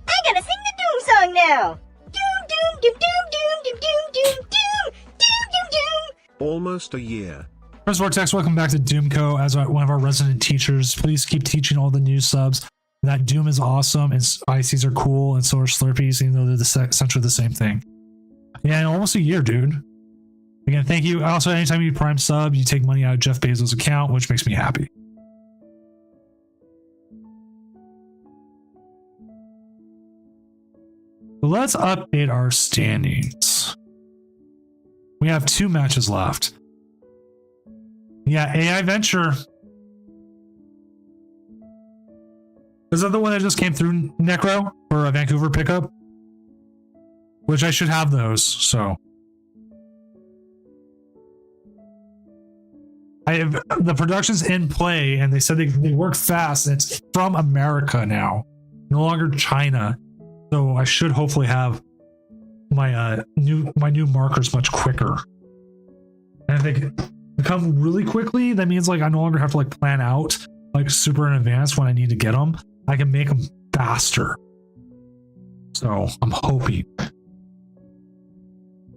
[SPEAKER 4] I gotta sing the Doom song now. Doom, doom, doom, doom, doom, doom, doom, doom, doom, doom, doom.
[SPEAKER 3] Almost a year.
[SPEAKER 1] First Vortex, welcome back to Doomco as one of our resident teachers. Please keep teaching all the new subs. That Doom is awesome, and ICs are cool, and so are Slurpees, even though they're essentially the same thing. Yeah, in almost a year, dude. Again, thank you. Also, anytime you Prime sub, you take money out of Jeff Bezos' account, which makes me happy. Let's update our standings. We have 2 matches left. Yeah, AI Venture. Is that the one that just came through, Necro, for a Vancouver pickup? Which I should have those, so. The production's in play, and they said they work fast, and it's from America now, no longer China. So I should hopefully have my new markers much quicker. And if they come really quickly, that means like I no longer have to like plan out like super in advance when I need to get them. I can make them faster. So I'm hoping.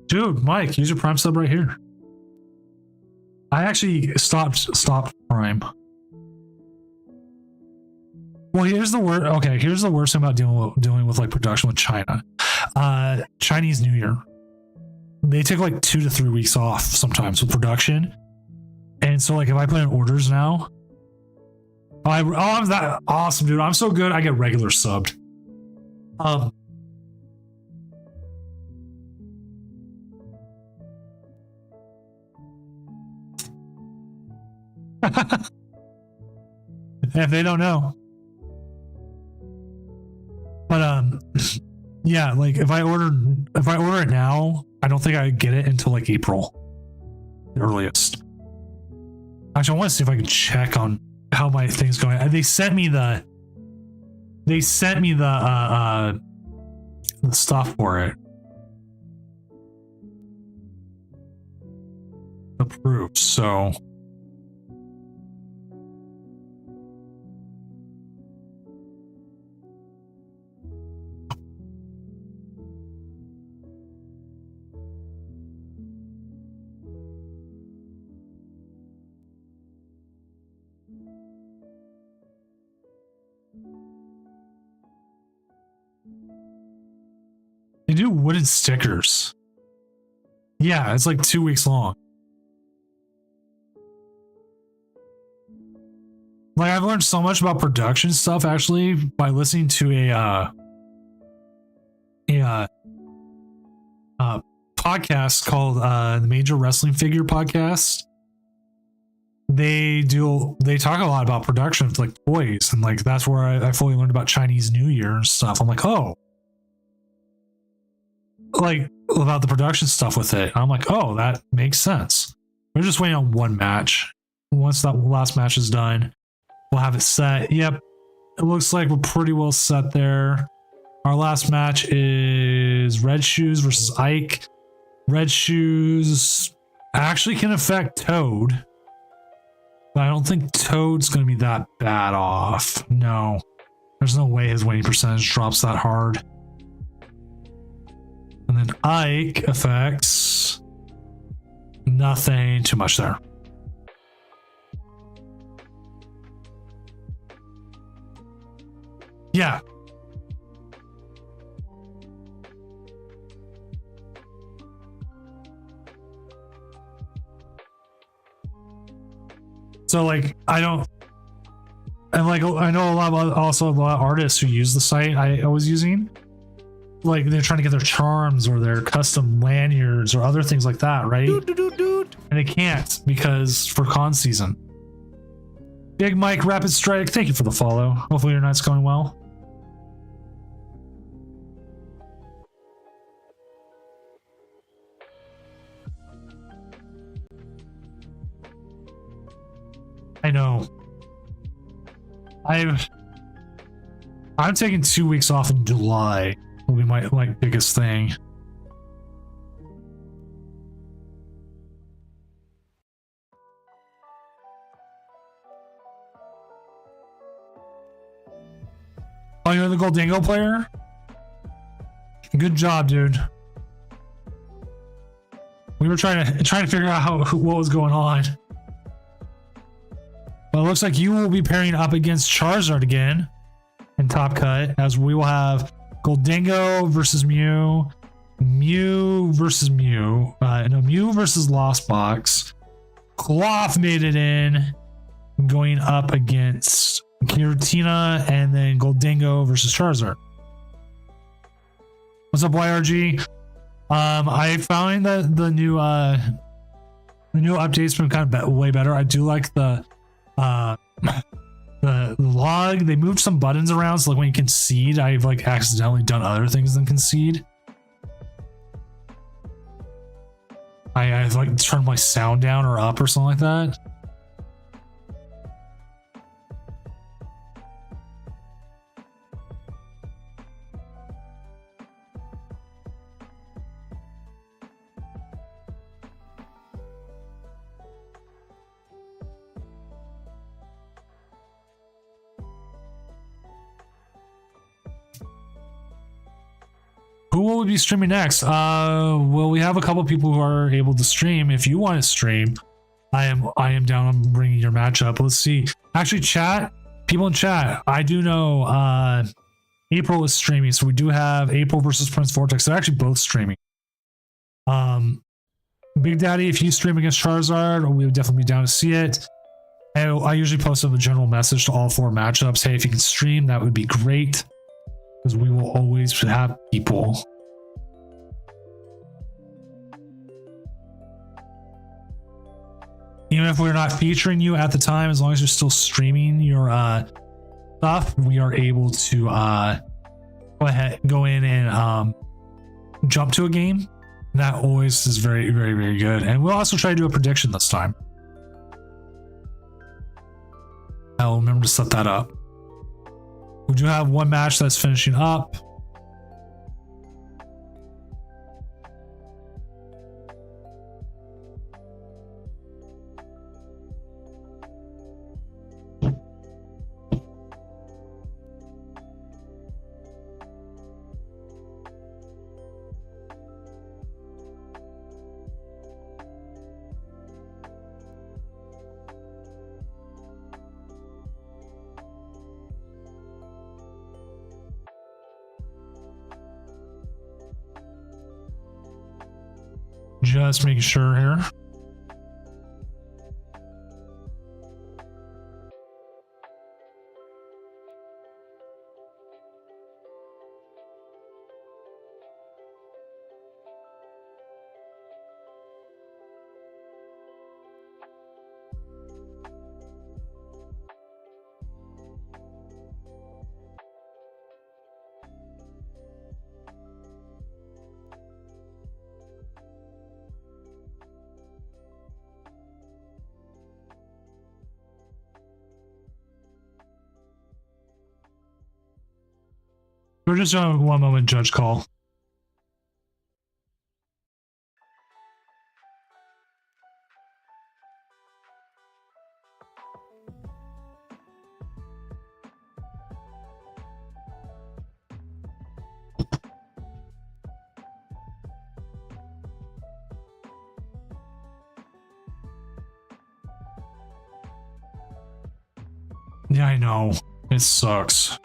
[SPEAKER 1] Dude, Mike, use your Prime sub right here. I actually stopped Prime. Well, here's the word. Okay, here's the worst thing about dealing with like production with China. Chinese New Year. They take like 2 to 3 weeks off sometimes with production, and so like if I put in orders now, I'm that awesome, dude. I'm so good. I get regular subbed. If they don't know. But yeah, like if I order it now, I don't think I get it until like April, the earliest. Actually, I want to see if I can check on how my thing's going. They sent me the stuff for it. The proof, so. They do wooden stickers. Yeah, it's like 2 weeks long. Like I've learned so much about production stuff actually by listening to a podcast called the Major Wrestling Figure Podcast. They talk a lot about production of like toys, and like that's where I fully learned about Chinese New Year and stuff. I'm like, oh, like about the production stuff with it. I'm like, oh, that makes sense. We're just waiting on one match. Once that last match is done, we'll have it set. Yep, it looks like we're pretty well set there. Our last match is Red Shoes versus Ike. Red Shoes actually can affect Toad, but I don't think Toad's going to be that bad off. No, there's no way his winning percentage drops that hard. And then Ike affects nothing too much there. Yeah. So like I don't, and like I know a lot of also a lot of artists who use the site I was using. Like they're trying to get their charms or their custom lanyards or other things like that, right? And they can't because for con season. Big Mike Rapid Strike, thank you for the follow. Hopefully your night's going well. I know. I'm taking 2 weeks off in July. Will be my like biggest thing. Oh, you're the Goldingo player? Good job, dude. We were trying to figure out what was going on. Well, it looks like you will be pairing up against Charizard again in Top Cut, as we will have Goldingo versus Mew, Mew versus Mew, no, Mew versus Lost Box. Cloth made it in, going up against Giratina, and then Goldingo versus Charizard. What's up, YRG? I found that the new update's been kind of way better. I do like the log. They moved some buttons around, so like when you concede, I've like accidentally done other things than concede. I've like turned my sound down or up or something like that. Who will we be streaming next? Well, we have a couple people who are able to stream. If you want to stream, I am down on bringing your matchup. Let's see. Actually, chat, people in chat, I do know April is streaming, so we do have April versus Prince Vortex. They're actually both streaming. Big Daddy, if you stream against Charizard, we would definitely be down to see it. I usually post up a general message to all 4 matchups. Hey, if you can stream, that would be great, because we will always have people. Even if we're not featuring you at the time, as long as you're still streaming your stuff, we are able to go in and jump to a game. That always is very, very, very good. And we'll also try to do a prediction this time. I'll remember to set that up. We do have one match that's finishing up. Just making sure here. We're just on 1 moment judge call. Yeah, I know. It sucks.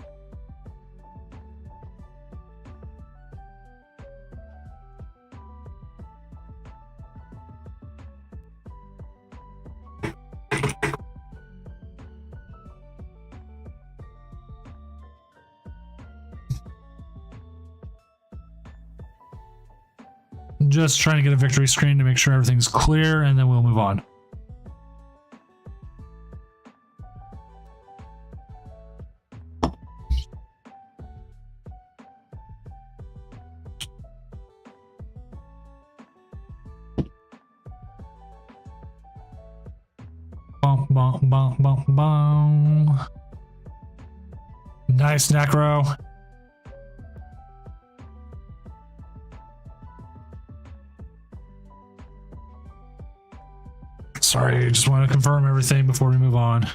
[SPEAKER 1] Just trying to get a victory screen to make sure everything's clear, and then we'll move on. Bum, bum, bum, bum, bum. Nice, Necro. Sorry, just want to confirm everything before we move on.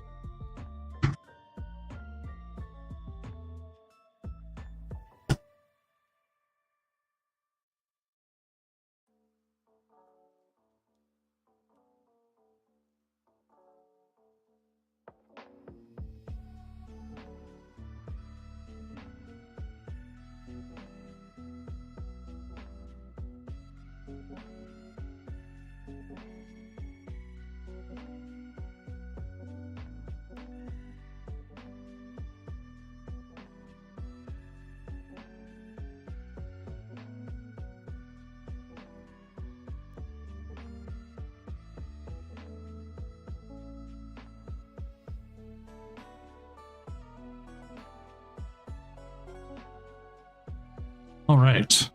[SPEAKER 1] All right.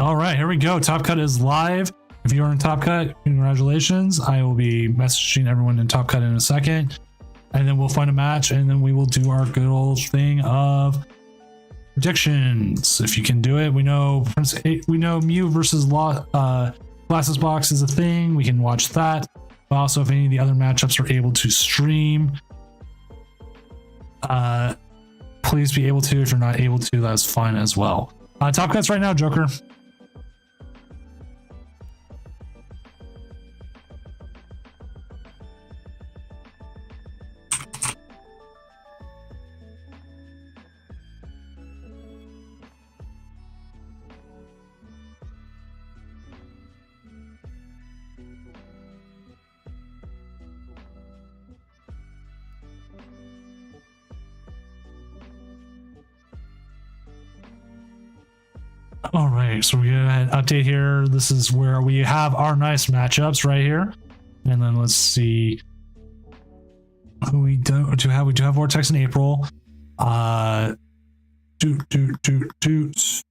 [SPEAKER 1] All right, here we go. Top Cut is live. If you're in Top Cut, congratulations. I will be messaging everyone in Top Cut in a second, and then we'll find a match, and then we will do our good old thing of predictions. If you can do it, we know Mew versus Glasses Box is a thing. We can watch that. But also, if any of the other matchups are able to stream, please be able to. If you're not able to, that's fine as well. Top Cuts right now, Joker. All right, so we're gonna update here. This is where we have our nice matchups right here, and then let's see who we do have. We do have Vortex in April. Doot.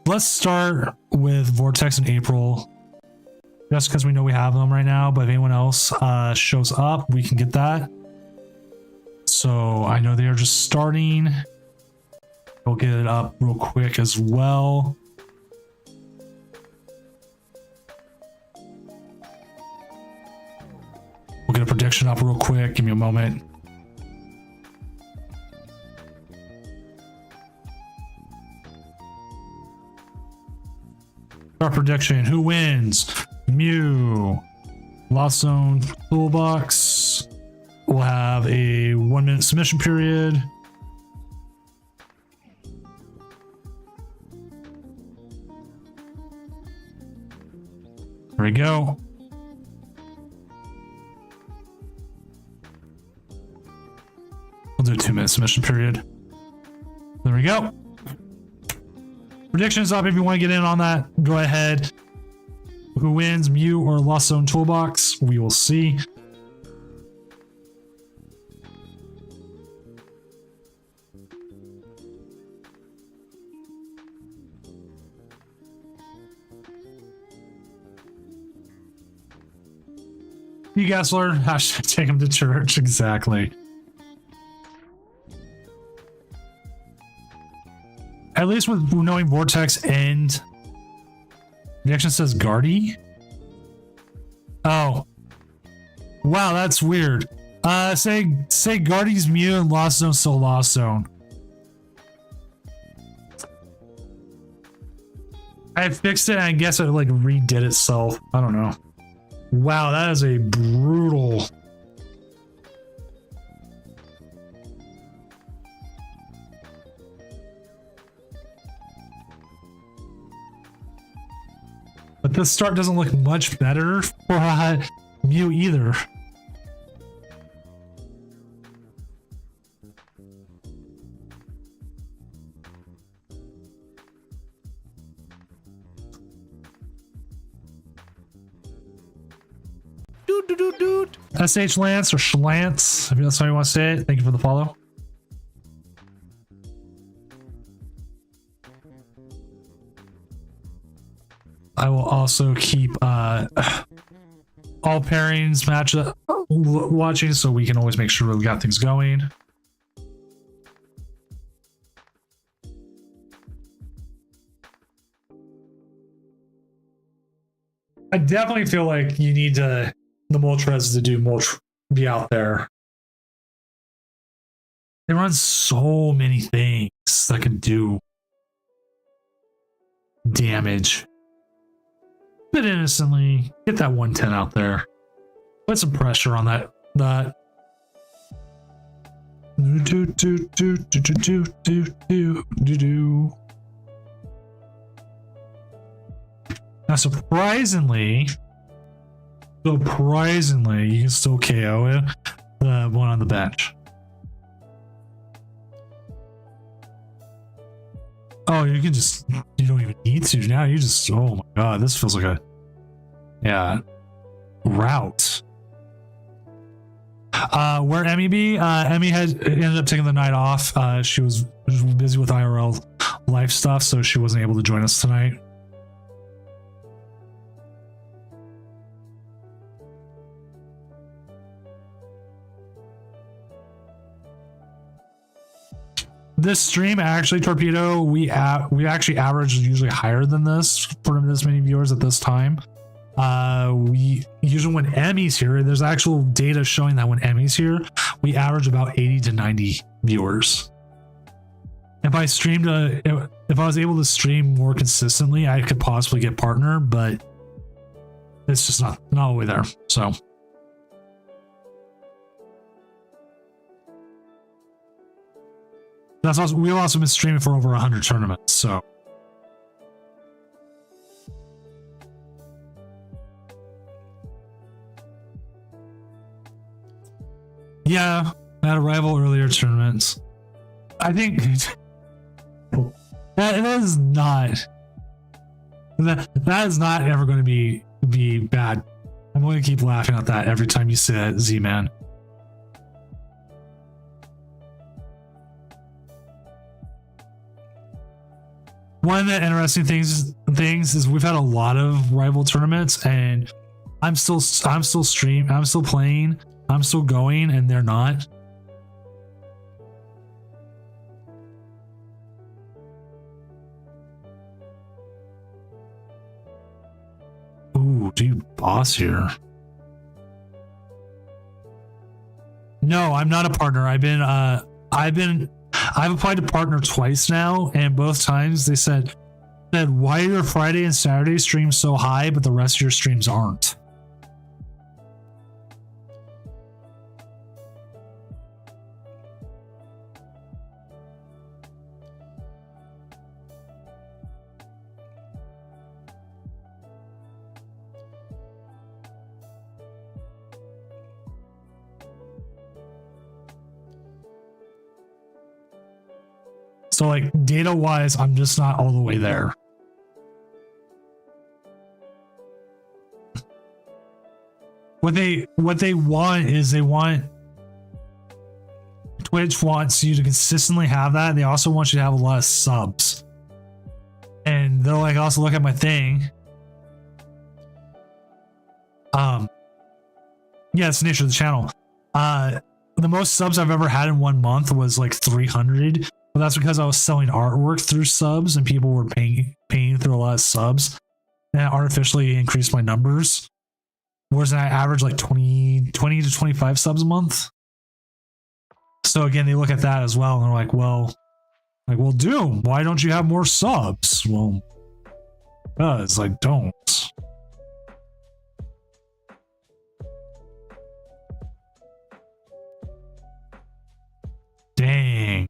[SPEAKER 1] Let's start with Vortex in April. Just because we know we have them right now, but if anyone else shows up, we can get that. So I know they are just starting. We'll get it up real quick as well. We'll get a prediction up real quick. Give me a moment. Our prediction: who wins? Mew. Lost Zone Toolbox. We'll have a 1-minute submission period. There we go. We'll do a 2-minute submission period. There we go. Predictions up. If you want to get in on that, go ahead. Who wins, Mew or Lost Zone Toolbox? We will see. You Gessler, hashtag take him to church. Exactly. At least with knowing Vortex and the action says Guardy. Oh, wow, that's weird. Say Guardy's Mew and Lost Zone still Lost Zone. I fixed it and I guess it like redid itself. I don't know. Wow, that is a brutal. the start doesn't look much better for Mew either. SH Lance or Schlance, if that's how you want to say it. Thank you for the follow. I will also keep all pairings match watching so we can always make sure we got things going. I definitely feel like you need the Moltres to do be out there. They run so many things that can do damage. But innocently, get that 110 out there. Put some pressure on that. Now, surprisingly, you can still KO it, the one on the bench. Oh, you can just, you don't even need to now. You just, oh my god, this feels like a, yeah, route. Where Emmy be? Emmy ended up taking the night off. She was busy with IRL life stuff, so she wasn't able to join us tonight. This stream actually, Torpedo, we actually average usually higher than this for this many viewers at this time. We usually, when Emmy's here, there's actual data showing that when Emmy's here, we average about 80 to 90 viewers. If I was able to stream more consistently, I could possibly get partner, but it's just not all the way there. So. That's also, we've also been streaming for over 100 tournaments, so. Yeah, at a rival earlier tournaments. I think that is not ever going to be bad. I'm going to keep laughing at that every time you say that, Z-Man. One of the interesting things is we've had a lot of rival tournaments, and I'm still playing, I'm still going, and they're not. Ooh, do you boss here? No, I'm not a partner. I've applied to partner twice now, and both times they said, why are your Friday and Saturday streams so high, but the rest of your streams aren't? So like data wise, I'm just not all the way there. What they want is Twitch wants you to consistently have that. They also want you to have a lot of subs. And they'll like also look at my thing. Yeah, it's the nature of the channel. The most subs I've ever had in 1 month was like 300. But that's because I was selling artwork through subs and people were paying through a lot of subs. And that artificially increased my numbers. Whereas I average like 20 to 25 subs a month. So again, they look at that as well and they're like, well, Doom, why don't you have more subs? Well, because I don't. Dang.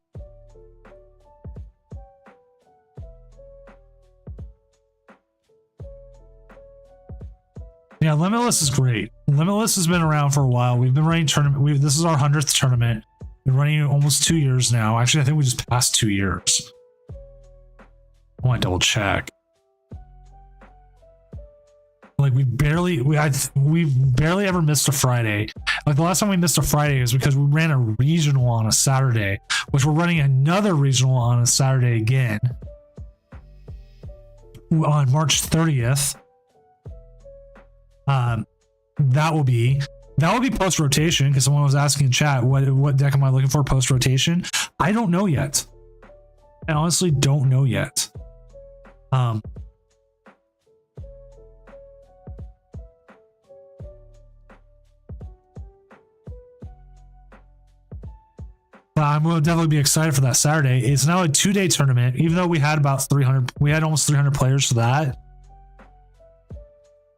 [SPEAKER 1] Yeah, Limitless is great. Limitless has been around for a while. We've been running tournament. This is our 100th tournament. We've been running almost 2 years now. Actually, I think we just passed 2 years. I want to double check. Like we barely ever missed a Friday. Like the last time we missed a Friday is because we ran a regional on a Saturday, which we're running another regional on a Saturday again on March 30th. That will be post rotation, because someone was asking in chat what deck am I looking for post rotation. I don't know yet. I honestly don't know yet. I'm going to definitely be excited for that Saturday. It's now a 2-day tournament, even though we had about 300. We had almost 300 players for that.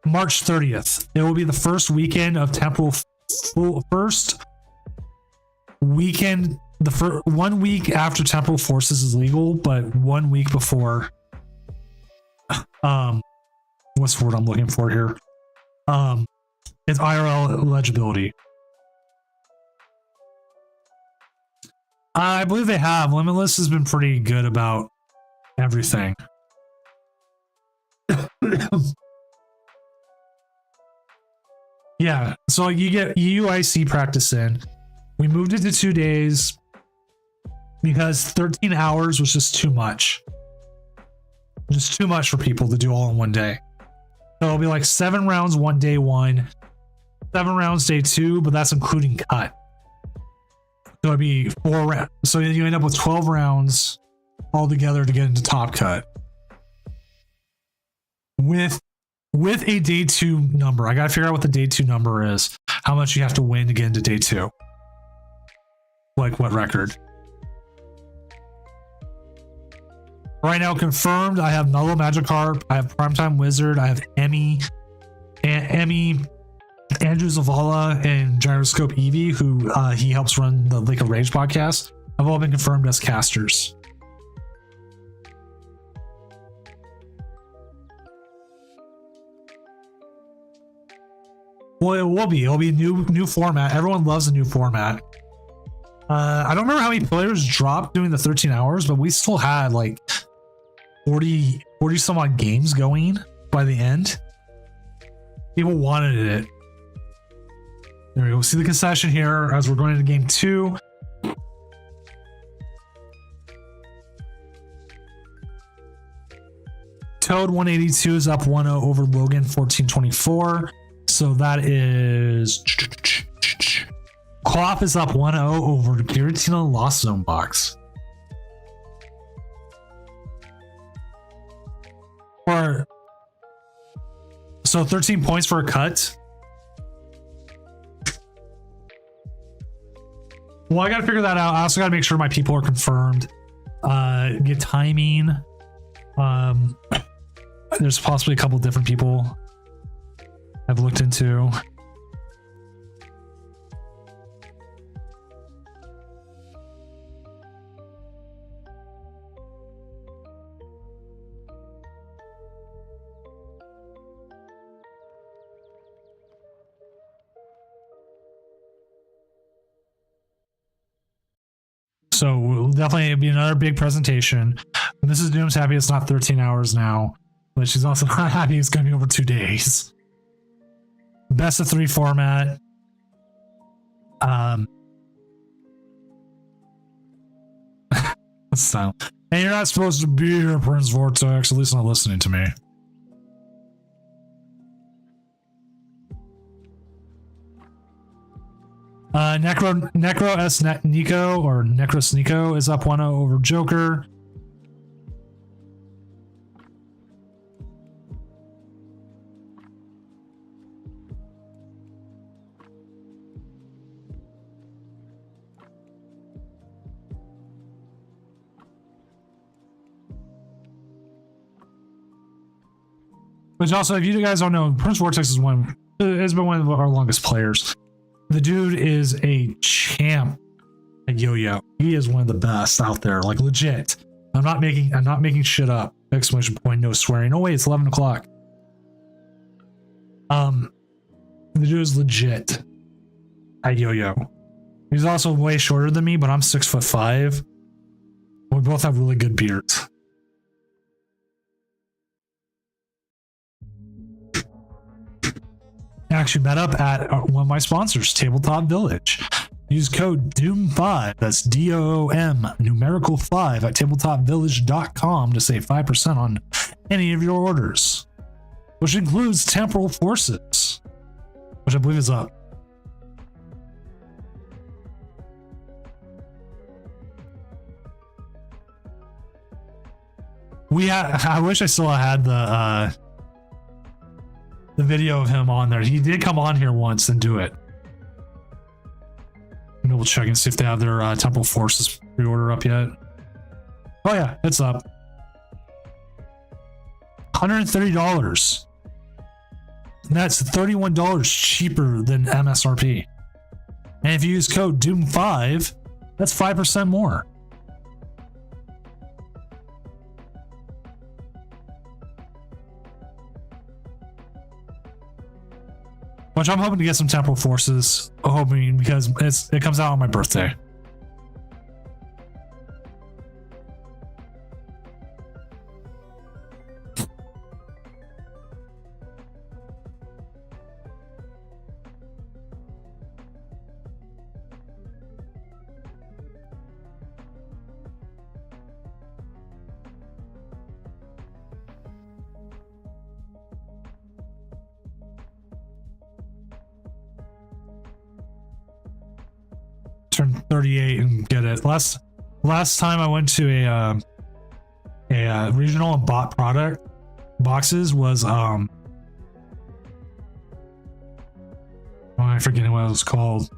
[SPEAKER 1] March 30th. It will be the first weekend of Temporal. First weekend, the first 1 week after Temporal Forces is legal, but 1 week before. What's the word I'm looking for here? It's IRL eligibility. I believe they have. Limitless has been pretty good about everything. Yeah, so you get UIC practice in. We moved it to 2 days because 13 hours was just too much. Just too much for people to do all in 1 day. So it'll be like 7 rounds one day one, 7 rounds day 2, but that's including cut. So it'd be 4 rounds. So you end up with 12 rounds all together to get into top cut. With a day 2 number. I gotta figure out what the day 2 number is. How much you have to win to get into day 2. Like what record. Right now confirmed, I have Nullo Magikarp, I have Primetime Wizard, I have Emmy, Andrew Zavala, and Gyroscope Eevee, who he helps run the Lake of Rage podcast, have all been confirmed as casters. Well, it will be. It'll be a new format. Everyone loves a new format. I don't remember how many players dropped doing the 13 hours, but we still had like 40 some odd games going by the end. People wanted it. There we go. See the concession here as we're going into game 2. Toad 182 is up 1-0 over Logan 1424. So that is Clop is up 1-0 over Giratina Lost Zone Box. So 13 points for a cut. Well, I gotta figure that out. I also gotta make sure my people are confirmed. Get timing. There's possibly a couple different people I've looked into. So definitely it'd be another big presentation. Mrs. Doom's happy it's not 13 hours now, but she's also not happy it's going to be over 2 days. Best of 3 format. So, and you're not supposed to be here, Prince Vortex, at least not listening to me. Necro S Nico or Necros Nico is up 1-0 over Joker. Which also, if you guys don't know, Prince Vortex has been one of our longest players. The dude is a champ at yo-yo. He is one of the best out there, like legit. I'm not making shit up. Exclamation point, no swearing. Oh wait, it's 11 o'clock. The dude is legit at yo-yo. He's also way shorter than me, but I'm 6'5". We both have really good beards. I actually met up at one of my sponsors, Tabletop Village. Use code DOOM5, that's DOOM, numerical 5 at tabletopvillage.com to save 5% on any of your orders, which includes Temporal Forces, which I believe is up. I wish I still had the video of him on there. He did come on here once and do it. And we'll check and see if they have their Temporal Forces pre-order up yet. Oh yeah, it's up. $130. And that's $31 cheaper than MSRP. And if you use code DOOM5, that's 5% more. Which I'm hoping to get some Temporal Forces, hoping because it comes out on my birthday. Turn 38 and get it. Last time I went to a regional and bought product boxes was I'm forgetting what it was called.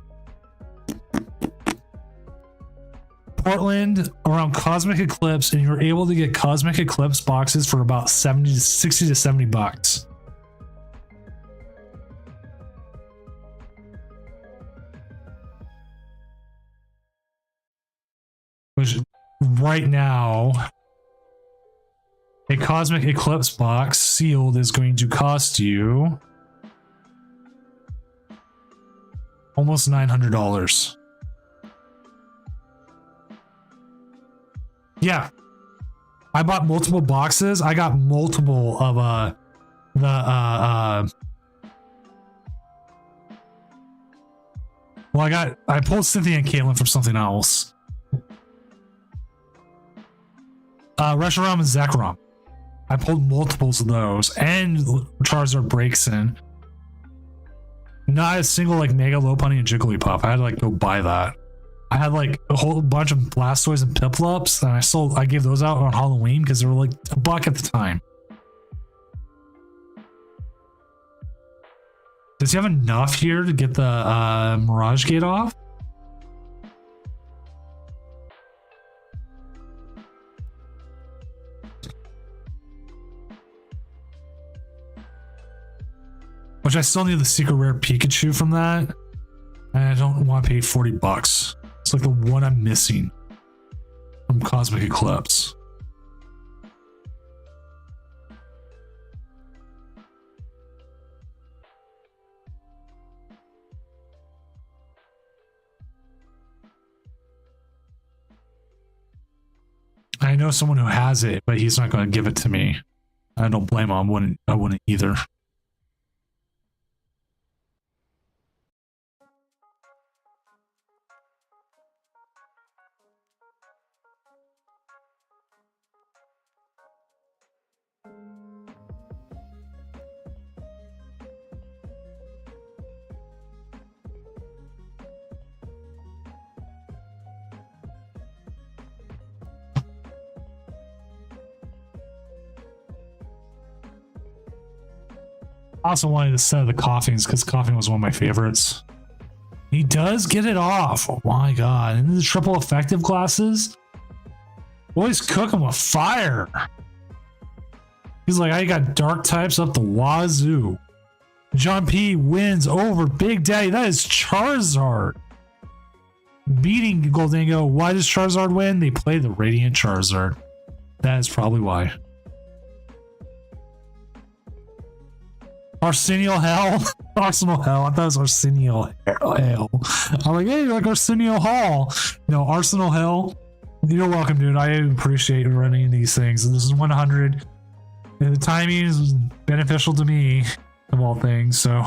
[SPEAKER 1] Portland around Cosmic Eclipse, and you were able to get Cosmic Eclipse boxes for about 60 to 70 bucks. Which right now, a Cosmic Eclipse box sealed is going to cost you almost $900. Yeah, I bought multiple boxes. I got multiple of well, I pulled Cynthia and Caitlin from something else. Reshiram and Zekrom. I pulled multiples of those, and Charizard breaks in. Not a single like Mega Lopunny and Jigglypuff. I had to like go buy that. I had like a whole bunch of Blastoise and Piplups, and I gave those out on Halloween because they were like $1 at the time. Does he have enough here to get the Mirage Gate off? Which I still need the secret rare Pikachu from that. And I don't want to pay $40. It's like the one I'm missing from Cosmic Eclipse. I know someone who has it, but he's not going to give it to me. I don't blame him. I wouldn't either. I also wanted to set the Coughings because Coughing was one of my favorites. He does get it off. Oh my god. And the triple effective classes? Boys cook him with fire. He's like, I got dark types up the wazoo. John P wins over Big Daddy. That is Charizard. Beating Goldingo. Why does Charizard win? They play the Radiant Charizard. That is probably why. Arsenio Hell? Arsenal Hell. I thought it was Arsenio Hell. I'm like, hey, like Arsenio Hall. No, Arsenal Hell. You're welcome, dude. I appreciate you running these things. This is 100. And the timing is beneficial to me, of all things, so.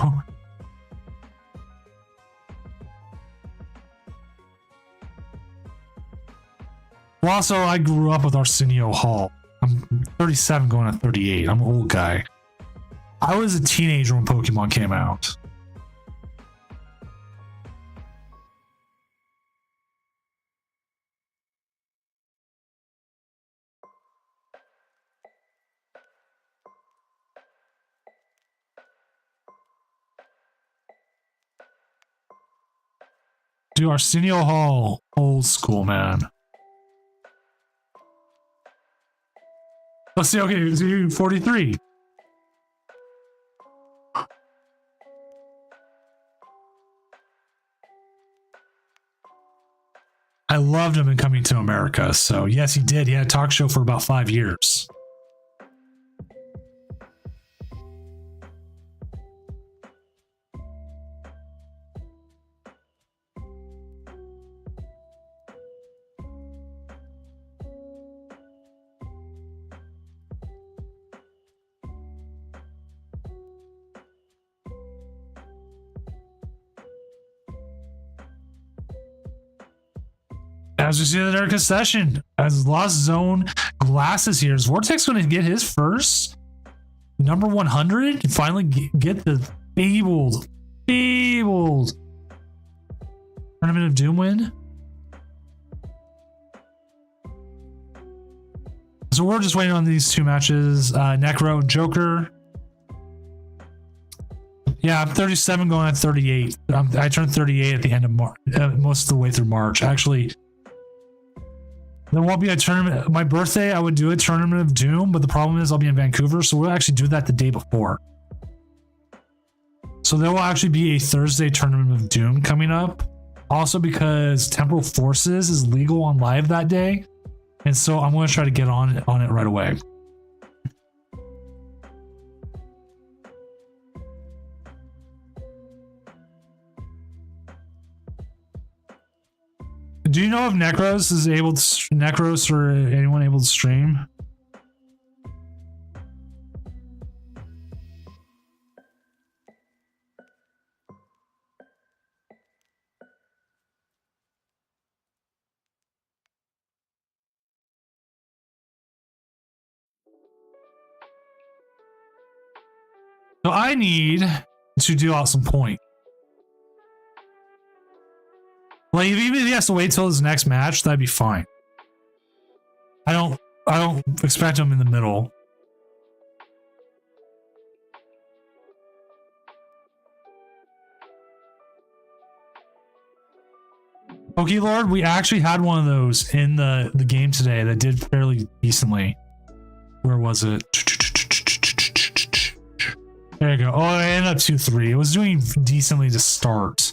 [SPEAKER 1] Well, also, I grew up with Arsenio Hall. I'm 37 going on 38. I'm an old guy. I was a teenager when Pokemon came out. Dude, Arsenio Hall, old school, man. Let's see, okay, so 43. I loved him in Coming to America. So yes, he did. He had a talk show for about 5 years. As we see the Erica session, as Lost Zone Glasses here, is Vortex going to get his first number 100 and finally get the fabled Tournament of Doom win? So we're just waiting on these two matches, Necro and Joker. Yeah, I'm 37 going on 38. I turned 38 at the end of March, most of the way through March. Actually, there won't be a tournament. My birthday, I would do a Tournament of Doom, but the problem is I'll be in Vancouver, so we'll actually do that the day before. So there will actually be a Thursday Tournament of Doom coming up. Also because Temporal Forces is legal on live that day. And so I'm going to try to get on it right away. Do you know if Necros is able to Necros or anyone able to stream? So I need to deal out some point. Like, even if he has to wait till his next match, that'd be fine. I don't expect him in the middle. Pokélord, we actually had one of those in the game today that did fairly decently. Where was it? There you go. Oh, I ended up 2-3. It was doing decently to start.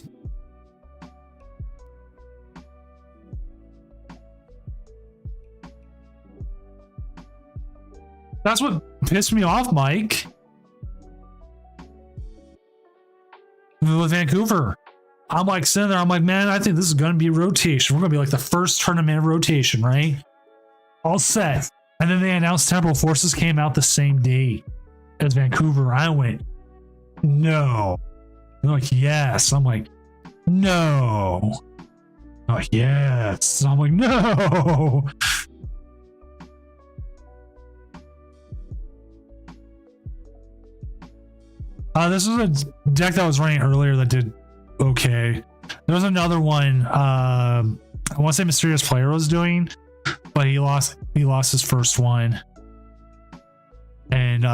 [SPEAKER 1] That's what pissed me off, Mike. With Vancouver. I'm like sitting there, I'm like, man, I think this is going to be a rotation. We're going to be like the first tournament rotation, right? All set. And then they announced Temporal Forces came out the same day as Vancouver. I went, no. They're like, yes. I'm like, no. Oh, yes. I'm like, no. This was a deck that was running earlier that did okay. There was another one. I want to say Mysterious Player was doing, but he lost his first one and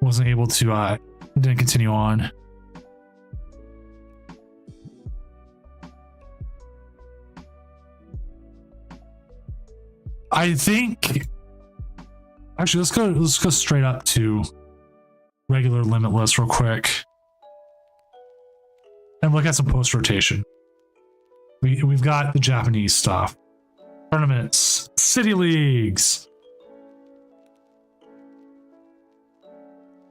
[SPEAKER 1] wasn't able to didn't continue on. I think actually let's go straight up to regular Limitless real quick and look at some post rotation. We've got the Japanese stuff, tournaments, city leagues.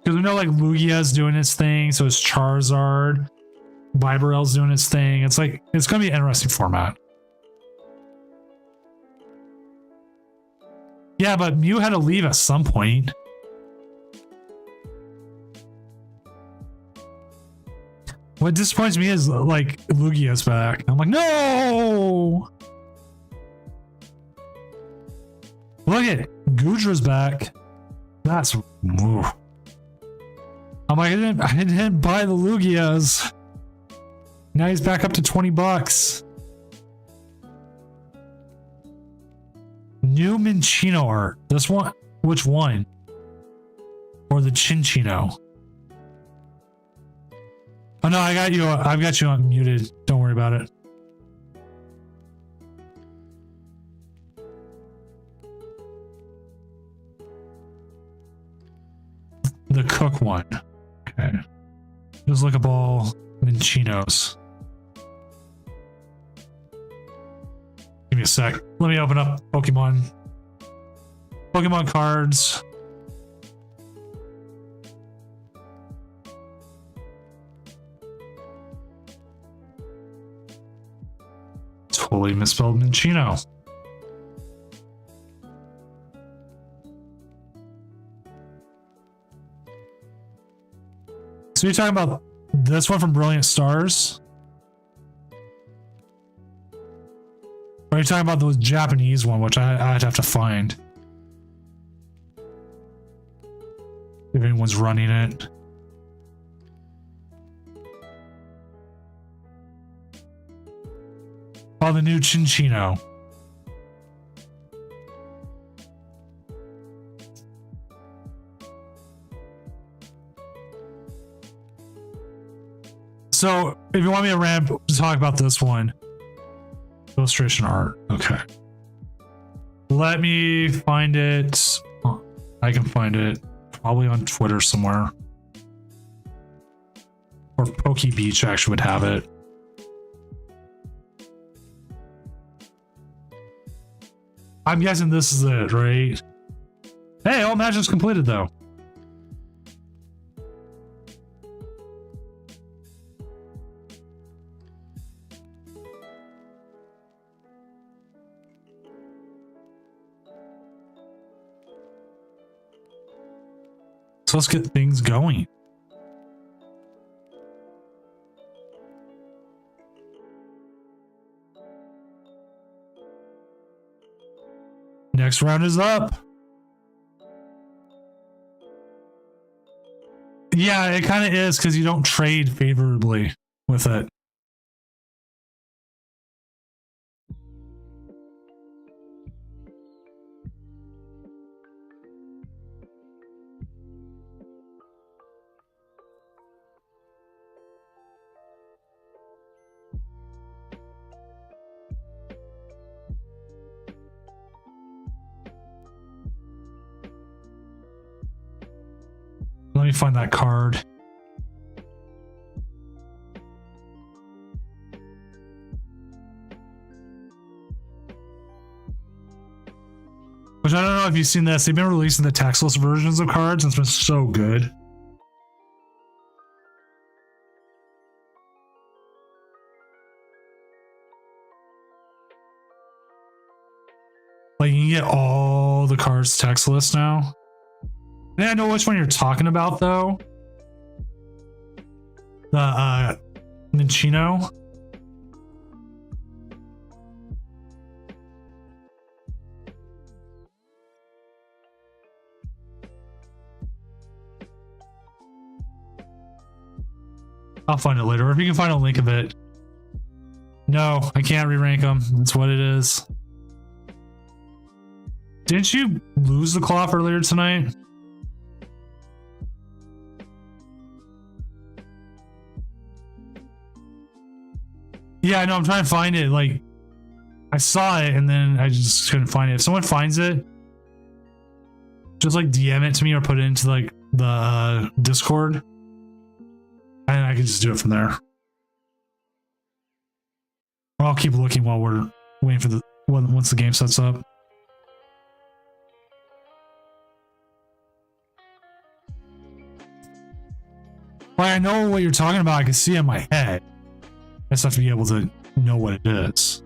[SPEAKER 1] Because we know like Lugia's doing its thing, so is Charizard. Vibrel's doing its thing. It's like, it's going to be an interesting format. Yeah, but Mew had to leave at some point. What disappoints me is like Lugia's back. I'm like, no! Look at it. Gudra's back. That's... Ooh. I'm like, I didn't buy the Lugias. Now he's back up to $20. New Minccino art. This one? Which one? Or the Chinchino? Oh no, I got you. I've got you unmuted. Don't worry about it. The Cook one. Okay. Just look up all Mincinos. Give me a sec. Let me open up Pokemon cards. Totally misspelled Minccino. So you're talking about this one from Brilliant Stars? Or are you talking about the Japanese one, which I'd have to find? If anyone's running it. Oh, the new Chinchino. So, if you want me to ramp to talk about this one, illustration art. Okay. Let me find it. I can find it probably on Twitter somewhere. Or Poke Beach actually would have it. I'm guessing this is it, right? Hey, all matches completed though. So let's get things going. Next round is up. Yeah, it kind of is because you don't trade favorably with it. Let me find that card. Which I don't know if you've seen this. They've been releasing the textless versions of cards and it's been so good. Like you can get all the cards textless now. Yeah, I know which one you're talking about though. The Minccino. I'll find it later. Or if you can find a link of it. No, I can't re-rank them. That's what it is. Didn't you lose the cloth earlier tonight? Yeah, I know. I'm trying to find it. Like, I saw it and then I just couldn't find it. If someone finds it, just like DM it to me or put it into like the Discord, and I can just do it from there. Or I'll keep looking while we're waiting for the once the game sets up. Like, I know what you're talking about. I can see it in my head. I just have to be able to know what it is.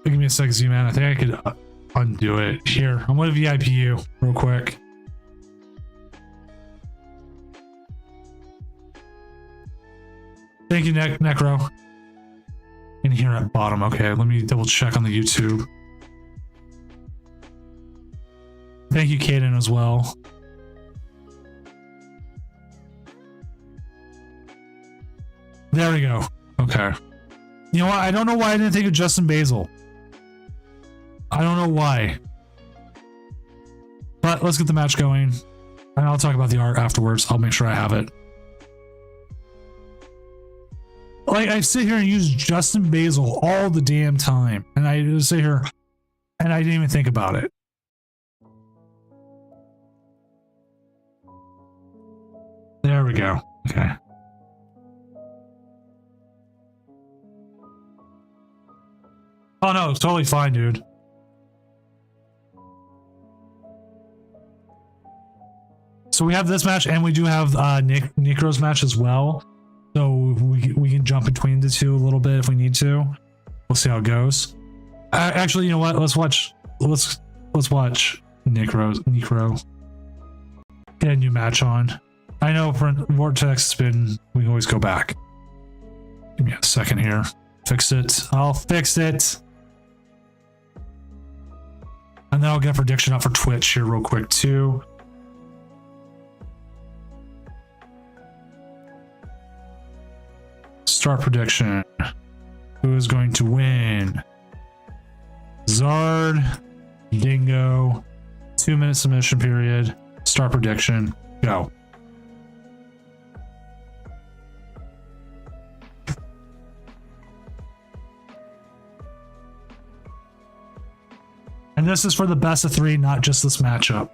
[SPEAKER 1] Give me a sec, Z-Man. I think I could undo it. Here, I'm going to VIP you real quick. Thank you, Necro. In here at bottom. Okay, let me double check on the YouTube. Thank you, Kaden, as well. There we go. Okay. You know what? I don't know why I didn't think of Justin Basil. I don't know why. But let's get the match going. And I'll talk about the art afterwards. I'll make sure I have it. Like, I sit here and use Justin Basil all the damn time. And I just sit here and I didn't even think about it. There we go. Okay. Oh no, it's totally fine, dude. So we have this match, and we do have Necro's match as well. So we can jump between the two a little bit if we need to. We'll see how it goes. Actually, you know what? Let's watch Necro. Get a new match on. I know for Vortex spin, we can always go back. Give me a second here. Fix it. I'll fix it. And then I'll get a prediction up for Twitch here real quick too. Start prediction. Who is going to win? Zard, Dingo, 2-minute submission period. Start prediction. Go. And this is for the best of 3, not just this matchup.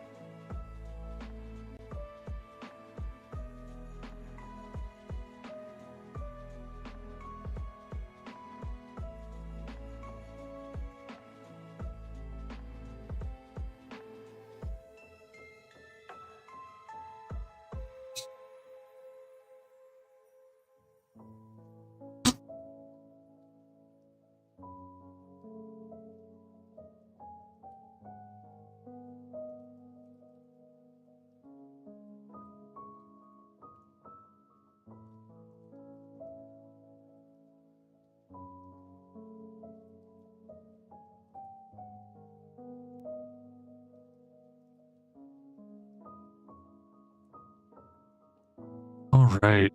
[SPEAKER 1] All right,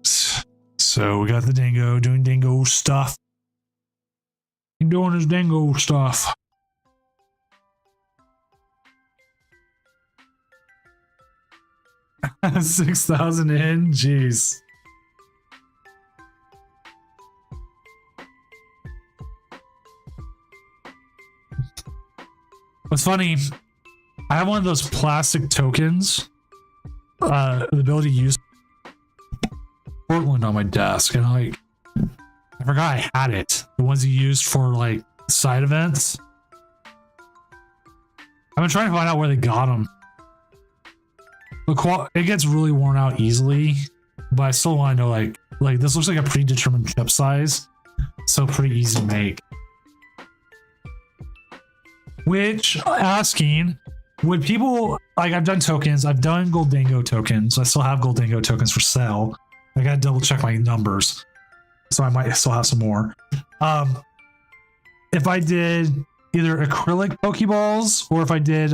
[SPEAKER 1] so we got the Dingo doing Dingo stuff. He's doing his Dingo stuff. $6,000 in, jeez. What's funny, I have one of those plastic tokens, the ability to use Portland on my desk, and I forgot I had it. The ones you used for like side events. I've been trying to find out where they got them. It gets really worn out easily, but I still want to know like this looks like a predetermined chip size, so pretty easy to make. Which, asking, would people, like, I've done tokens, I've done Goldingo tokens, I still have Goldingo tokens for sale. I gotta double check my numbers, so I might still have some more. If I did either acrylic Pokeballs or if I did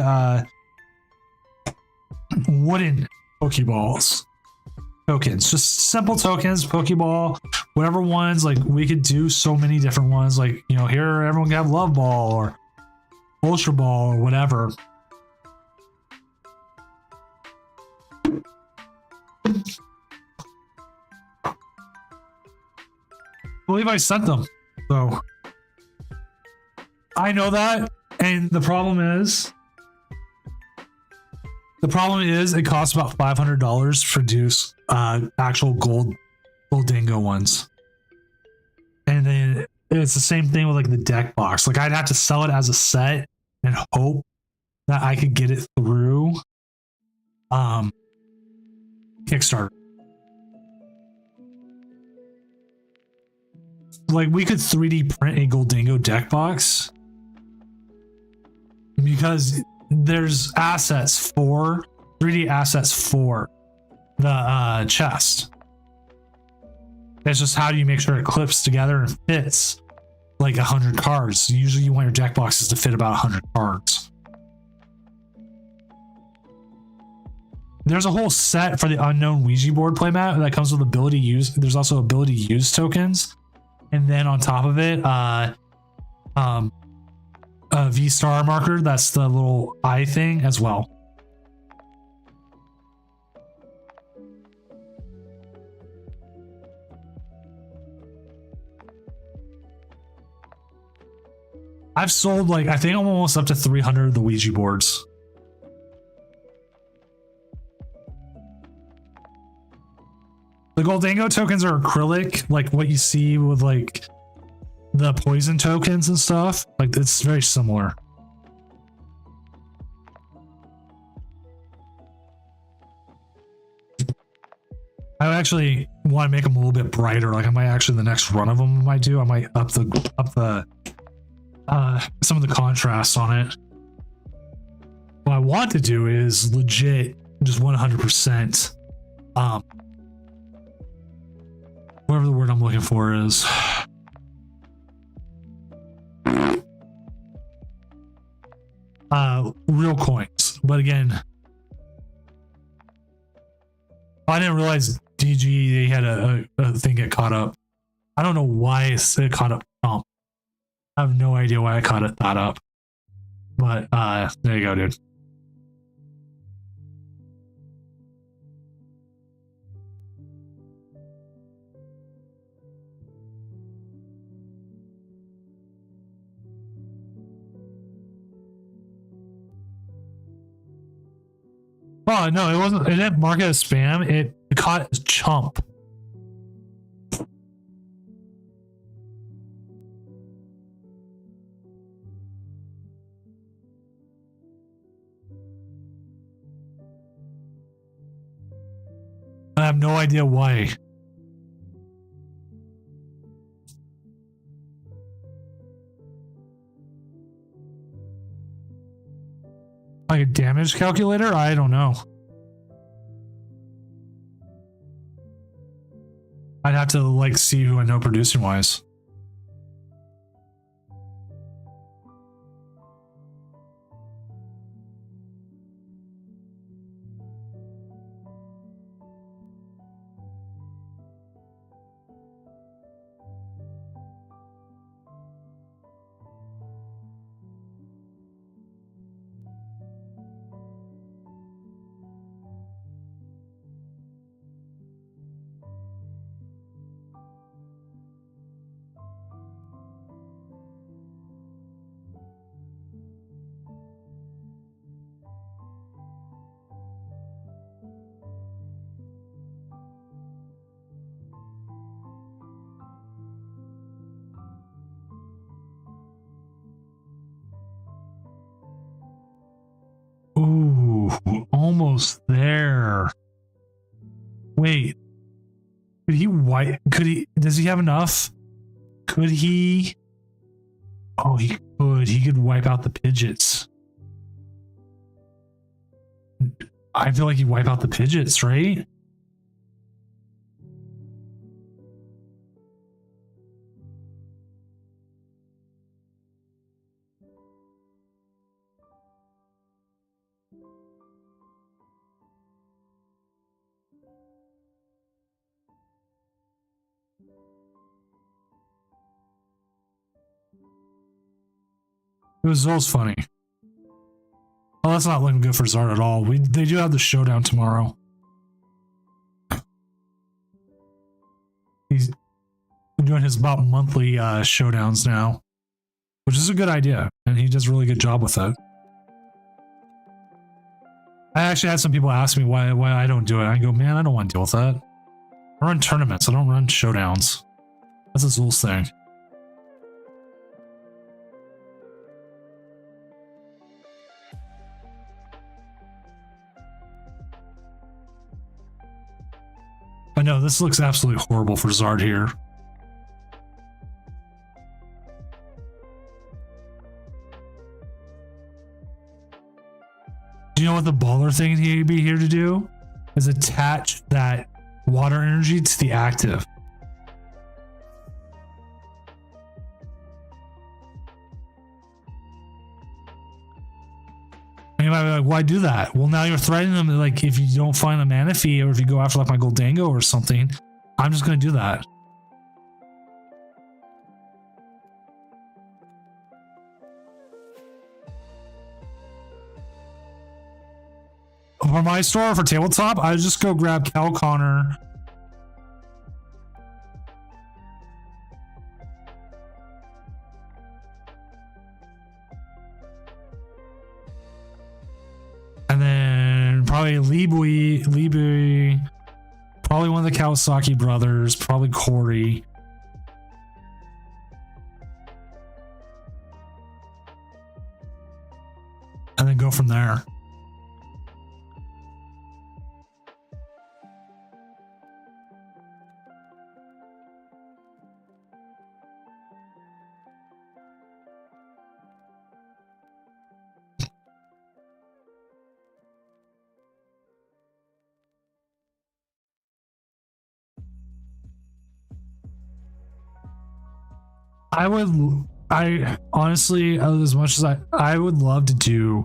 [SPEAKER 1] wooden Pokeballs tokens, just simple tokens, Pokeball, whatever ones, like we could do so many different ones. Like, you know, here everyone can have Love Ball or Ultra Ball or whatever. I believe I sent them, so I know that, and the problem is The problem is it costs about $500 to produce actual gold dingo ones. And then it's the same thing with like the deck box. Like I'd have to sell it as a set and hope that I could get it through Kickstarter. Like we could 3D print a Goldingo deck box because there's assets for 3D assets for the chest. It's just how do you make sure it clips together and fits like 100 cards. Usually you want your deck boxes to fit about 100 cards. There's a whole set for the unknown Ouija board playmat that comes with ability use. There's also ability use tokens. And then on top of it, a V-star marker. That's the little eye thing as well. I've sold like, I think I'm almost up to 300 of the Ouija boards. The Goldingo tokens are acrylic, like what you see with like the poison tokens and stuff. Like it's very similar. I actually want to make them a little bit brighter. Like I might actually, the next run of them I might do, I might up the some of the contrast on it. What I want to do is legit just 100% whatever the word I'm looking for is. Real coins. But again, I didn't realize DG, they had a thing get caught up. I don't know why it caught up. I have no idea why I caught it that up. But there you go, dude. Oh no, it wasn't. It didn't mark it as spam. It caught it as chump. I have no idea why. Like a damage calculator? I don't know. I'd have to like see who I know producing wise. Ooh, almost there. Wait. Could he wipe? Could he? Does he have enough? Could he? Oh, he could. He could wipe out the Pidgeots. I feel like he'd wipe out the Pidgeots, right? It was funny. Oh, that's not looking good for Zard at all. They do have the showdown tomorrow. He's doing his about monthly showdowns now, which is a good idea, and he does a really good job with it. I actually had some people ask me why I don't do it. I go, man, I don't want to deal with that. I run tournaments. I don't run showdowns. That's a Zul's thing. But no, this looks absolutely horrible for Zard here. Do you know what the baller thing he'd be here to do? Is attach that water energy to the active. And you might be like, why do that? Well, now you're threatening them. Like, if you don't find a mana fee, or if you go after like my Goldango or something, I'm just going to do that. For my store, for tabletop, I just go grab Cal Connor. And then probably Libui, probably one of the Kawasaki brothers, probably Corey. And then go from there. I honestly, as much as I would love to do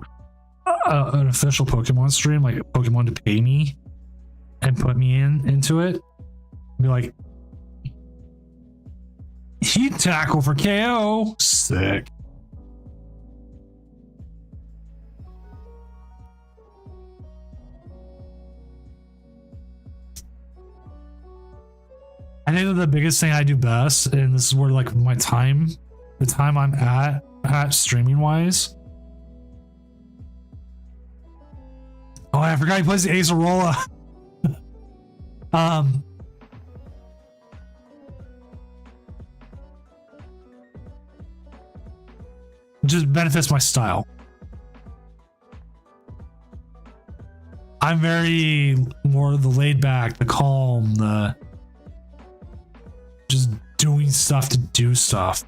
[SPEAKER 1] an official Pokemon stream, like Pokemon to pay me and put me into it. Be like, Heat Tackle for KO. Sick. I think that the biggest thing I do best, and this is where like my time, the time I'm at streaming wise. Oh, I forgot he plays the Acerola. Just benefits my style. I'm very more the laid back, the calm, the just doing stuff to do stuff.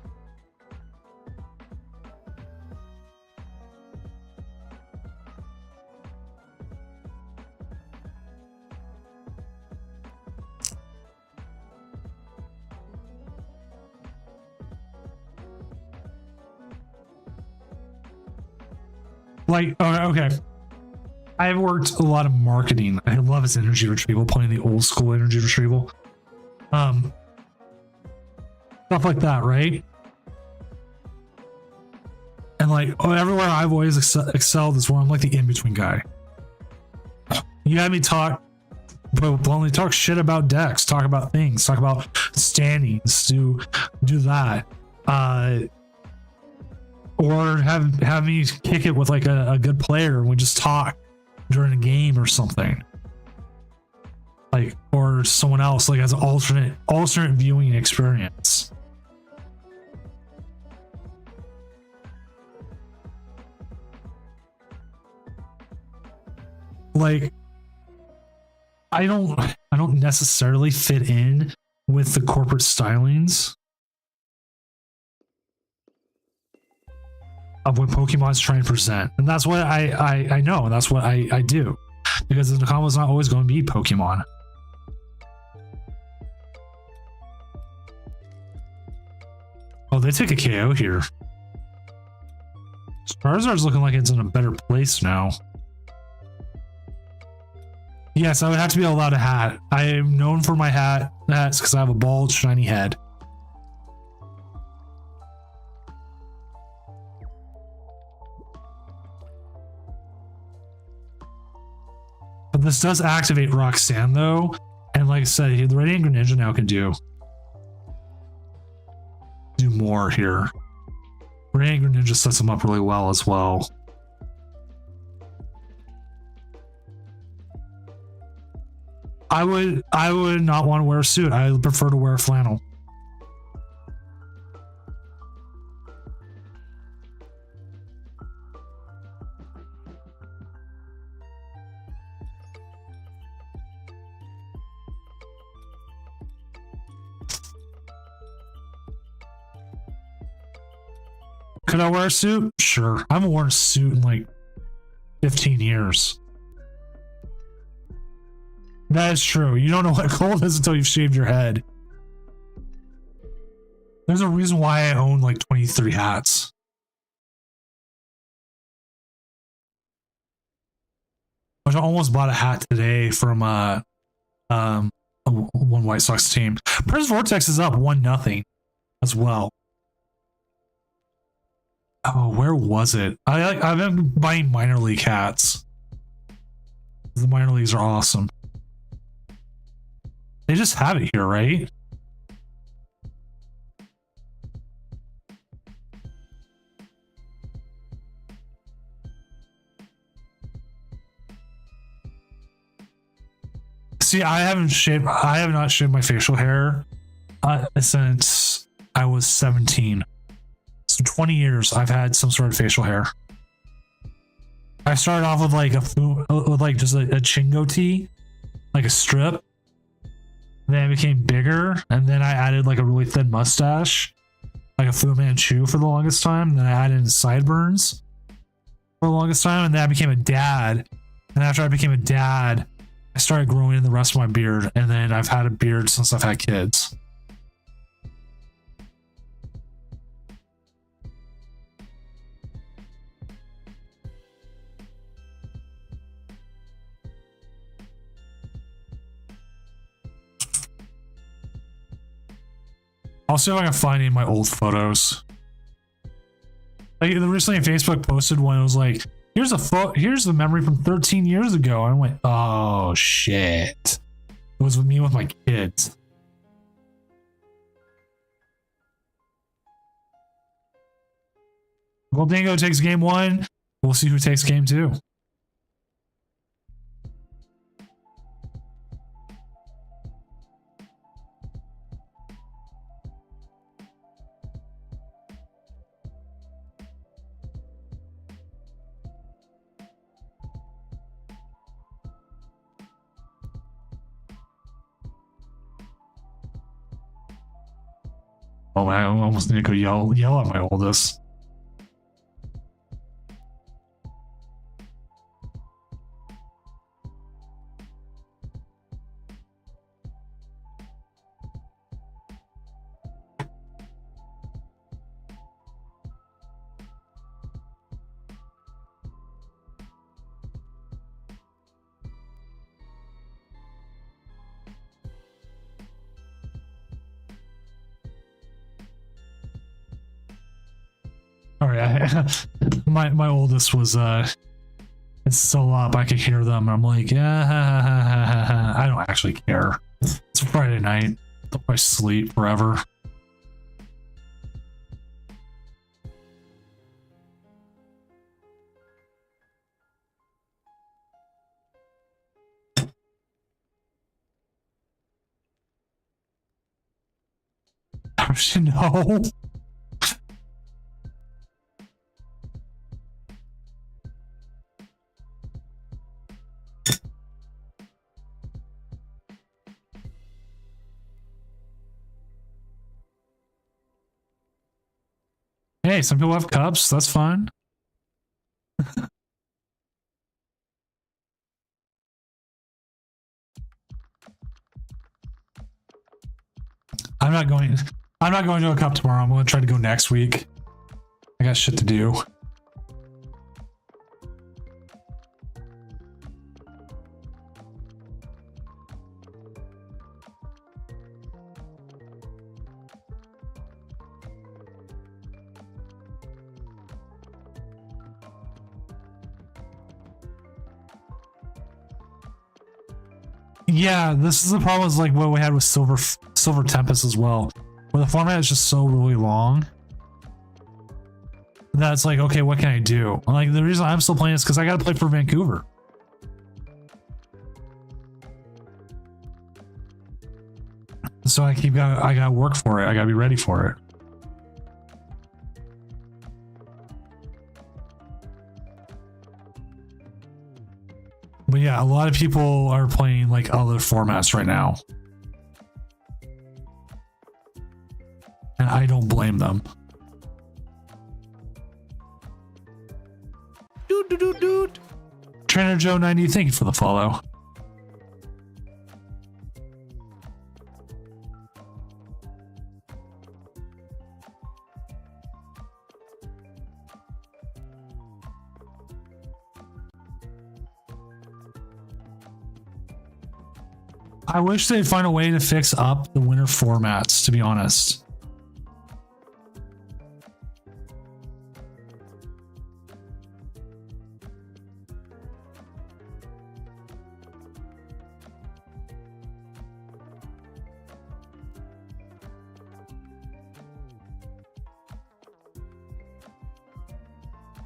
[SPEAKER 1] Like, okay. I've worked a lot of marketing. I love his energy retrieval, playing the old school energy retrieval. Stuff like that, right? And like, everywhere I've always excelled is where I'm like the in-between guy. You had me talk, but bluntly talk shit about decks, talk about things, talk about standings, do that. Or have me kick it with like a good player and we just talk during a game or something. Like, or someone else like has an alternate viewing experience. Like, I don't necessarily fit in with the corporate stylings of what Pokemon's trying to present, and that's what I know, and that's what I do, because the combo's not always going to be Pokemon. Oh, they take a KO here. Charizard's looking like it's in a better place now. Yes, I would have to be allowed a hat. I am known for my hats because I have a bald, shiny head. But this does activate Roxanne though, and like I said, the Radiant Greninja now can do more here. Radiant Greninja sets him up really well as well. I would not want to wear a suit. I would prefer to wear flannel. Could I wear a suit? Sure. I haven't worn a suit in like 15 years. That is true. You don't know what cold is until you've shaved your head. There's a reason why I own like 23 hats. I almost bought a hat today from one White Sox team. Prince Vortex is up 1-0 as well. Oh, where was it? I've been buying minor league hats. The minor leagues are awesome. They just have it here, right? See, I have not shaved my facial hair since I was 17. So 20 years I've had some sort of facial hair. I started off with like just a chingo tee, like a strip. Then it became bigger, and then I added like a really thin mustache, like a Fu Manchu for the longest time. And then I added sideburns for the longest time, and then I became a dad. And after I became a dad, I started growing in the rest of my beard, and then I've had a beard since I've had kids. I'll see if I can find any of my old photos. Like recently, Facebook posted one. It was like, "Here's the memory from 13 years ago." And I went, "Oh shit!" It was me with my kids. Well, Dingo takes game 1. We'll see who takes game 2. Oh, I almost need to go yell at my oldest. All right, my oldest was it's still up. I could hear them. I'm like, yeah, I don't actually care. It's Friday night. They'll probably sleep forever. No. Hey, some people have cups. That's fine. I'm not going to a cup tomorrow. I'm going to try to go next week. I got shit to do. Yeah, this is the problem is like what we had with Silver Tempest as well, where the format is just so really long that's like, okay, what can I do? Like the reason I'm still playing is because I got to play for Vancouver. So I gotta work for it. I gotta be ready for it. But yeah, a lot of people are playing like other formats right now. And I don't blame them. Doot. Trainer Joe 90, thank you for the follow. I wish they'd find a way to fix up the winter formats, to be honest.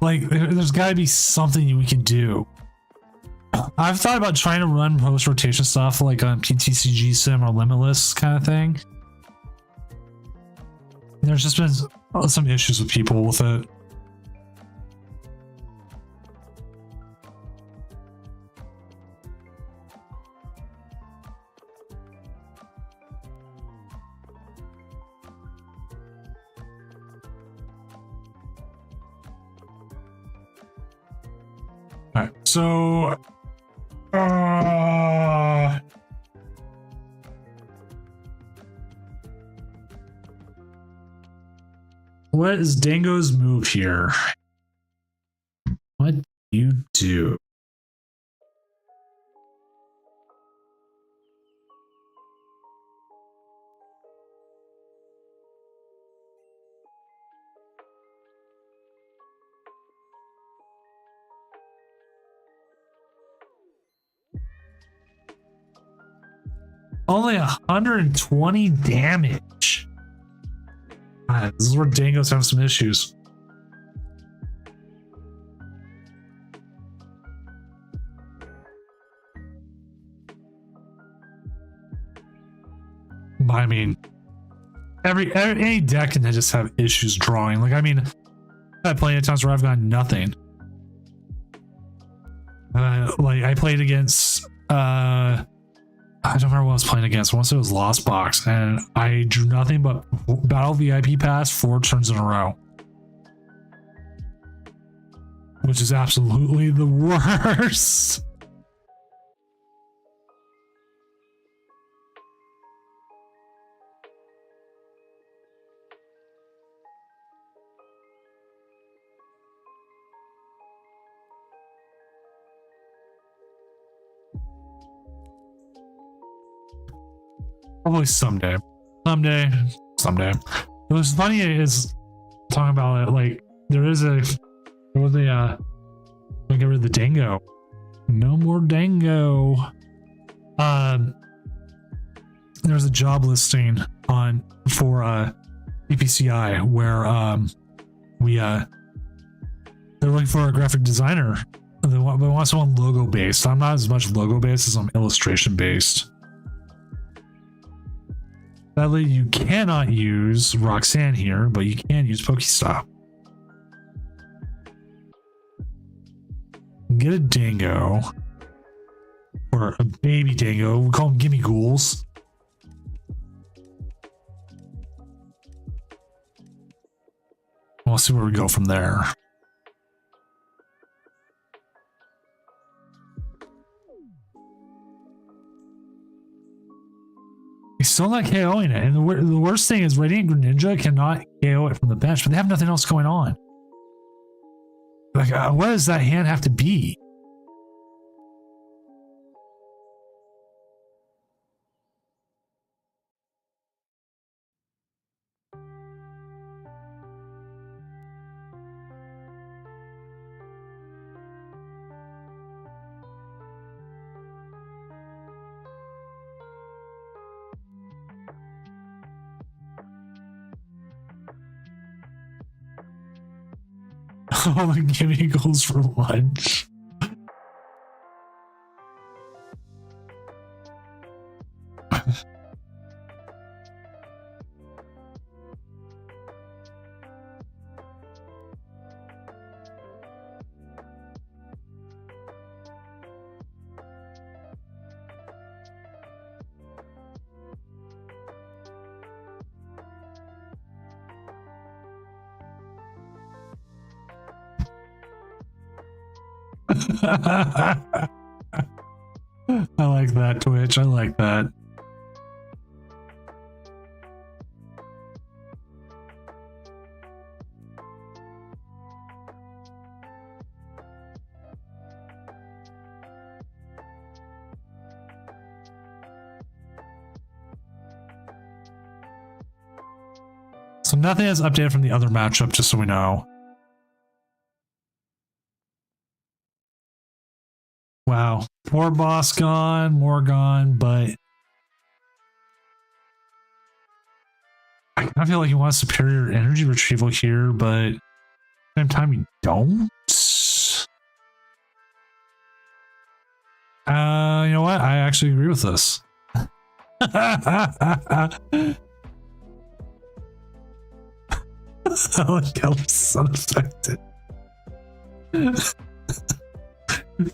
[SPEAKER 1] Like, there's got to be something we can do. I've thought about trying to run post rotation stuff like on PTCG Sim or Limitless kind of thing. There's just been some issues with people with it. All right, so what is Dango's move here? What do you do? Only 120 damage. God, this is where Dango's having some issues. I mean, any deck can just have issues drawing. Like, I mean, I've played at times where I've got nothing. Like I played against I don't remember what I was playing against. Once it was Lost Box, and I drew nothing but Battle VIP Pass 4 turns in a row. Which is absolutely the worst. Probably someday. Someday. What's funny is talking about it, like there was a get rid of the Dango. No more Dango. There's a job listing for PPCI where they're looking for a graphic designer. They want someone logo based. I'm not as much logo based as I'm illustration based. Sadly, you cannot use Roxanne here, but you can use Pokestop. Get a Dango. Or a baby Dango. We call them Gimme Ghouls. We'll see where we go from there. He's still not KOing it. And the worst thing is Radiant Greninja cannot KO it from the bench, but they have nothing else going on. Like, what does that hand have to be? Oh, the Gimme Ghouls for lunch. I like that, Twitch. I like that. So nothing has updated from the other matchup, just so we know. Wow. Poor boss gone, more gone, but I feel like you want superior energy retrieval here, but at the same time you don't. You know what? I actually agree with this. I like how it's unaffected.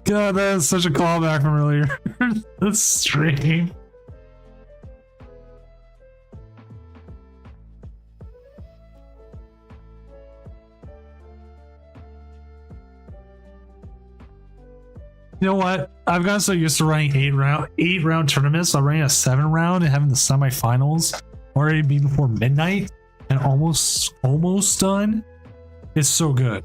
[SPEAKER 1] God, that is such a callback from earlier. The stream. You know what? I've gotten so used to running eight round tournaments. I'm running a 7-round and having the semifinals already be before midnight and almost done. It's so good.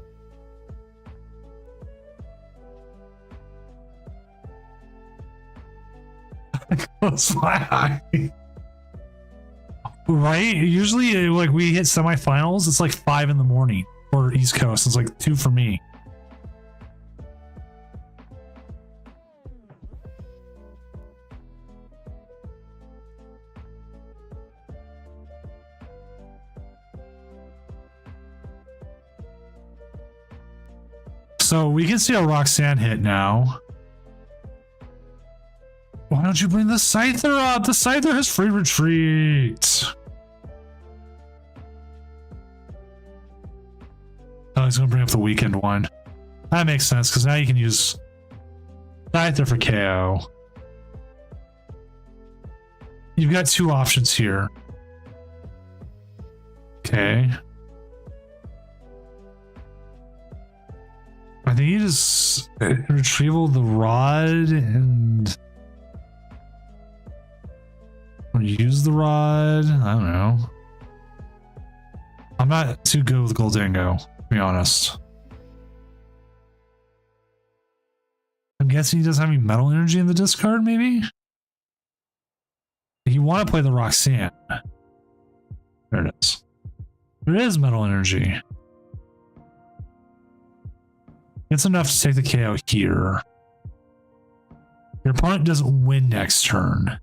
[SPEAKER 1] Close my eye. Right? Usually, like we hit semifinals, it's like 5 in the morning for East Coast. It's like 2 for me. So we can see a Roxanne hit now. Why don't you bring the Scyther up? The Scyther has free retreat. Oh, he's gonna bring up the weekend one. That makes sense because now you can use Scyther for KO. You've got 2 options here. Okay. I think you just retrieval the rod and or use the rod. I don't know. I'm not too good with Goldango, to be honest. I'm guessing he doesn't have any metal energy in the discard, maybe? You want to play the Roxanne. There it is. There is metal energy. It's enough to take the KO here. Your opponent doesn't win next turn.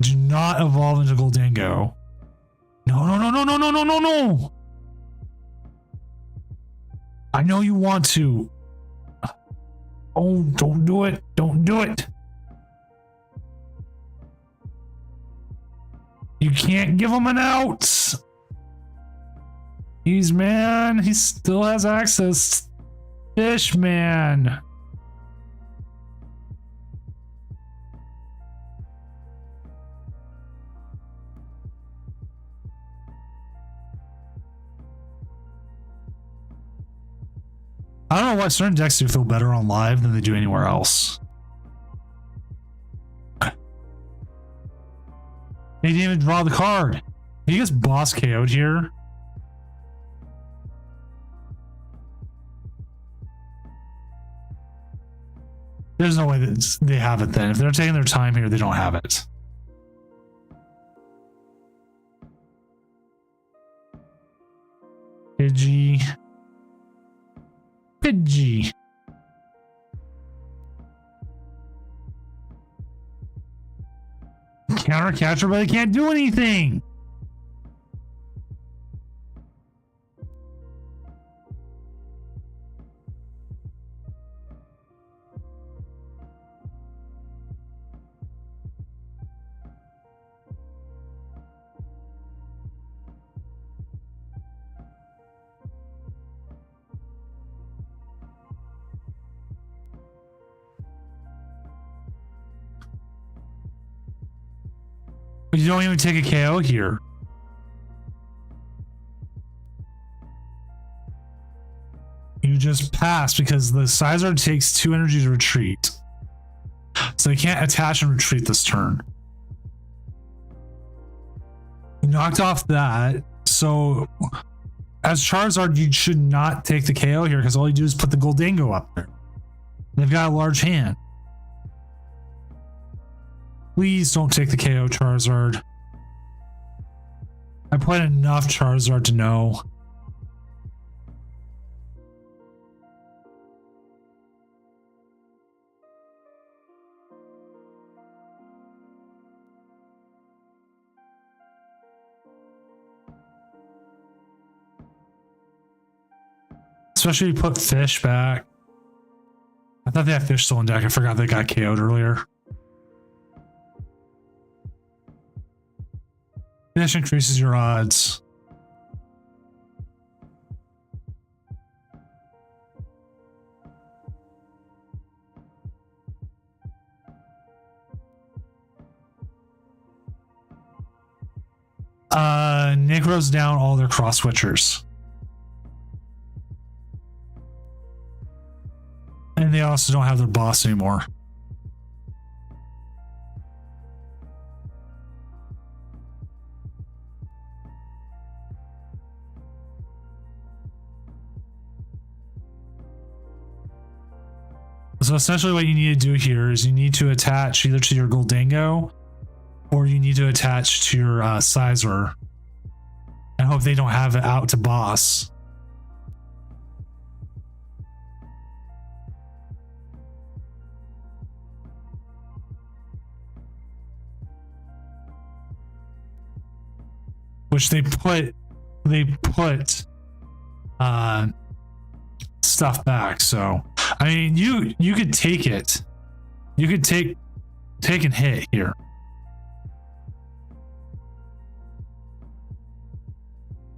[SPEAKER 1] Do not evolve into Goldango. No, no, no, no, no, no, no, no, no. I know you want to. Oh, don't do it. Don't do it. You can't give him an out. He's man. He still has access. Fish man. I don't know why certain decks do feel better on live than they do anywhere else. He didn't even draw the card. He gets boss KO'd here. There's no way that they have it then. If they're taking their time here, they don't have it. Pidgey. Pidgey. Counter catcher, but they can't do anything. But you don't even take a KO here. You just pass because the Sizard takes 2 energy to retreat. So they can't attach and retreat this turn. You knocked off that. So as Charizard, you should not take the KO here because all you do is put the Goldango up there. They've got a large hand. Please don't take the KO, Charizard. I played enough Charizard to know. Especially if you put Fish back. I thought they had Fish still in deck. I forgot they got KO'd earlier. Fish increases your odds. Nick rose down all their cross switchers. And they also don't have their boss anymore. So essentially what you need to do here is you need to attach either to your Goldango or you need to attach to your Sizor. I hope they don't have it out to boss. Which they put stuff back. So I mean, you could take it. You could take and hit here.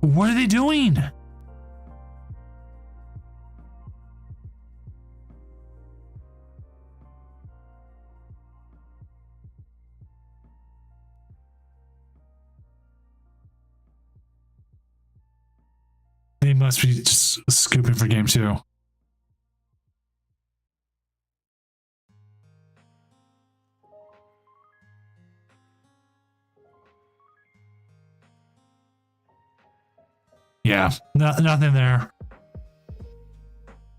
[SPEAKER 1] What are they doing? They must be just scooping for game 2. Yeah, nothing there.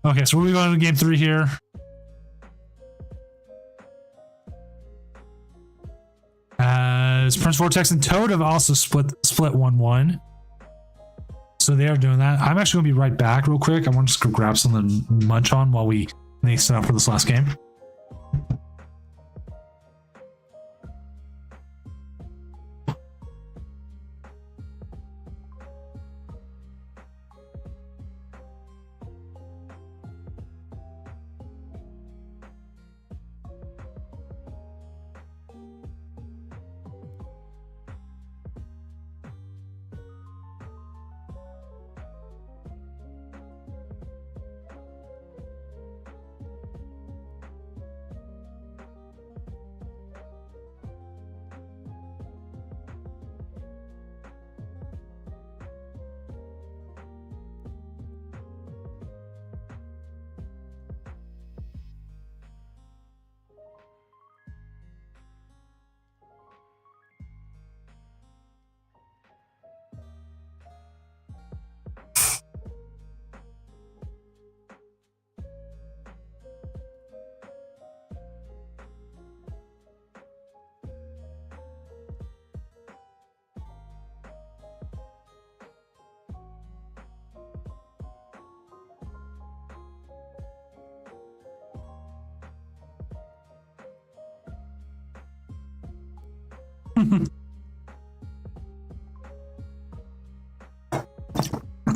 [SPEAKER 1] Okay, so we're going to game 3 here. As Prince Vortex and Toad have also split 1-1. So they are doing that. I'm actually going to be right back real quick. I want to just go grab something to munch on while we set up for this last game.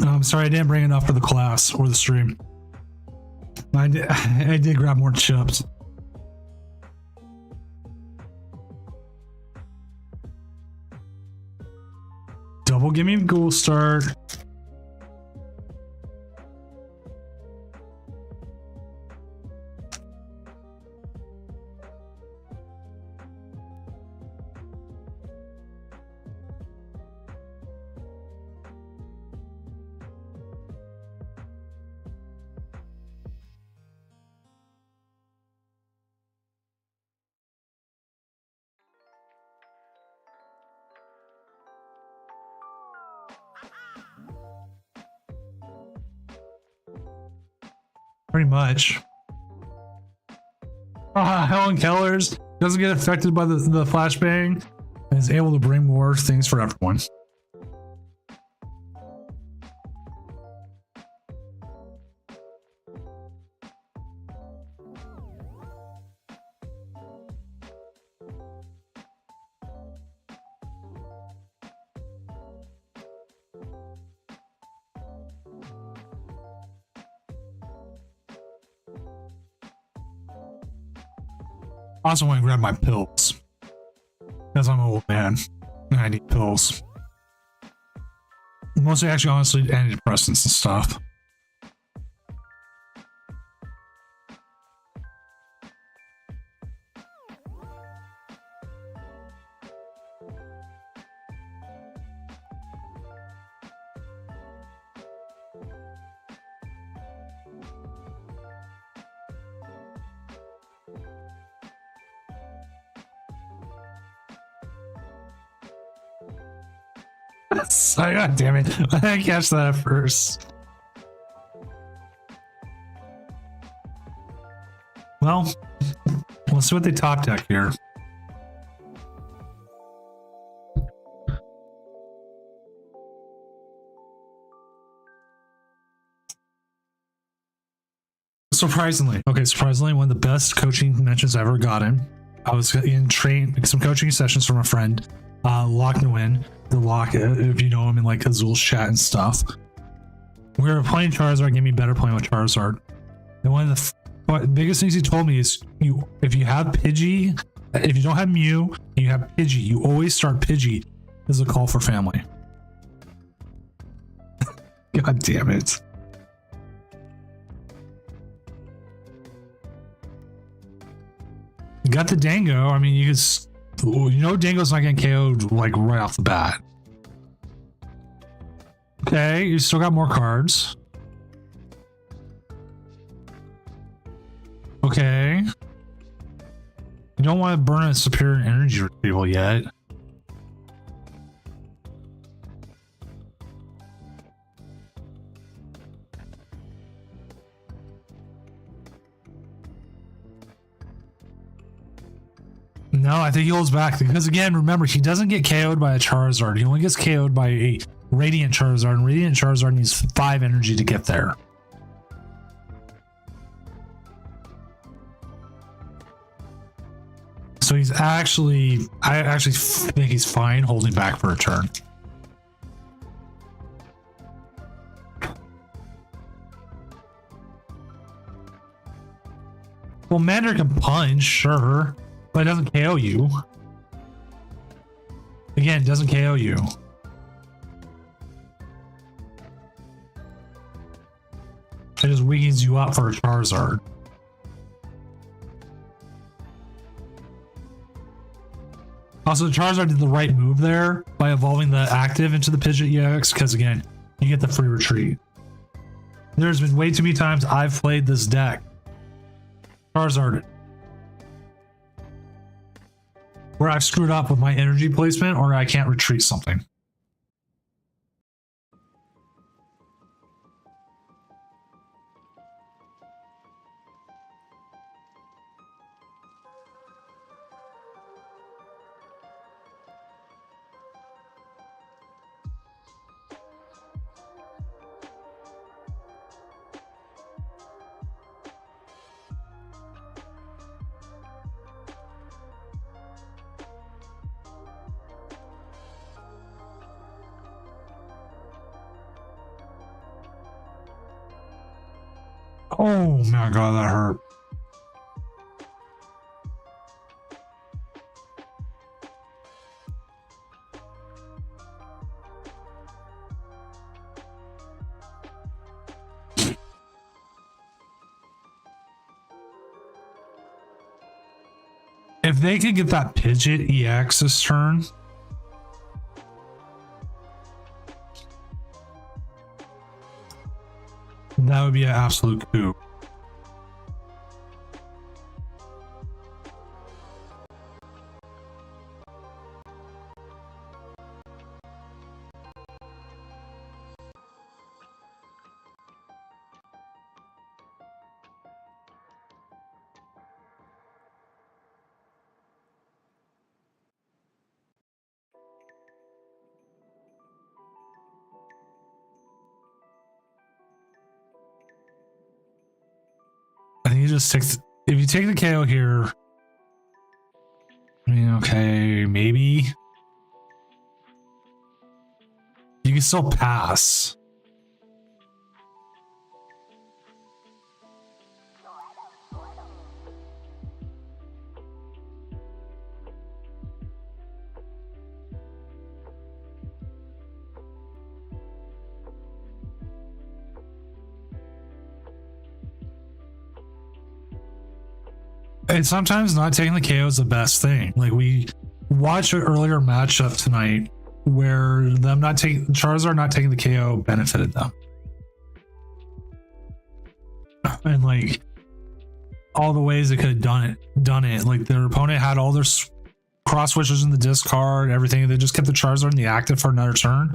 [SPEAKER 1] I'm sorry I didn't bring enough for the class or the stream. I did grab more chips. Double gimme Ghoul start. Pretty much. Helen Kellers doesn't get affected by the flashbang and is able to bring more things for everyone. I also want to grab my pills. Because I'm an old man. And I need pills. Mostly, actually, honestly, antidepressants and stuff. God damn it. I didn't catch that at first. Well, let's see what they top deck here. Surprisingly, one of the best coaching conventions I've ever gotten. I was in some coaching sessions from a friend, Lock Nguyen, the Lock, if you know him in like Azul's chat and stuff. We were playing Charizard, gave me better playing with Charizard. And one of the biggest things he told me is, if you have Pidgey, if you don't have Mew, and you have Pidgey, you always start Pidgey as a call for family. God damn it. You got the Dango. I mean, you know Dango's not getting KO'd like right off the bat. Okay, you still got more cards. Okay. You don't want to burn a superior energy retrieval yet. No, I think he holds back because, again, remember, he doesn't get KO'd by a Charizard. He only gets KO'd by a Radiant Charizard, and Radiant Charizard needs 5 energy to get there. So he's actually, I actually think he's fine holding back for a turn. Well, Mander can punch, sure. But it doesn't KO you. Again, it doesn't KO you. It just weakens you up for a Charizard. Also, Charizard did the right move there by evolving the active into the Pidgeot EX, because again, you get the free retreat. There's been way too many times I've played this deck. Charizard, where I've screwed up with my energy placement or I can't retreat something. Oh my god, that hurt. If they could get that Pidgeot EX this turn, that would be an absolute coup. you just take if you take the KO here, I mean, okay, maybe you can still pass. And sometimes not taking the KO is the best thing. Like we watched an earlier matchup tonight where them not taking Charizard not taking the KO benefited them. And like all the ways they could have done it. Like their opponent had all their cross switches in the discard, everything. They just kept the Charizard in the active for another turn.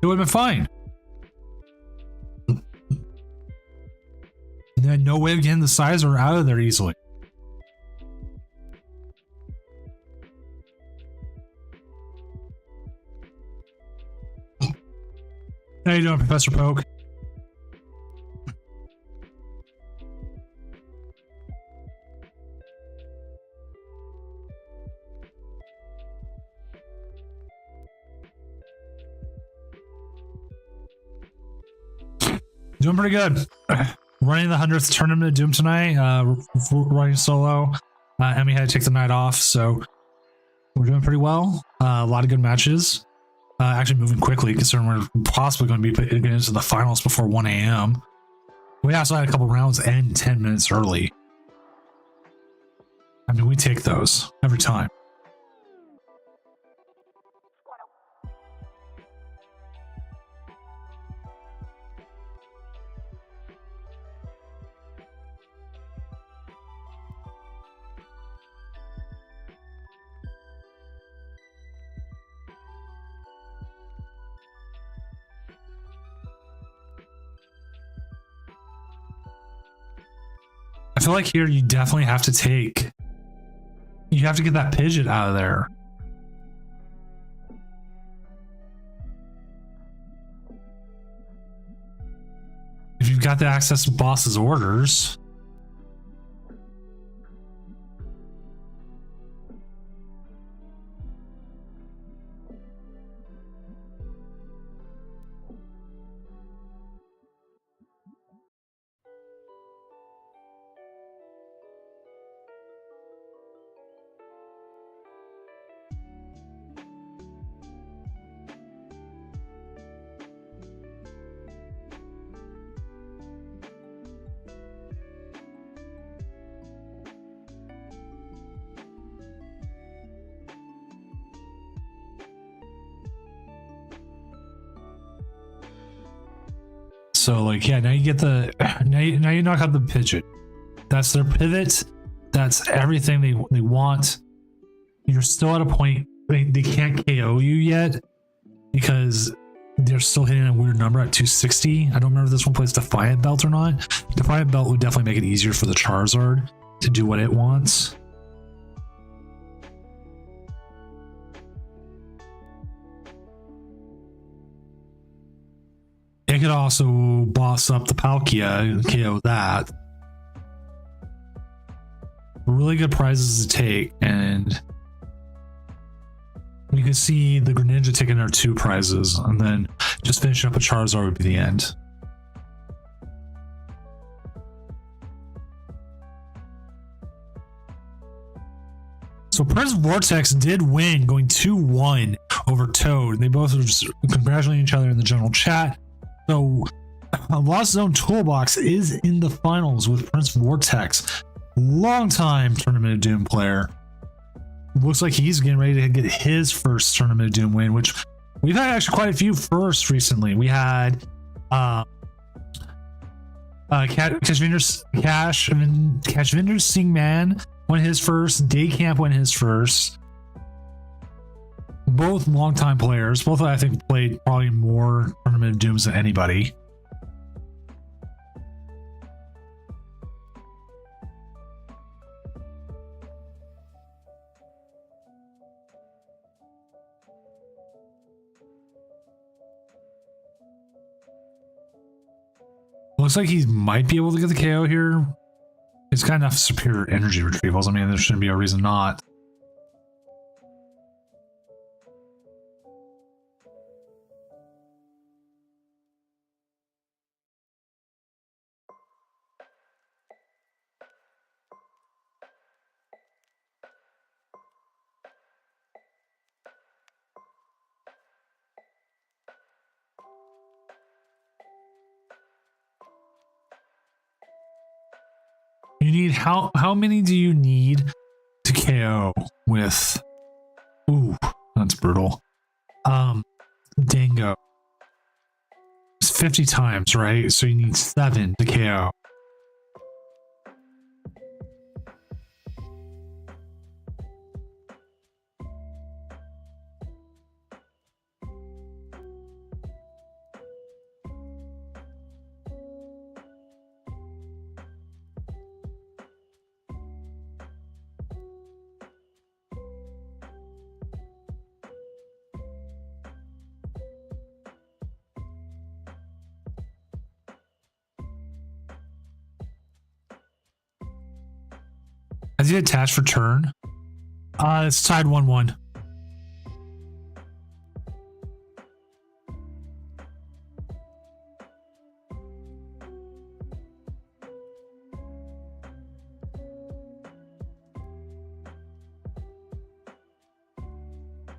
[SPEAKER 1] It would have been fine. They had no way of getting the Sizer out of there easily. How you doing, Professor Poke? Doing pretty good. Running the 100th tournament of Doom tonight. Running solo. Emmy had to take the night off, so we're doing pretty well. A lot of good matches. Actually moving quickly considering we're possibly going to be getting into the finals before 1 a.m. We also had a couple rounds end 10 minutes early. I mean, we take those every time. I feel like here you definitely have to take. You have to get that Pidgeot out of there. If you've got the access to boss's orders. So like, yeah, now you get the, now you knock out the Pidgeot. That's their pivot. That's everything they want. You're still at a point, they can't KO you yet because they're still hitting a weird number at 260. I don't remember if this one plays Defiant Belt or not. Defiant Belt would definitely make it easier for the Charizard to do what it wants. It could also boss up the Palkia and KO that. Really good prizes to take, and you can see the Greninja taking their 2 prizes, and then just finishing up a Charizard would be the end. So Prince Vortex did win, going 2-1 over Toad. They both were just congratulating each other in the general chat. So Lost Zone Toolbox is in the finals with Prince Vortex. Long-time Tournament of Doom player. Looks like he's getting ready to get his first Tournament of Doom win, which we've had actually quite a few firsts recently. We had Cashvinder Sing Man won his first. Daycamp won his first. Both longtime players. Both, I think, played probably more Tournament of Dooms than anybody. Looks like he might be able to get the KO here It's got enough superior energy retrievals. I mean, there shouldn't be a reason not. You need how many do you need to KO with? Ooh, that's brutal. Dango. It's 50 times, right? So you need 7 to KO. Has he attached for turn? It's tied 1-1.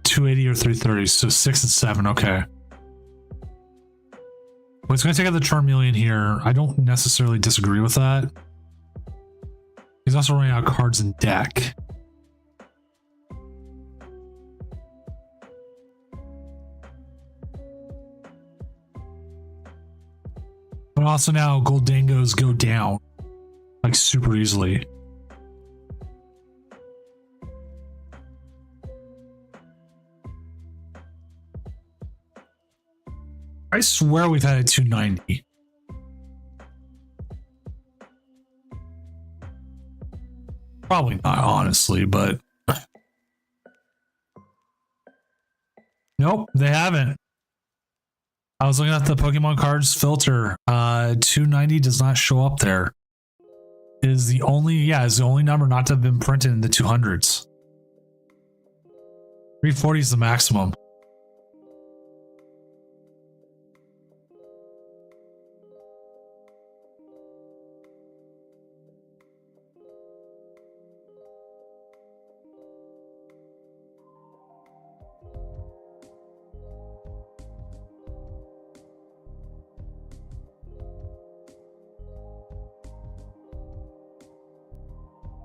[SPEAKER 1] $280 or $330, so 6 and 7. Okay. Well, it's going to take out the Charmeleon here. I don't necessarily disagree with that. He's also running out of cards in deck. But also now Goldangos go down like super easily. I swear we've had a 290. Probably not, honestly, but nope, they haven't. I was looking at the Pokemon cards filter. 290 does not show up there. Is the only number not to have been printed in the 200s. 340 is the maximum.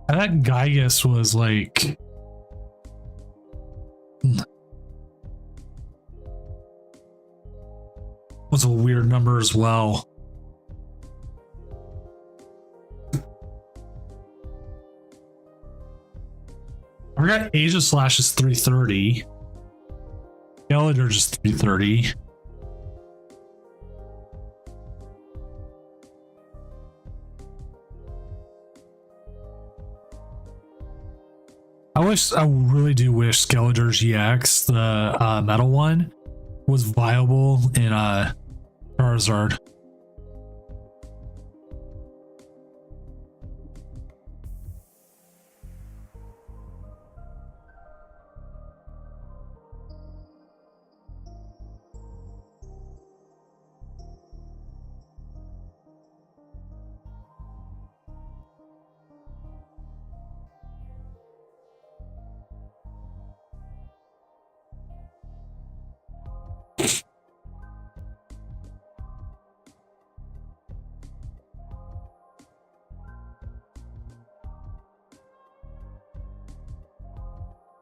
[SPEAKER 1] That Gygus was like was a weird number as well. I forgot Aegislash is 330. Skeletor is 330. I really do wish Skeletor's EX, the metal one, was viable in Charizard.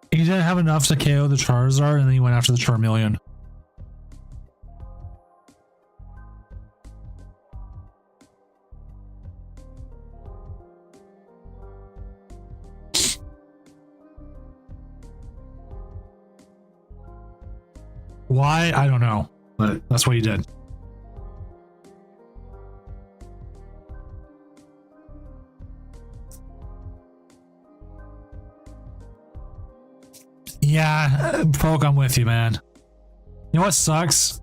[SPEAKER 1] He didn't have enough to KO the Charizard, and then he went after the Charmeleon. Why? I don't know, but that's what he did. Yeah, Poke, I'm with you, man. You know what sucks?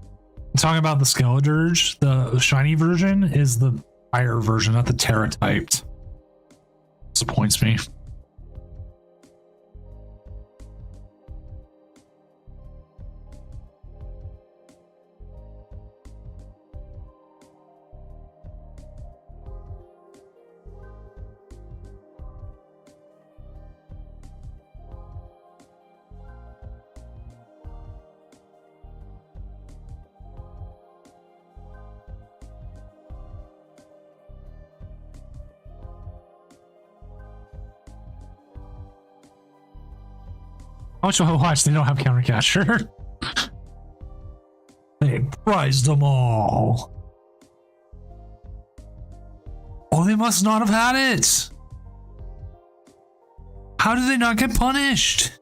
[SPEAKER 1] Talking about the Skeledirge, the shiny version is the fire version, not the Terra typed. Disappoints me. How much will I watch? They don't have counter capture. They prized them all. Oh, they must not have had it. How did they not get punished?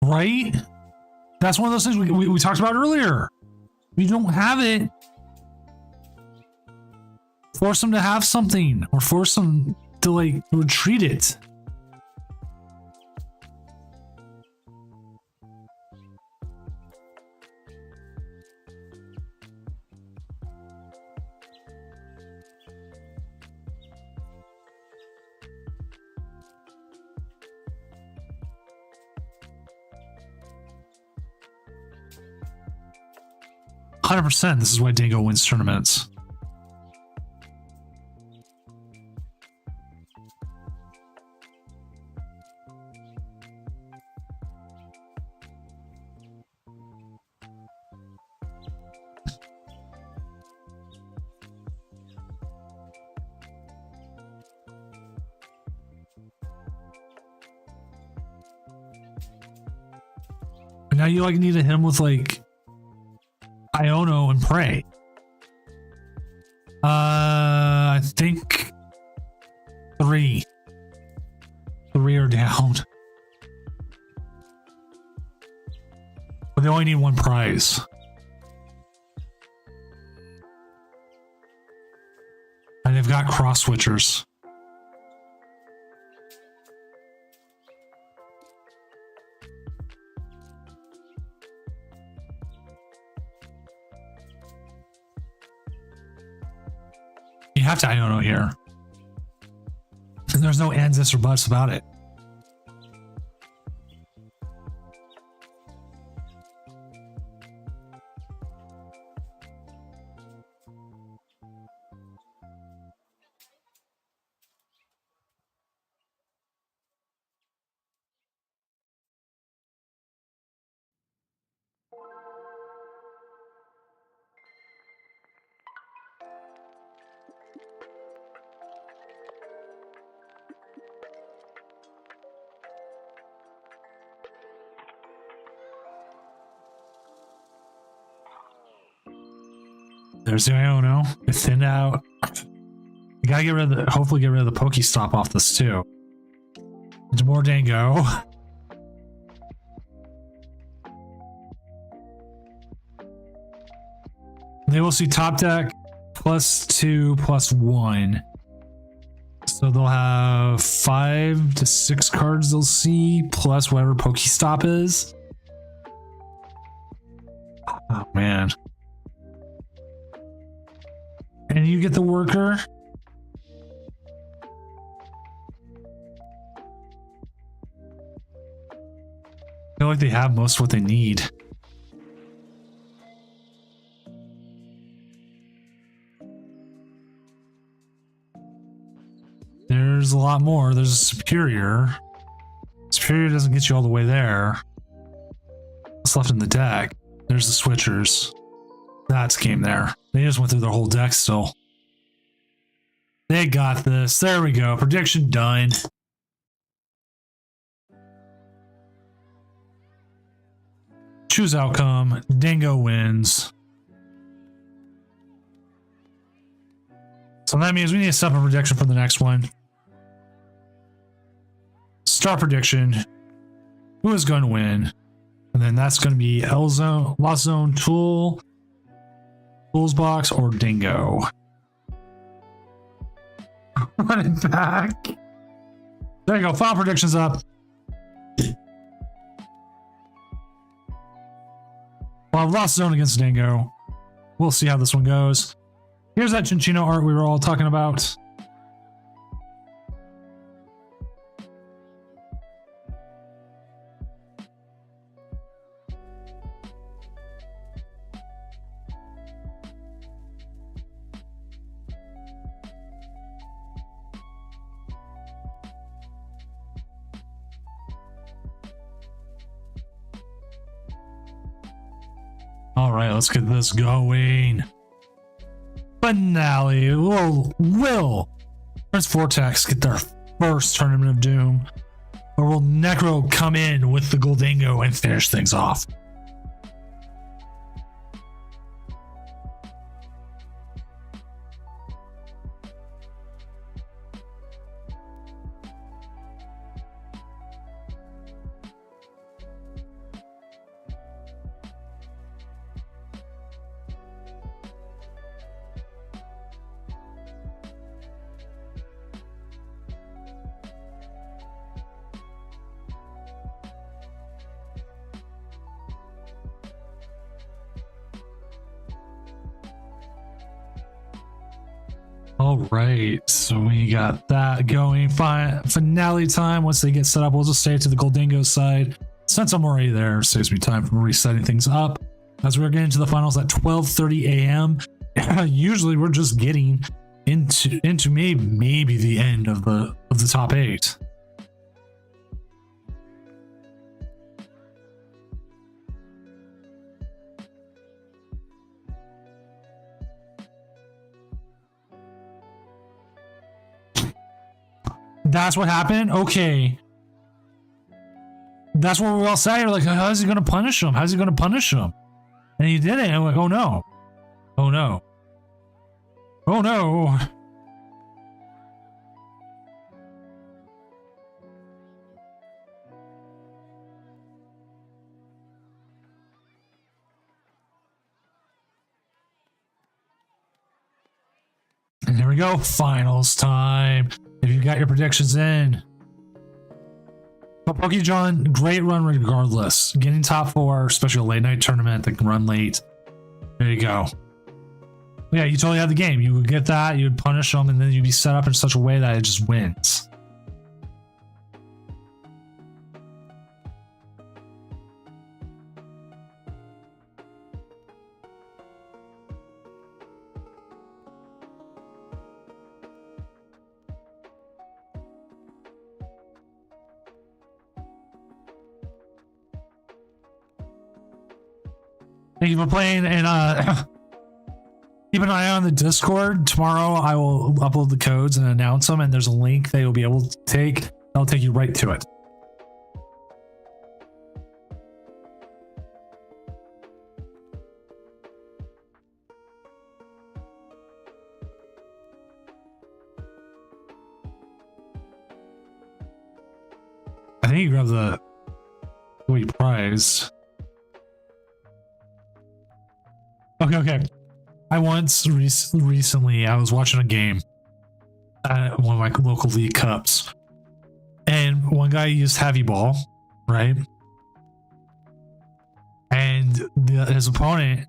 [SPEAKER 1] Right? That's one of those things we talked about earlier. We don't have it. Force them to have something, or force them to like retreat it. %. This is why Dango wins tournaments. But now you like need to hit him with like Iono and Prey. I think 3 are down. But they only need 1 prize. And they've got cross switchers. You have to Iono here. And there's no ands, ifs, or buts about it. There's the Iono. It thinned out. You gotta get rid of the, hopefully get rid of the Pokestop off this too. Into more Dango. They will see top deck +2 +1. So they'll have 5 to 6 cards they'll see, plus whatever Pokestop is. Oh man. And you get the worker. I feel like they have most of what they need. There's a lot more. There's a Superior. Superior doesn't get you all the way there. What's left in the deck? There's the Switchers. That's game there. They just went through their whole deck still. They got this. There we go. Prediction done. Choose outcome. Dango wins. So that means we need to set up a prediction for the next one. Star prediction. who is going to win. And then that's going to be L-Zone, Lost Zone, Tool, Tools Box, or Dingo. Run it back. There you go. Final predictions up. Well, Lost Zone against Dingo. We'll see how this one goes. Here's that Cinccino art we were all talking about. All right, let's get this going. Finale. Will Prince Vortex get their first Tournament of Doom? Or will Necro come in with the Gholdengo and finish things off? All right, so we got that going. Fine. Finale time. Once they get set up, we'll just stay to the Gholdengo side. Since I'm already there, saves me time from resetting things up. As we're getting to the finals at 12:30 a.m. Usually, we're just getting into maybe the end of the top 8. That's what happened? Okay. That's what we all say. We're like, how is he going to punish him? How's he going to punish him? And he did it. And I'm like, oh no. Oh no. Oh no. And there we go. Finals time. If you got your predictions in. But PokeJohn, great run regardless. Getting top 4, especially a late night tournament that can run late. There you go. Yeah, you totally had the game. You would get that, you would punish them, and then you'd be set up in such a way that it just wins. Thank you for playing, and keep an eye on the Discord. Tomorrow I will upload the codes and announce them, and there's a link that you'll be able to take. That'll take you right to it. I think you grab the sweet prize. Okay. I once recently I was watching a game at one of my local league cups, and one guy used heavy ball, right? And his opponent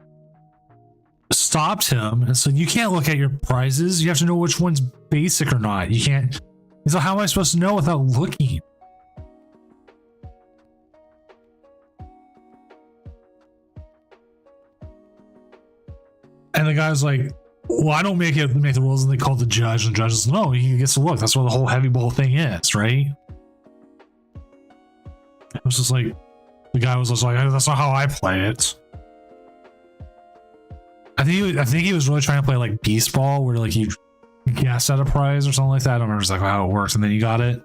[SPEAKER 1] stopped him and said, "You can't look at your prizes. You have to know which one's basic or not. You can't." He's like, "How am I supposed to know without looking?" And the guy was like, "Well, I don't make the rules." And they called the judge, and the judge says, "No, he gets to look. That's what the whole heavy ball thing is, right?" It was just like, the guy was just like, "That's not how I play it." I think he was really trying to play like Beast Ball, where like you guess at a prize or something like that. I don't remember exactly how it works, and then you got it.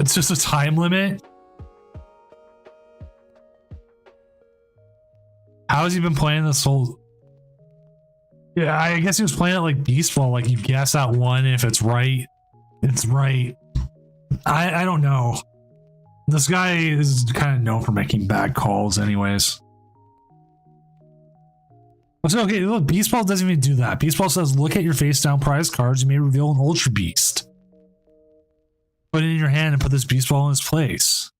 [SPEAKER 1] It's just a time limit. How has he been playing this whole? Yeah, I guess he was playing it like Beast Ball, like you guess at one, and if it's right, it's right. I don't know. This guy is kind of known for making bad calls, anyways. So, okay, look, Beast Ball doesn't even do that. Beast Ball says, look at your face down prize cards. You may reveal an Ultra Beast. Put it in your hand and put this Beast Ball in its place.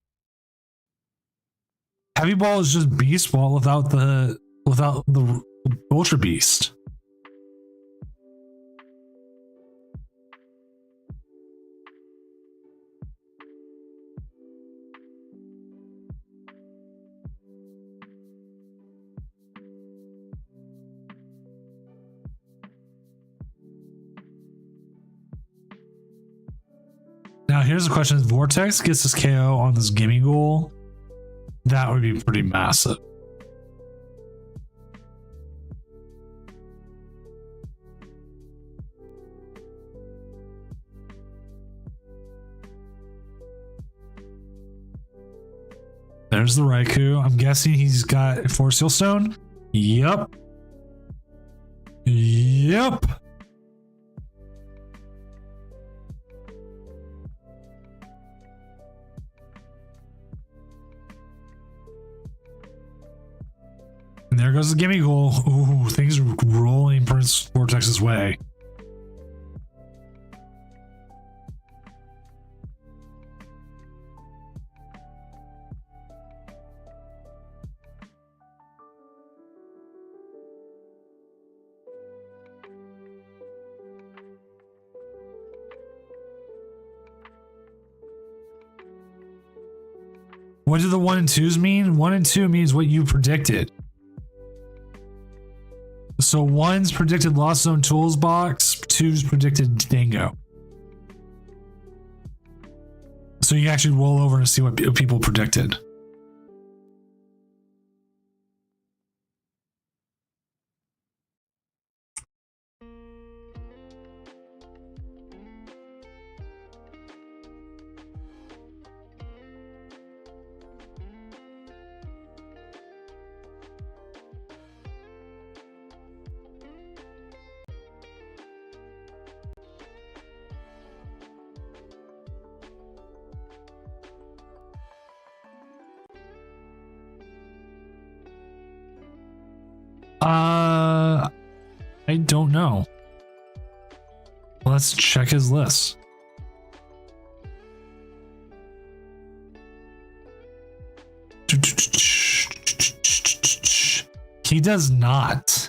[SPEAKER 1] Heavy Ball is just Beast Ball without the Ultra Beast. Now here's the question: if Vortex gets this KO on this Gimme Ghoul, that would be pretty massive. There's the Raikou. I'm guessing he's got Force Seal Stone. Yep. Yep. And there goes the Gimme Ghoul. Ooh, things are rolling Prince Vortex's way. What do the 1 and 2s mean? 1 and 2 means what you predicted. So 1's predicted Lost Zone Tools box, 2's predicted Dingo. So you actually roll over and see what people predicted. I don't know. Let's check his list. He does not.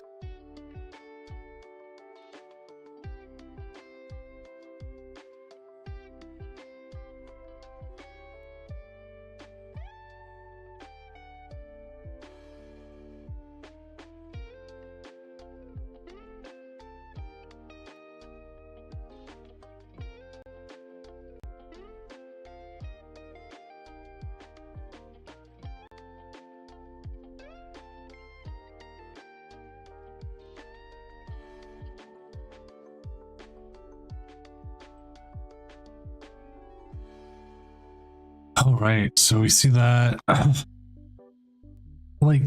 [SPEAKER 1] All right, so we see that like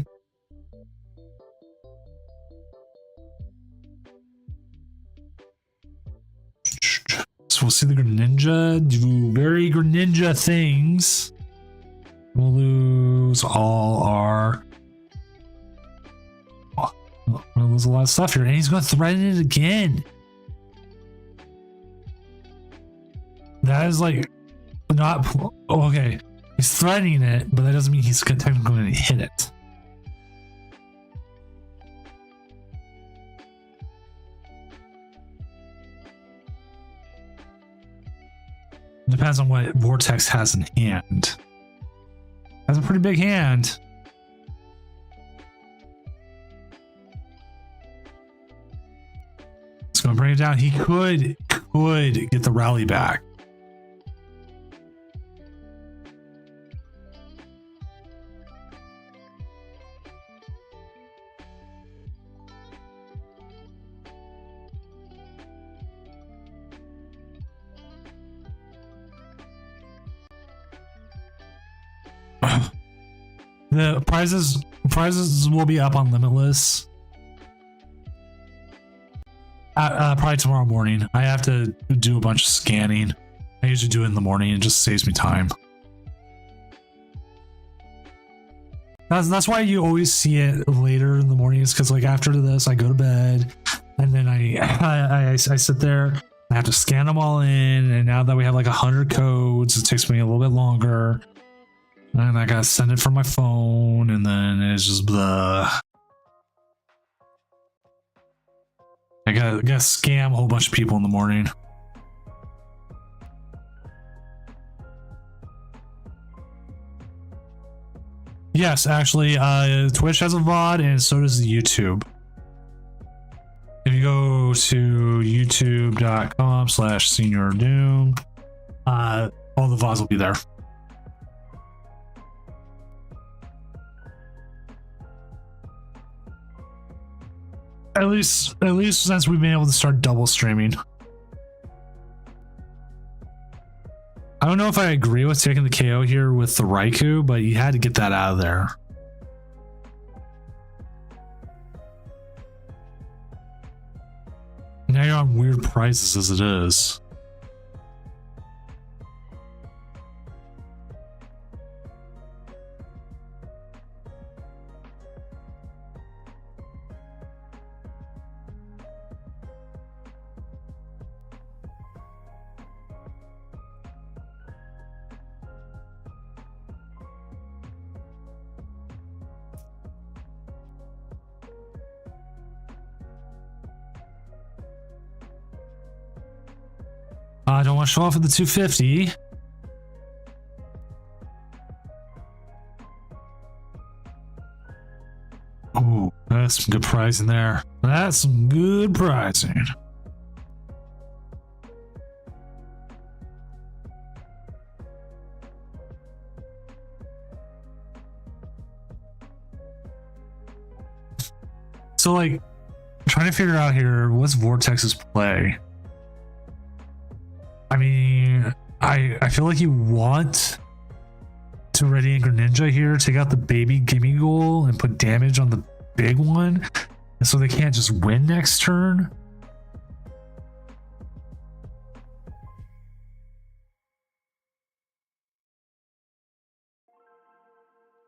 [SPEAKER 1] so we'll see the Greninja do very Greninja things. We'll lose all our we'll lose a lot of stuff here, and he's going to threaten it again. That is like not okay. He's threatening it, but that doesn't mean he's technically going to hit it. Depends on what Vortex has in hand. Has a pretty big hand. It's going to bring it down. He could get the rally back. The prizes will be up on Limitless probably tomorrow morning. I have to do a bunch of scanning I usually do it in the morning. It just saves me time. That's why you always see it later in the morning. Is because like after this, I go to bed, and then I sit there. I have to scan them all in, and now that we have like 100 codes, it takes me a little bit longer. And I gotta send it from my phone, and then it's just blah. I gotta scam a whole bunch of people in the morning. Yes, actually, Twitch has a VOD, and so does the YouTube. If you go to youtube.com/SeniorDoom, all the VODs will be there. At least since we've been able to start double streaming. I don't know if I agree with taking the KO here with the Raikou, but you had to get that out of there. Now you're on weird prices as it is. I don't want to show off at the 250. Oh, that's some good pricing there. That's some good pricing. So, like, trying to figure out here, what's Vortex's play? I mean, I feel like you want to ready Anchor Ninja here, take out the baby gimme goal and put damage on the big one, and so they can't just win next turn.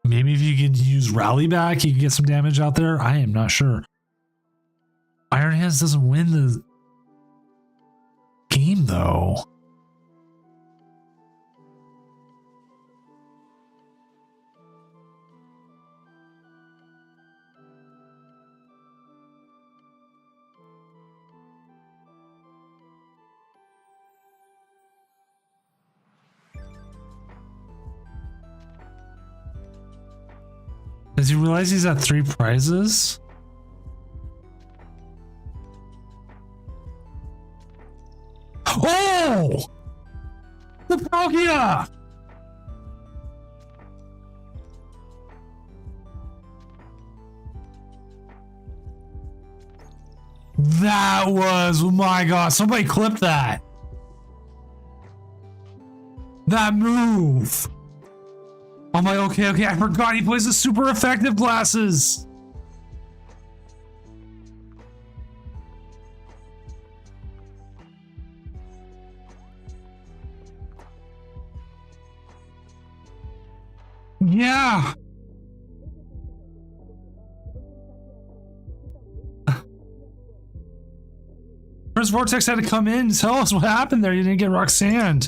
[SPEAKER 1] Maybe if you could use Rally back, you could get some damage out there. I am not sure. Iron Hands doesn't win the game though. Does he realize he's at 3 prizes? Oh! The Palkia! That was, oh my god, somebody clip that. That move. I'm like, okay, I forgot he plays the super effective glasses. Yeah. First Vortex had to come in and tell us what happened there. You didn't get Roxanne.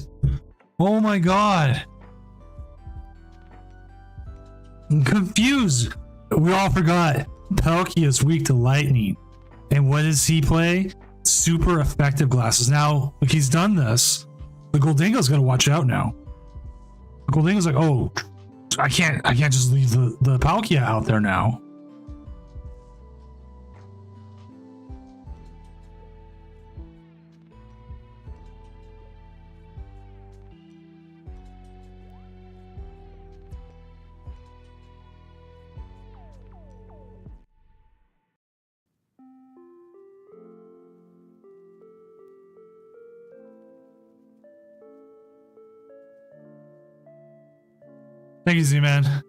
[SPEAKER 1] Oh my god. I'm confused. We all forgot. Palkia is weak to lightning. And what does he play? Super effective glasses. Now, if he's done this, the Goldingo's got to watch out now. The Goldingo's like, oh, I can't just leave the Palkia out there now. Thank you, Z-Man.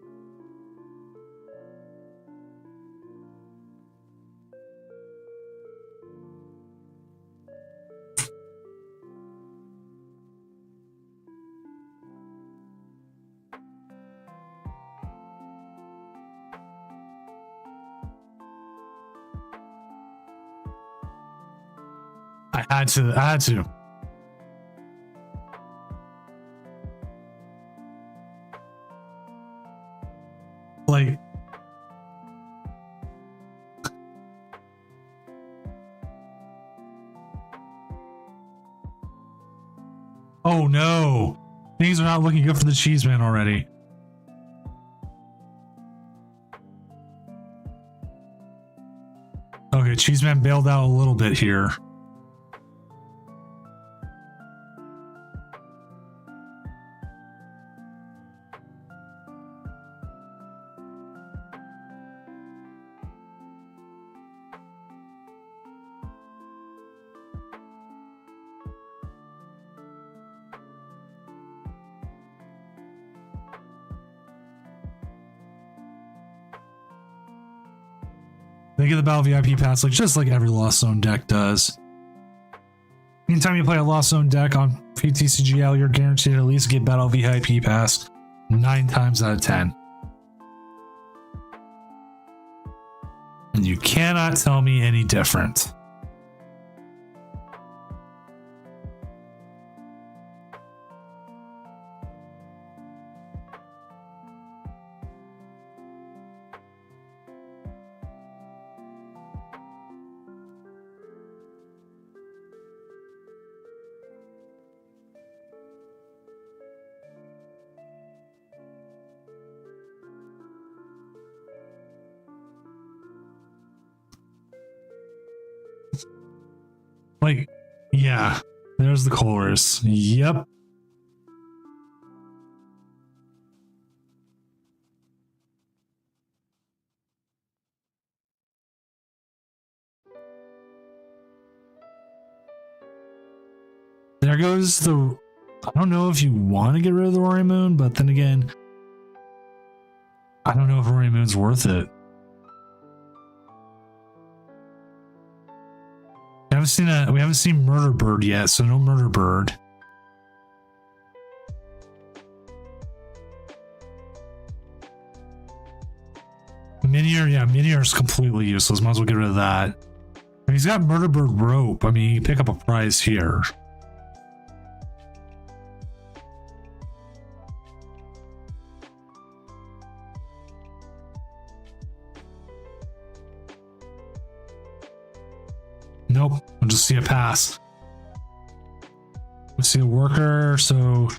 [SPEAKER 1] I had to. I had to. Like, oh no, things are not looking good for the cheese man already. Okay, cheese man bailed out a little bit here. They get the Battle VIP pass, like just like every Lost Zone deck does. Anytime you play a Lost Zone deck on PTCGL, you're guaranteed to at least get Battle VIP pass 9 times out of 10. And you cannot tell me any different. Like, yeah, there's the Colress. Yep. There goes the... I don't know if you want to get rid of the Roaring Moon, but then again, I don't know if Roaring Moon's worth it. We haven't seen Murder Bird yet, so no Murder Bird. Minior, yeah, Minior's completely useless. Might as well get rid of that. But he's got Murder Bird Rope. I mean, you pick up a prize here. Nope, I'll just see a pass. Let's see a worker. So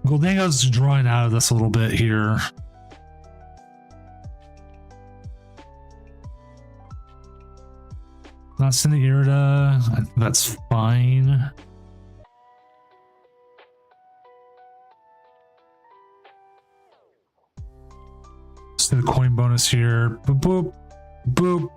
[SPEAKER 1] Goldango's drawing out of this a little bit here. Not sending Irida. That's fine. See the coin bonus here. Boop, boop, boop.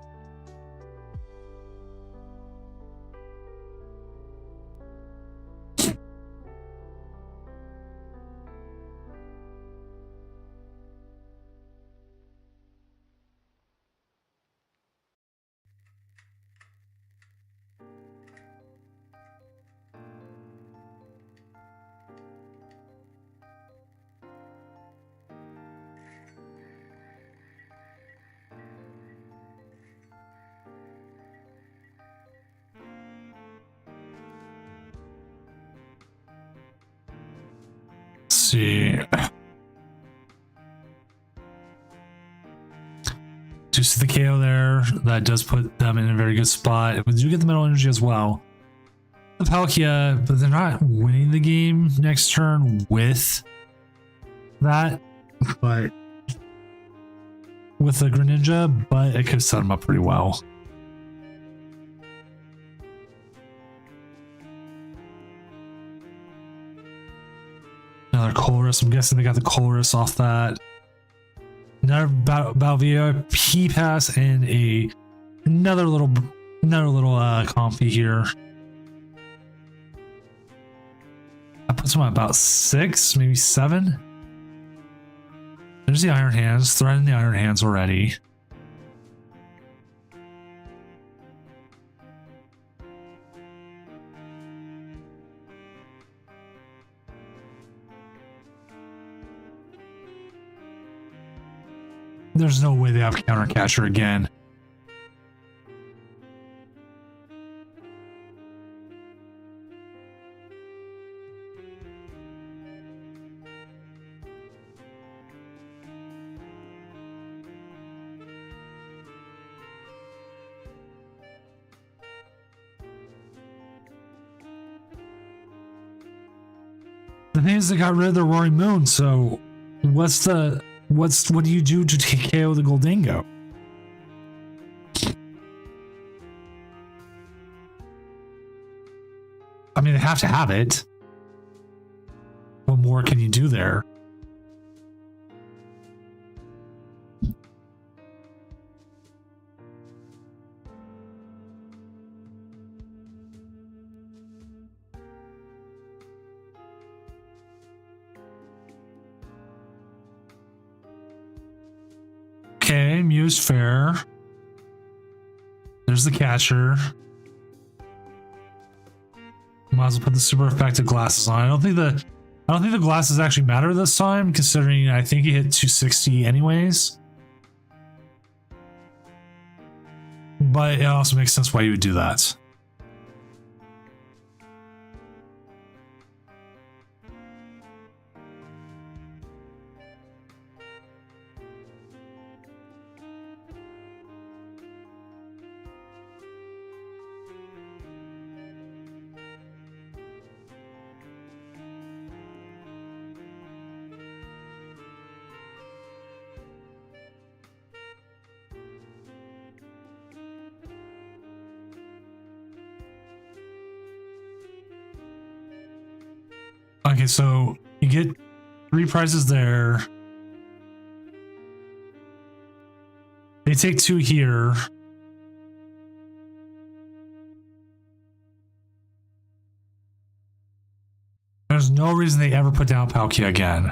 [SPEAKER 1] See. Do see the KO there. That does put them in a very good spot. We do get the Metal Energy as well. The Palkia, but they're not winning the game next turn with that. But with the Greninja, but it could set them up pretty well. Another Colress. I'm guessing they got the Colress off that. Another Battle VIP pass and another little comfy here. That puts them at about 6, maybe 7. There's the Iron Hands. Threatening the Iron Hands already. There's no way they have Counter Catcher again. The thing is, they got rid of the Roaring Moon. So, what do you do to take KO the Goldingo? I mean, they have to have it. What more can you do there? Okay, Muse fair. There's the catcher. Might as well put the super effective glasses on. I don't think the glasses actually matter this time, considering I think he hit 260 anyways. But it also makes sense why you would do that. Okay, so you get 3 prizes there. They take 2 here. There's no reason they ever put down Palkia again.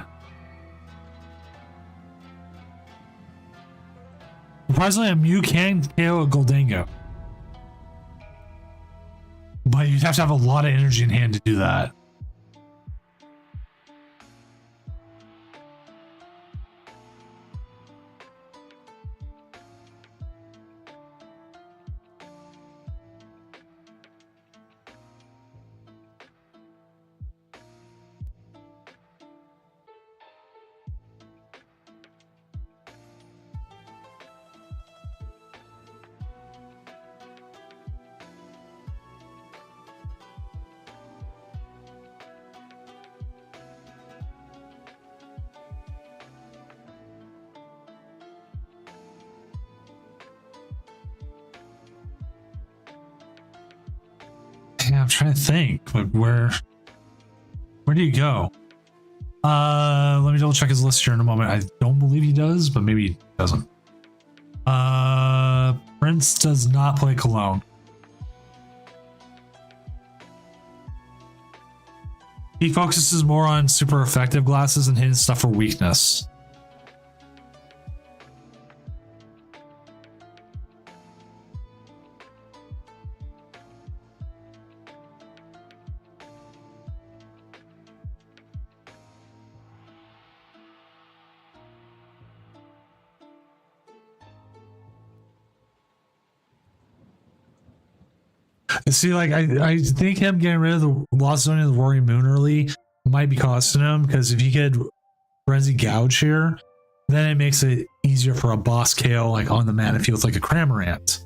[SPEAKER 1] Surprisingly, a Mew can KO a Goldingo. But you'd have to have a lot of energy in hand to do that. Yeah, I'm trying to think. Like, where do you go? Let me double check his list here in a moment. I don't believe he does, but maybe he doesn't. Prince does not play Cologne. He focuses more on super effective glasses and hidden stuff for weakness. See, like, I think him getting rid of the Lost Zone of the Roaring Moon early might be costing him, because if he could Frenzy Gouge here, then it makes it easier for a boss KO like on the mana field like a Cramorant.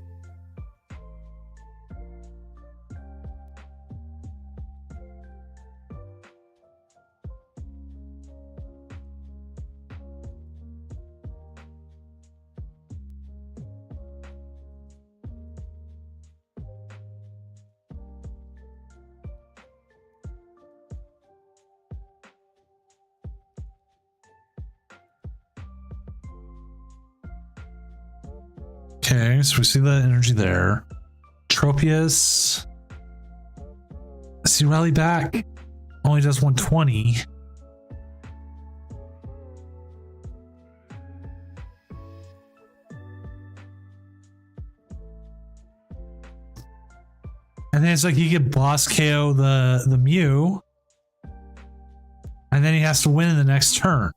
[SPEAKER 1] Okay, so we see the energy there. Tropius. See, Rally Back only does 120. And then it's like he could boss KO the Mew. And then he has to win in the next turn.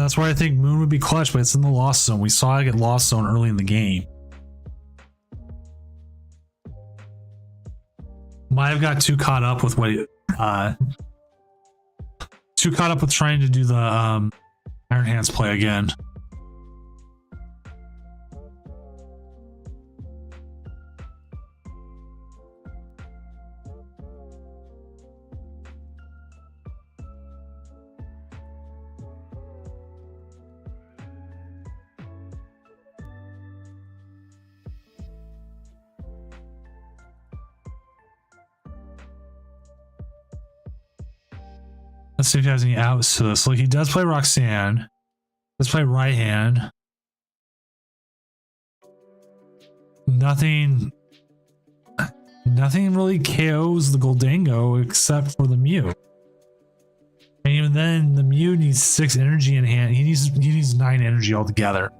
[SPEAKER 1] that's why I think Moon would be clutch, but it's in the Lost Zone. We saw it get Lost Zone early in the game. Might have got too caught up with trying to do the Iron Hands play again. Let's see if he has any outs to this. Look, he does play Roxanne. Let's play right hand. Nothing really KOs the Goldango except for the Mew. And even then, the Mew needs 6 energy in hand. He needs 9 energy altogether.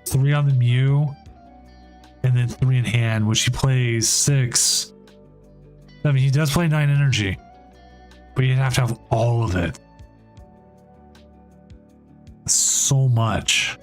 [SPEAKER 1] 3 on the Mew, and then 3 in hand, which he plays 6. I mean, he does play 9 energy. But you have to have all of it. So much.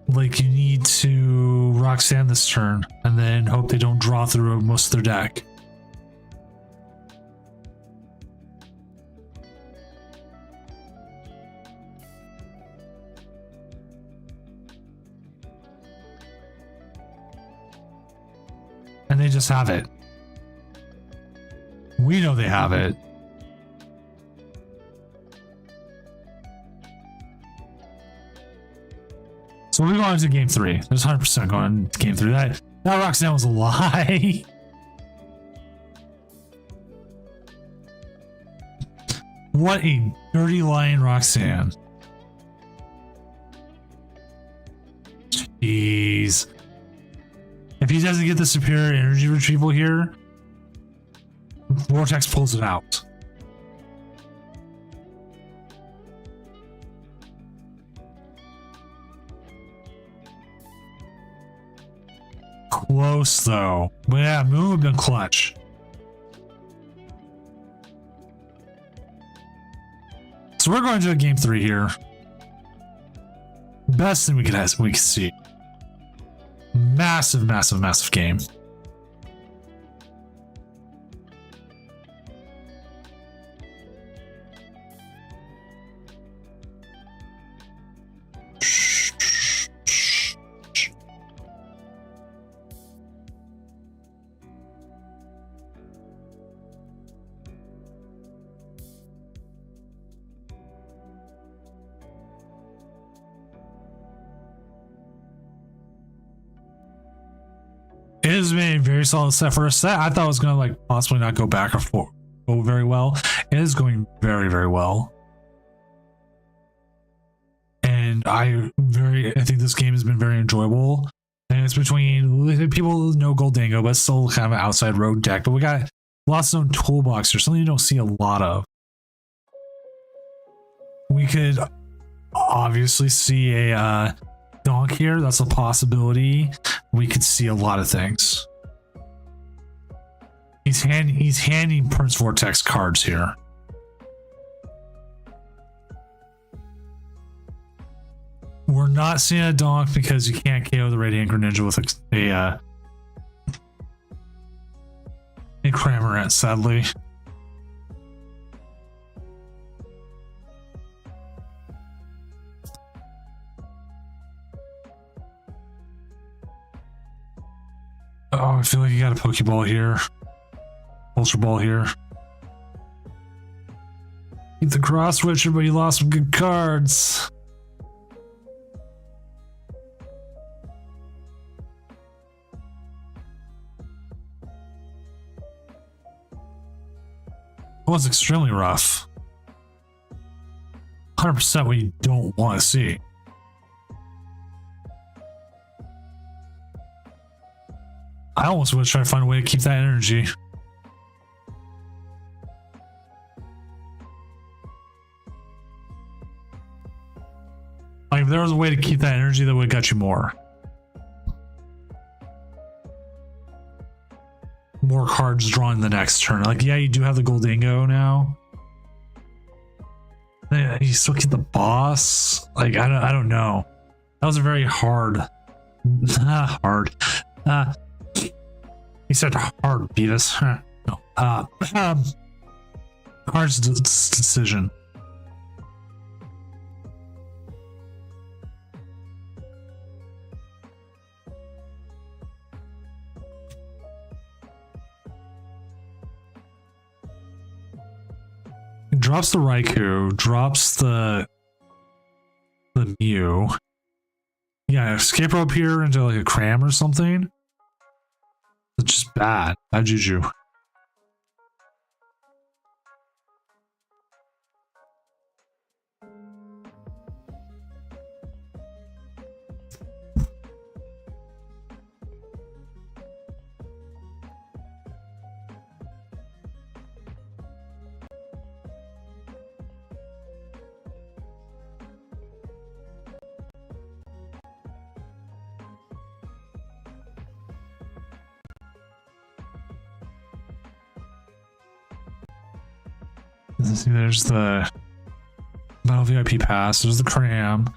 [SPEAKER 1] Like, you need to Roxanne this turn and then hope they don't draw through most of their deck. And they just have it. We know they have it. So we're going to game 3. There's 100% going to game 3. That Roxanne was a lie. What a dirty lying Roxanne. Jeez. If he doesn't get the superior energy retrieval here, Vortex pulls it out. Close though. But yeah, Moon would have been clutch. So we're going to a game 3 here. Best thing we could see. Massive, massive, massive game. It has been a very solid set for a set. I thought it was going to like possibly not go back or forth, go very well. It is going very, very well. And I think this game has been very enjoyable. And it's between people who know Goldango, but still kind of an outside road deck. But we got Lost Zone Toolbox here, something you don't see a lot of. We could obviously see a donk here. That's a possibility. We could see a lot of things. He's handing Prince Vortex cards here. We're not seeing a donk because you can't KO the Radiant Greninja with a Cramorant, sadly. Oh, I feel like you got a Pokeball here. Ultra Ball here. Beat the Cross Switcher, but you lost some good cards. It was extremely rough. 100% what you don't want to see. I almost want to try to find a way to keep that energy. Like, if there was a way way to keep that energy that would have got you more. More cards drawn the next turn. Like, yeah, you do have the Goldingo now. Yeah, you still get the boss. Like, I don't know. That was a very hard. Hard. He said hard, Beavis. No. Hard decision. Drops the Raikou, drops the Mew. Yeah, escape rope here into like a cram or something. It's just bad. Bad juju. See, there's the Battle VIP pass. There's the cram.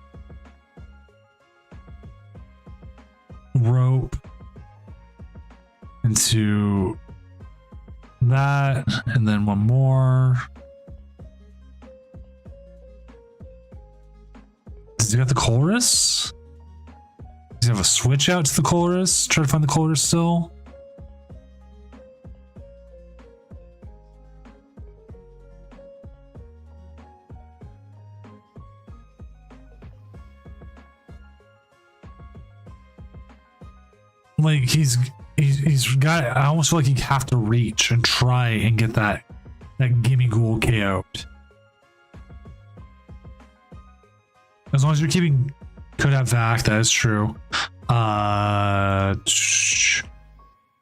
[SPEAKER 1] Rope into that, and then one more. Does he got the Colress? Does he have a switch out to the Colress? Try to find the Colress still. Like he's got. I almost feel like you have to reach and try and get that Gimme Ghoul KO'd. As long as you're keeping, could have Vac. That is true.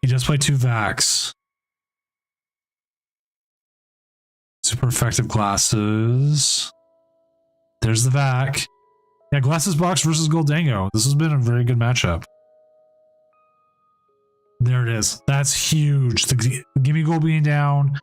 [SPEAKER 1] He does play 2 Vacs. Super effective glasses. There's the Vac. Yeah, glasses box versus Goldingo. This has been a very good matchup. There it is. That's huge. The Gimme Ghoul being down.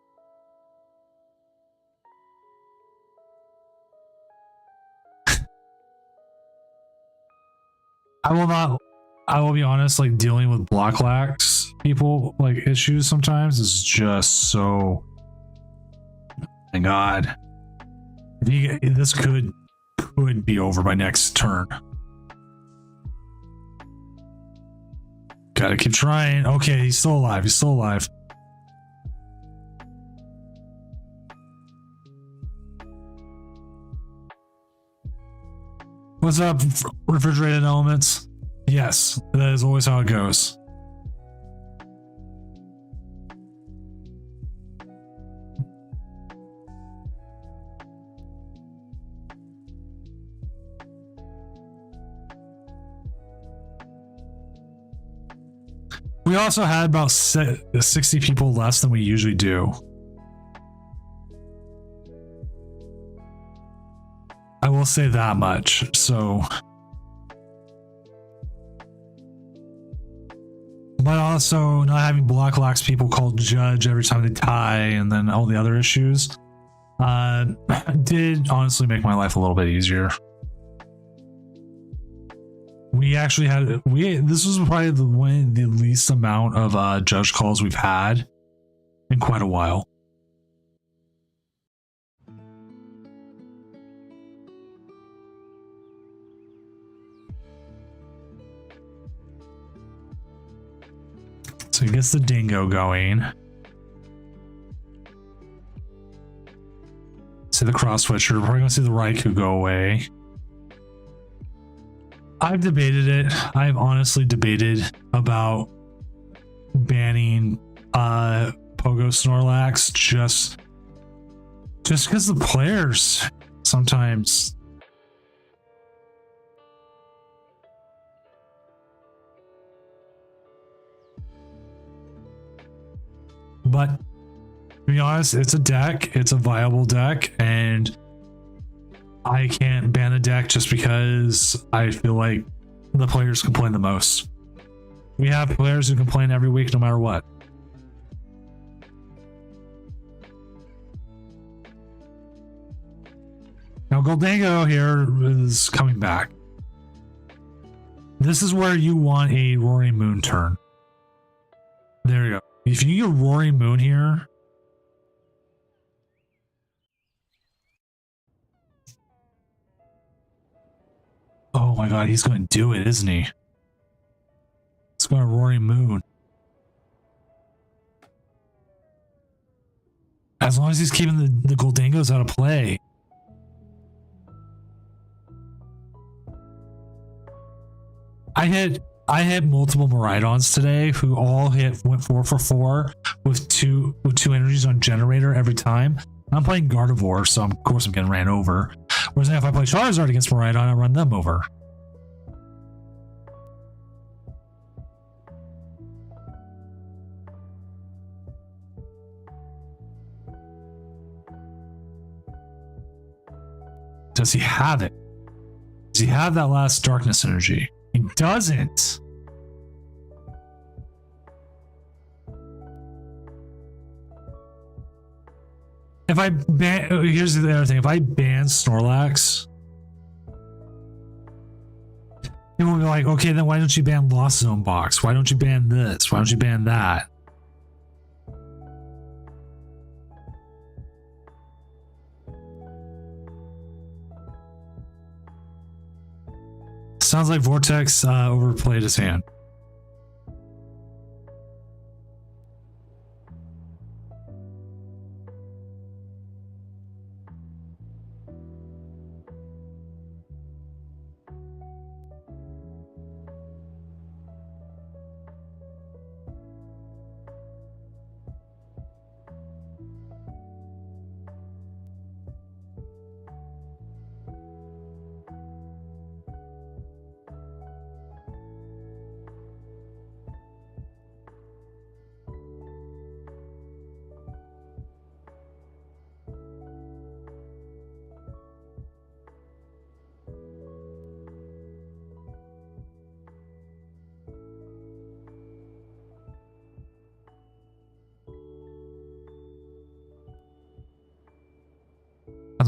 [SPEAKER 1] I will be honest, like dealing with block lax people, like issues sometimes is just so, oh my God. This could be over by next turn. Gotta keep trying. Okay, he's still alive. He's still alive. What's up, refrigerated elements? Yes, that is always how it goes. We also had about 60 people less than we usually do. I will say that much. So, but also not having block lax people called judge every time they tie, and then all the other issues did honestly make my life a little bit easier. We actually had this was probably the least amount of judge calls we've had in quite a while. So he gets the dingo going. See the cross switcher. We're probably gonna see the Raikou go away. I've debated it. I've honestly debated about banning Pogo Snorlax just because the players sometimes but to be honest, it's a deck, it's a viable deck, and I can't ban the deck just because I feel like the players complain the most. We have players who complain every week no matter what. Now Goldango here is coming back. This is where you want a Roaring Moon turn. There you go. If you get a Roaring Moon here, oh my god, he's going to do it, isn't he? He's going to Roaring Moon. As long as he's keeping the Goldangos out of play. I hit multiple Miraidons today who all went 4 for 4 with two energies on generator every time. I'm playing Gardevoir, so of course I'm getting ran over. Whereas if I play Charizard against Miraidon, I run them over. Does he have it? Does he have that last darkness energy? He doesn't. If I ban, here's the other thing. If I ban Snorlax, it will be like, okay, then why don't you ban Lost Zone Box? Why don't you ban this? Why don't you ban that? Sounds like Vortex overplayed his hand.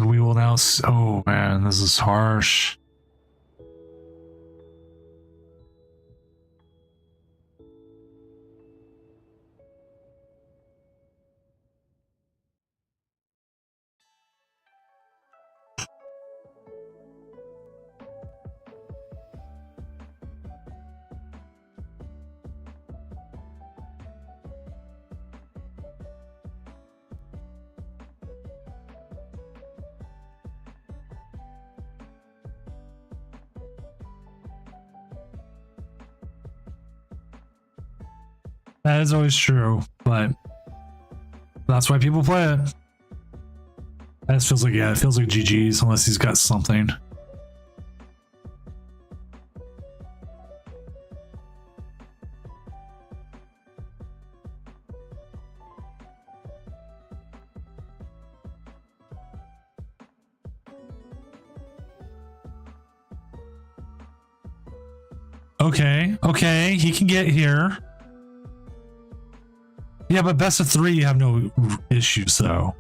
[SPEAKER 1] We will now. Oh man, this is harsh. That is always true, but that's why people play it. That feels like, yeah, it feels like GG's unless he's got something. Okay, he can get here. Yeah, but best of 3, you have no issues though.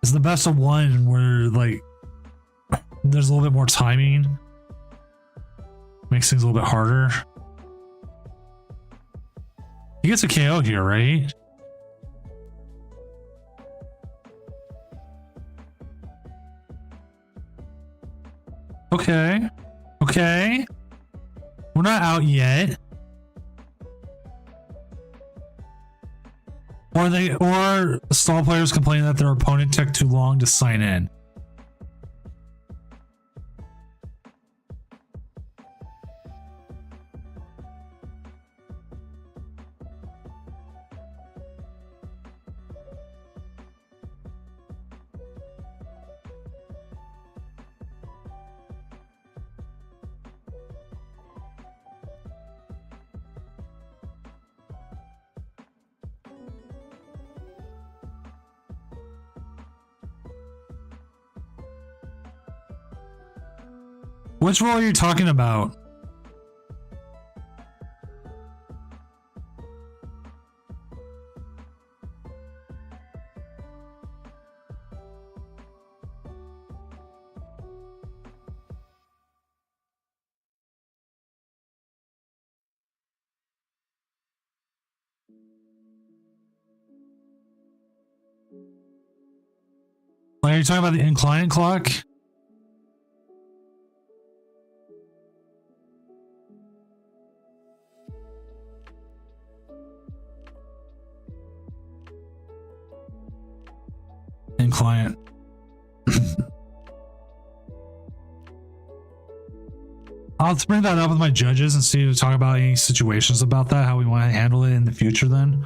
[SPEAKER 1] It's the best of 1 where like there's a little bit more timing. Makes things a little bit harder. He gets a KO here, right? Okay. We're not out yet. Or stall players complain that their opponent took too long to sign in. Which role are you talking about? Are you talking about the incline clock? In client. I'll have to bring that up with my judges and see to talk about any situations about that, how we want to handle it in the future then.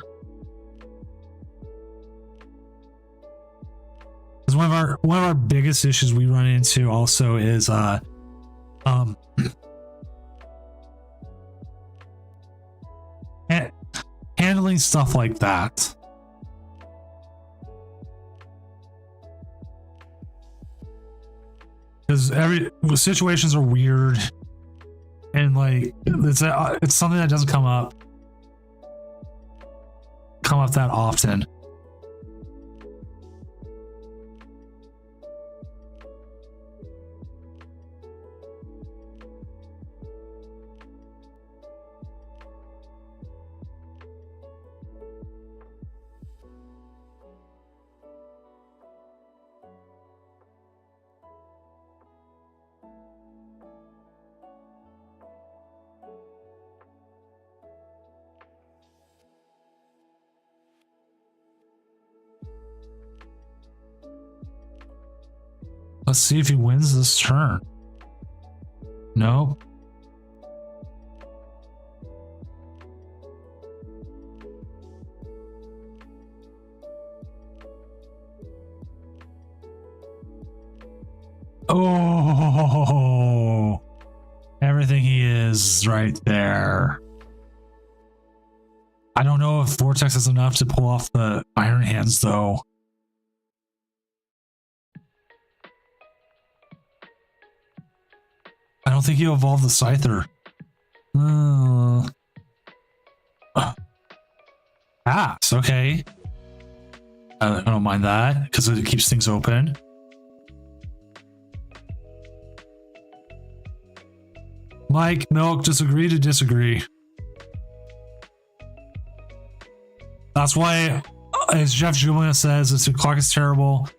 [SPEAKER 1] Because one of our biggest issues we run into also is handling stuff like that. Because situations are weird, and like it's something that doesn't come up that often. Let's see if he wins this turn. No. Oh, everything he is right there. I don't know if Vortex is enough to pull off the Iron Hands though. I don't think you evolved the Scyther. Pass, okay. I don't mind that because it keeps things open. Mike, Milk, disagree to disagree. That's why, as Jeff Julian says, the clock is terrible.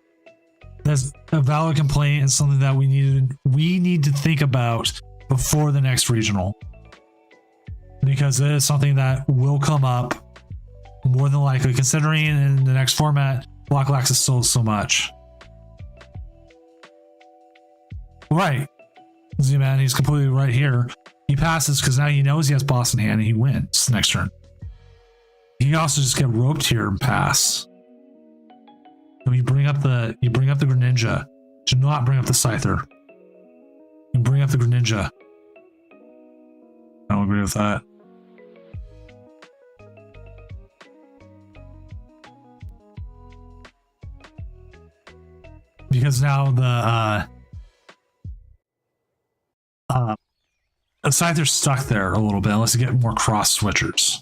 [SPEAKER 1] That's a valid complaint and something that we need to think about before the next regional, because it is something that will come up more than likely, considering in the next format block lacks is still so much. Right, Z-Man, he's completely right here. He passes because now he knows he has boss in hand and he wins next turn. He can also just get roped here and pass. And you bring up the Greninja. Do not bring up the Scyther. You bring up the Greninja. I don't agree with that. Because now the Scyther's stuck there a little bit unless you get more cross switchers.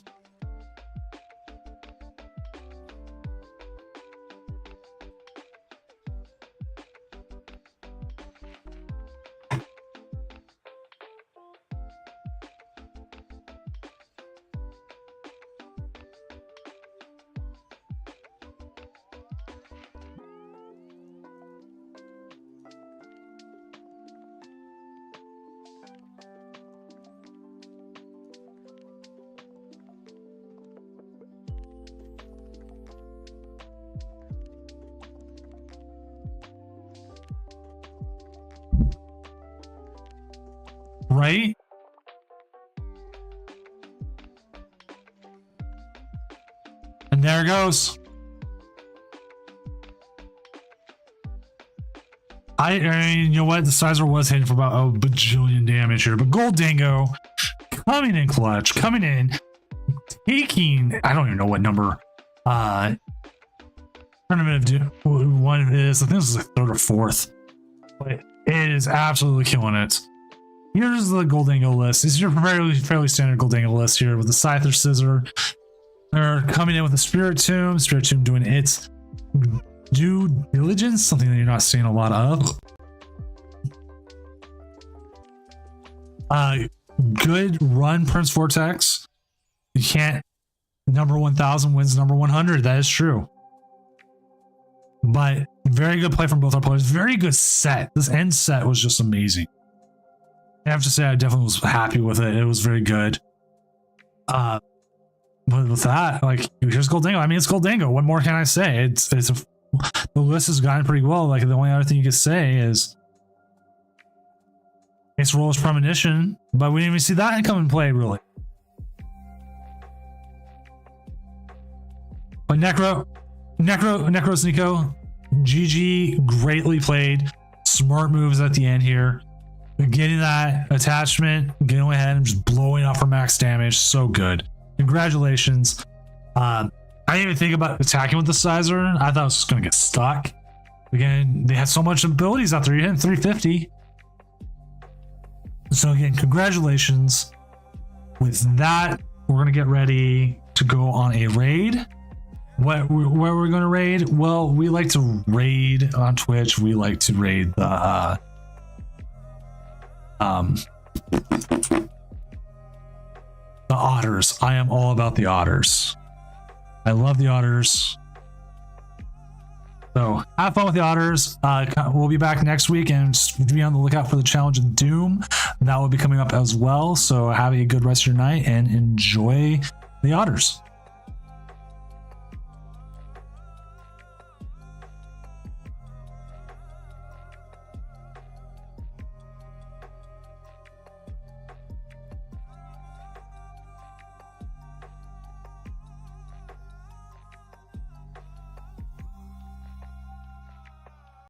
[SPEAKER 1] Right? And there it goes. I mean, you know what? The Sizer was hitting for about a bajillion damage here, but Gold Dingo coming in clutch, coming in, taking, I don't even know what number tournament of one it is. I think this is like third or fourth, but it is absolutely killing it. here's the Goldango list. This is your fairly standard Goldango list here with the Scyther Scissor. They're coming in with the Spirit Tomb. Spirit Tomb doing its due diligence, something that you're not seeing a lot of. Good run, Prince Vortex. You can't. Number 1000 wins number 100. That is true. But very good play from both our players. Very good set. This end set was just amazing. I have to say, I definitely was happy with it. It was very good. But with that, like, here's Goldango. I mean, it's Goldango. What more can I say? The list has gotten pretty well. Like, the only other thing you could say is its role is Premonition, but we didn't even see that come in play, really. But Necros Nico, GG, greatly played. Smart moves at the end here. Getting that attachment, getting ahead and just blowing off for max damage. So good. Congratulations. I didn't even think about attacking with the Sizer. I thought it was just going to get stuck. Again, they had so much abilities out there. You're hitting 350. So again, congratulations. With that, we're going to get ready to go on a raid. Where we're going to raid? Well, we like to raid on Twitch. We like to raid the otters. I am all about the otters. I love the otters. So have fun with the otters. We'll be back next week and just be on the lookout for the challenge of Doom. That will be coming up as well. So have a good rest of your night and enjoy the otters.